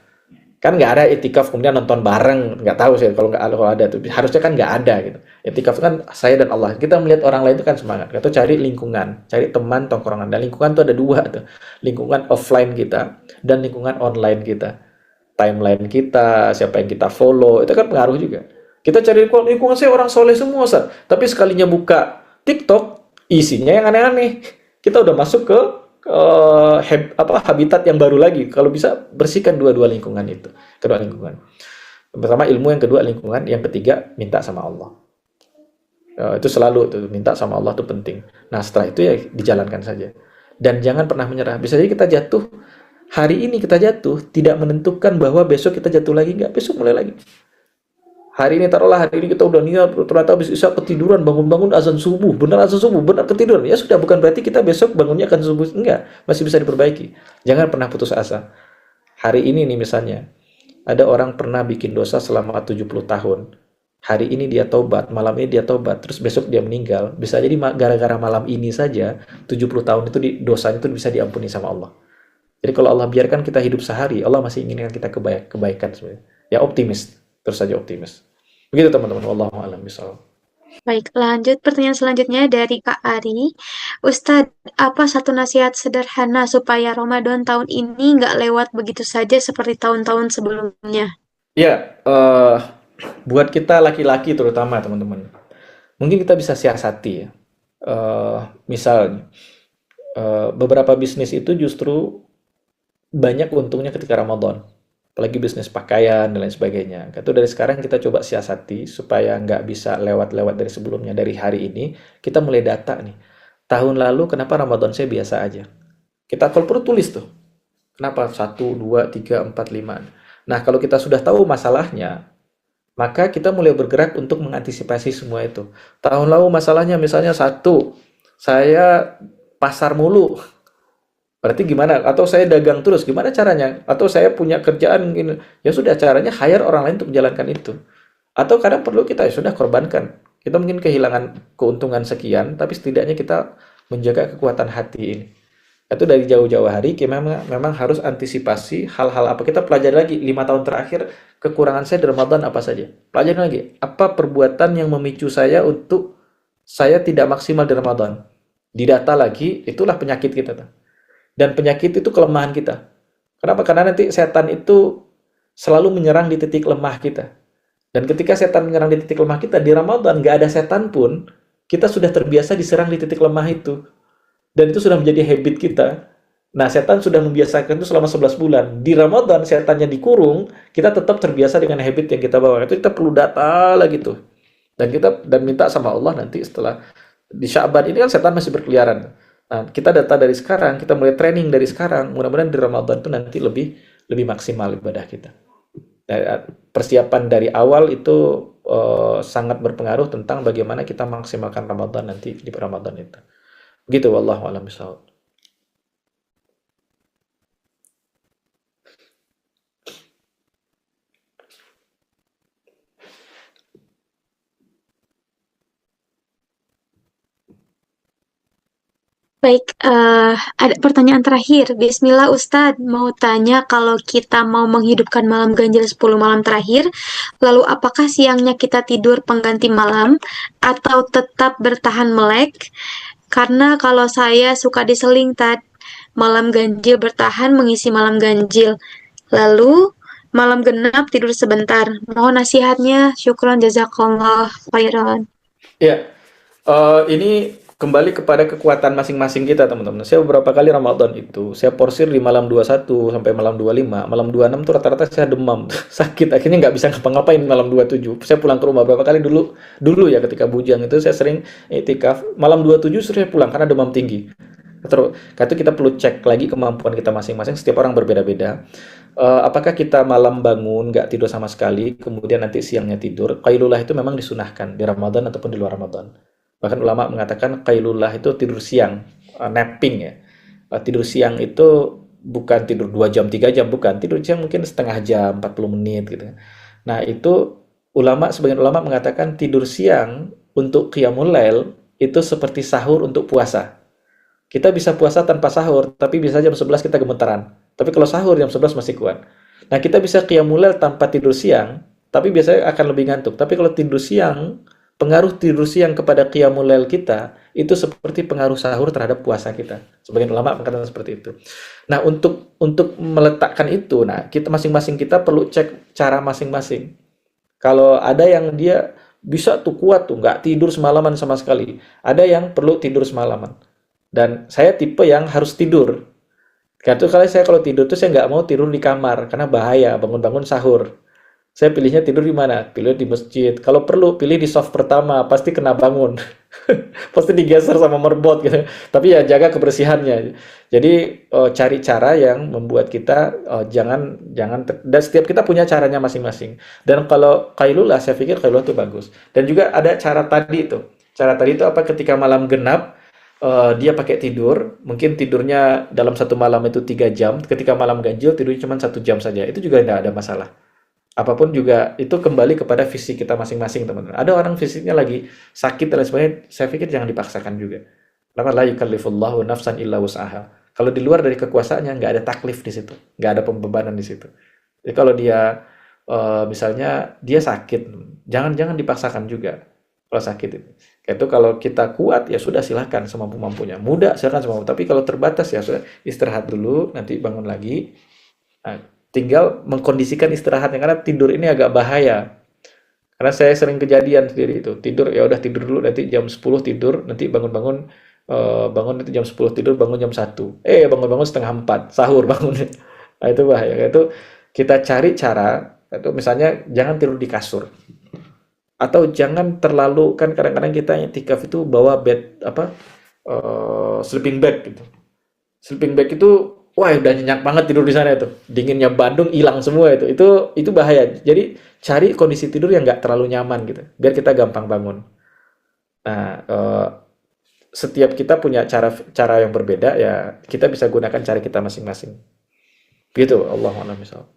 Kan nggak ada itikaf kemudian nonton bareng, nggak tahu sih kalau ada tuh. Harusnya kan nggak ada gitu. Itikaf kan saya dan Allah. Kita melihat orang lain itu kan semangat. Kita cari lingkungan, cari teman tongkrongan. Dan lingkungan tuh ada dua tuh. Lingkungan offline kita dan lingkungan online kita. Timeline kita, siapa yang kita follow, itu kan pengaruh juga. Kita cari lingkungan saya orang soleh semua, Ustaz. Tapi sekalinya buka TikTok, isinya yang aneh-aneh. Kita udah masuk ke habitat yang baru lagi. Kalau bisa bersihkan dua-dua lingkungan itu, kedua lingkungan. Pertama ilmu, yang kedua lingkungan, yang ketiga minta sama Allah. Itu selalu tuh, minta sama Allah itu penting. Nah setelah itu ya dijalankan saja. Dan jangan pernah menyerah. Bisa jadi kita jatuh, hari ini kita jatuh, tidak menentukan bahwa besok kita jatuh lagi. Enggak, besok mulai lagi. Hari ini taruhlah, hari ini kita udah niat, ternyata habis isya ketiduran, bangun-bangun azan subuh, benar ketiduran. Ya sudah, bukan berarti kita besok bangunnya akan subuh. Enggak, masih bisa diperbaiki. Jangan pernah putus asa. Hari ini nih misalnya, ada orang pernah bikin dosa selama 70 tahun. Hari ini dia taubat, malam ini dia taubat, terus besok dia meninggal. Bisa jadi gara-gara malam ini saja, 70 tahun itu dosanya itu bisa diampuni sama Allah. Jadi kalau Allah biarkan kita hidup sehari, Allah masih inginkan kita kebaikan sebenarnya. Ya optimis, terus saja optimis. Begitu teman-teman, wallahu a'lam bishawab.
Baik, lanjut pertanyaan selanjutnya dari Kak Ari. Ustadz, apa satu nasihat sederhana supaya Ramadan tahun ini nggak lewat begitu saja seperti tahun-tahun sebelumnya?
Ya, buat kita laki-laki terutama teman-teman, mungkin kita bisa siasati ya. Misalnya, beberapa bisnis itu justru banyak untungnya ketika Ramadan. Apalagi bisnis pakaian dan lain sebagainya. Itu dari sekarang kita coba siasati supaya nggak bisa lewat-lewat dari sebelumnya. Dari hari ini kita mulai data nih. Tahun lalu kenapa Ramadan saya biasa aja? Kita kalau perlu tulis tuh. Kenapa 1, 2, 3, 4, 5. Nah kalau kita sudah tahu masalahnya, maka kita mulai bergerak untuk mengantisipasi semua itu. Tahun lalu masalahnya misalnya 1, saya pasar mulu. Berarti gimana? Atau saya dagang terus, gimana caranya? Atau saya punya kerjaan gini. Ya sudah, caranya hire orang lain untuk menjalankan itu. Atau kadang perlu kita ya sudah korbankan. Kita mungkin kehilangan keuntungan sekian, tapi setidaknya kita menjaga kekuatan hati ini. Itu dari jauh-jauh hari, memang harus antisipasi hal-hal apa. Kita pelajari lagi 5 tahun terakhir, kekurangan saya di Ramadan apa saja. Pelajari lagi, apa perbuatan yang memicu saya untuk saya tidak maksimal di Ramadan. Didata lagi, itulah penyakit kita tuh. Dan penyakit itu kelemahan kita. Kenapa? Karena nanti setan itu selalu menyerang di titik lemah kita. Dan ketika setan menyerang di titik lemah kita, di Ramadan nggak ada setan pun, kita sudah terbiasa diserang di titik lemah itu. Dan itu sudah menjadi habit kita. Nah, setan sudah membiasakan itu selama 11 bulan. Di Ramadan, setannya dikurung, kita tetap terbiasa dengan habit yang kita bawa. Itu kita perlu data lagi tuh. Dan minta sama Allah nanti setelah di Sya'ban ini kan setan masih berkeliaran. Nah, kita data dari sekarang, kita mulai training dari sekarang. Mudah-mudahan di Ramadan itu nanti lebih maksimal ibadah kita. Persiapan dari awal itu sangat berpengaruh tentang bagaimana kita maksimalkan Ramadan nanti di Ramadan itu. Begitu, wallahu a'lam bishawab.
Baik, ada pertanyaan terakhir. Bismillah Ustadz, mau tanya kalau kita mau menghidupkan malam ganjil 10 malam terakhir, lalu apakah siangnya kita tidur pengganti malam atau tetap bertahan melek? Karena kalau saya suka diseling, malam ganjil bertahan mengisi malam ganjil. Lalu malam genap tidur sebentar. Mohon nasihatnya, syukron jazakallah khairan.
Ya, ini kembali kepada kekuatan masing-masing kita, teman-teman. Saya beberapa kali Ramadan itu, saya porsir di malam 21 sampai malam 25. Malam 26 tuh rata-rata saya demam, sakit. Akhirnya nggak bisa ngapa-ngapain malam 27. Saya pulang ke rumah berapa kali dulu ya ketika bujang itu saya sering iktikaf. Malam 27 saya pulang karena demam tinggi. Terus, itu kita perlu cek lagi kemampuan kita masing-masing. Setiap orang berbeda-beda. Apakah kita malam bangun nggak tidur sama sekali, kemudian nanti siangnya tidur? Qailullah itu memang disunahkan di Ramadan ataupun di luar Ramadan. Bahkan ulama mengatakan qailullah itu tidur siang, napping ya. Tidur siang itu bukan tidur 2 jam, 3 jam, bukan. Tidur siang mungkin setengah jam, 40 menit gitu. Nah, itu sebagian ulama mengatakan tidur siang untuk qiyamul lail itu seperti sahur untuk puasa. Kita bisa puasa tanpa sahur, tapi bisa jam 11 kita gemetaran. Tapi kalau sahur jam 11 masih kuat. Nah, kita bisa qiyamul lail tanpa tidur siang, tapi biasanya akan lebih ngantuk. Tapi kalau tidur siang, pengaruh tidur siang kepada qiyamul lail kita itu seperti pengaruh sahur terhadap puasa kita. Sebagian ulama mengatakan seperti itu. Nah, untuk meletakkan itu, nah kita masing-masing kita perlu cek cara masing-masing. Kalau ada yang dia bisa tuh kuat tuh nggak tidur semalaman sama sekali, ada yang perlu tidur semalaman. Dan saya tipe yang harus tidur. Karena tuh kalau tidur tuh saya nggak mau tidur di kamar karena bahaya bangun-bangun sahur. Saya pilihnya tidur di mana? Pilih di masjid. Kalau perlu, pilih di soft pertama. Pasti kena bangun. Pasti digeser sama merbot gitu. Tapi ya jaga kebersihannya. Jadi cari cara yang membuat kita jangan dan setiap kita punya caranya masing-masing. Dan kalau qailullah, saya pikir qailullah itu bagus. Dan juga ada cara tadi itu. Cara tadi itu apa? Ketika malam genap, dia pakai tidur. Mungkin tidurnya dalam satu malam itu 3 jam. Ketika malam ganjil, tidurnya cuma 1 jam saja. Itu juga tidak ada masalah. Apapun juga itu kembali kepada fisik kita masing-masing, teman-teman. Ada orang fisiknya lagi sakit dan lain sebagainya, saya pikir jangan dipaksakan juga. Kenapa? La yukallifullahu nafsan illa wus'aha. Kalau di luar dari kekuasaannya nggak ada taklif di situ, nggak ada pembebanan di situ. Jadi kalau dia misalnya dia sakit, jangan dipaksakan juga kalau sakit itu. Itu kalau kita kuat ya sudah silahkan semampu-mampunya. Muda silahkan semampu. Tapi kalau terbatas ya sudah istirahat dulu, nanti bangun lagi. Nah, tinggal mengkondisikan istirahatnya karena tidur ini agak bahaya. Karena saya sering kejadian sendiri itu. Tidur ya udah tidur dulu nanti jam 10 tidur, nanti bangun nanti jam 10 tidur, bangun jam 1. Bangun-bangun setengah 4, sahur bangun. Nah, itu bahaya. Itu kita cari cara itu misalnya jangan tidur di kasur. Atau jangan terlalu kan kadang-kadang kita i'tikaf itu bawa bed sleeping bag gitu. Sleeping bag itu wah udah nyenyak banget tidur di sana itu. Dinginnya Bandung hilang semua itu. Itu bahaya. Jadi cari kondisi tidur yang nggak terlalu nyaman gitu. Biar kita gampang bangun. Nah, setiap kita punya cara yang berbeda ya kita bisa gunakan cara kita masing-masing. Gitu. Allahu a'lam bishawab.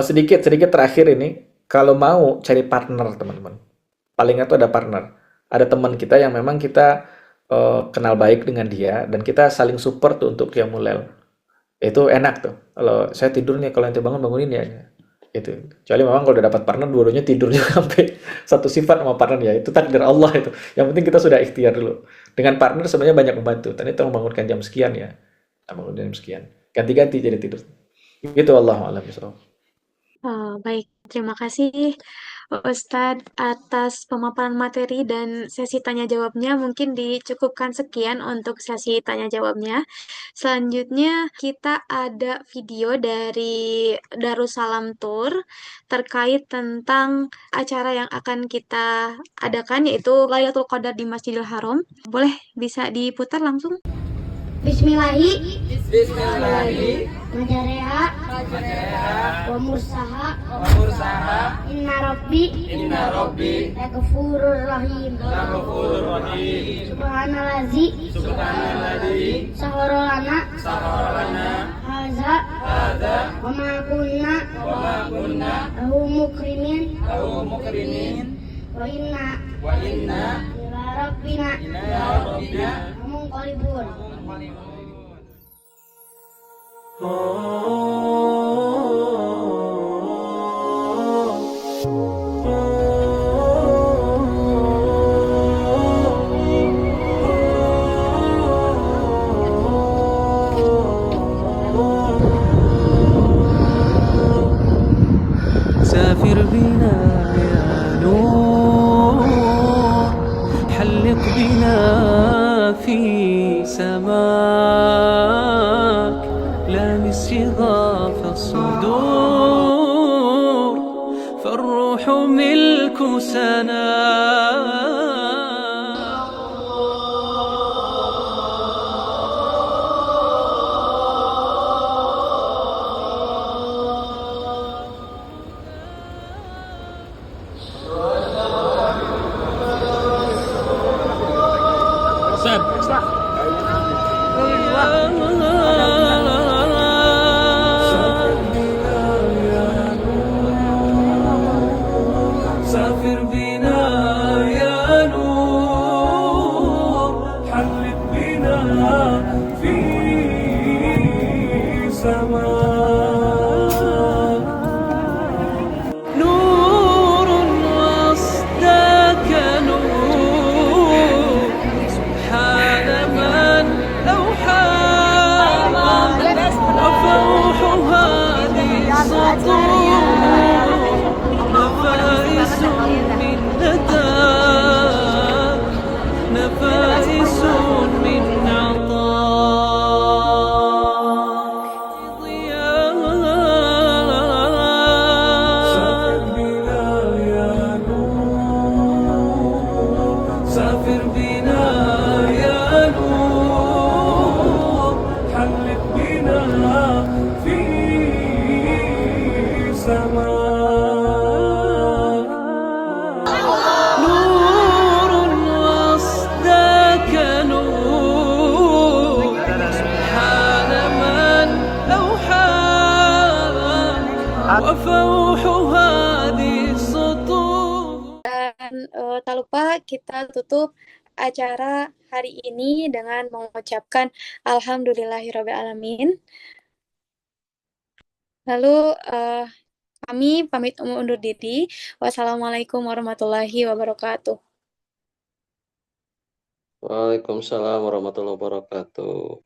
Sedikit terakhir ini. Kalau mau cari partner teman-teman. Paling itu ada partner. Ada teman kita yang memang kita kenal baik dengan dia dan kita saling support tuh untuk qiyamul lail. Itu enak tuh. Kalau saya tidur nih kalau nanti bangunin ya. Itu. Kecuali memang kalau udah dapat partner dua-duanya tidurnya sampai satu sifat sama partner ya. Itu takdir Allah itu. Yang penting kita sudah ikhtiar dulu. Dengan partner sebenarnya banyak membantu. Tadi tolong bangunkan jam sekian ya. Bangun jam sekian. Ganti-ganti jadi tidur. Gitu Allahu a'lam bishawab.
Baik, terima kasih Ustadz atas pemaparan materi dan sesi tanya jawabnya. Mungkin dicukupkan sekian untuk sesi tanya jawabnya. Selanjutnya kita ada video dari Darussalam Tour terkait tentang acara yang akan kita adakan yaitu Lailatul Qadar di Masjidil Haram. Boleh bisa diputar langsung?
Bismillahi Majareha Wa mursaha Inna Rabbi Laghafurur Rahim Subhanalladzi Sahorolana Haza Wa ma kunna Lahu mukrimin Wa inna Ila Rabbina Munqalibun.
سافر بنا يا نور سماك لامس شغاف الصدور فالروح ملك سناك سافر بنا يا نور حلق بنا في سماك نور وصداك نور سبحان من أوحى وفوح هذه السطور نفائس من نداك نفائس من عطاك ضياء سافر بنا يا نور سافر بنا يا نور حلق بنا في سماك نور وصداك نور سبحان من أوحى وفوح هذه السطور.
Dan tak lupa kita tutup acara hari ini dengan mengucapkan Alhamdulillahirrabbilalamin. Lalu kami pamit undur diri. Wassalamualaikum warahmatullahi wabarakatuh.
Waalaikumsalam warahmatullahi wabarakatuh.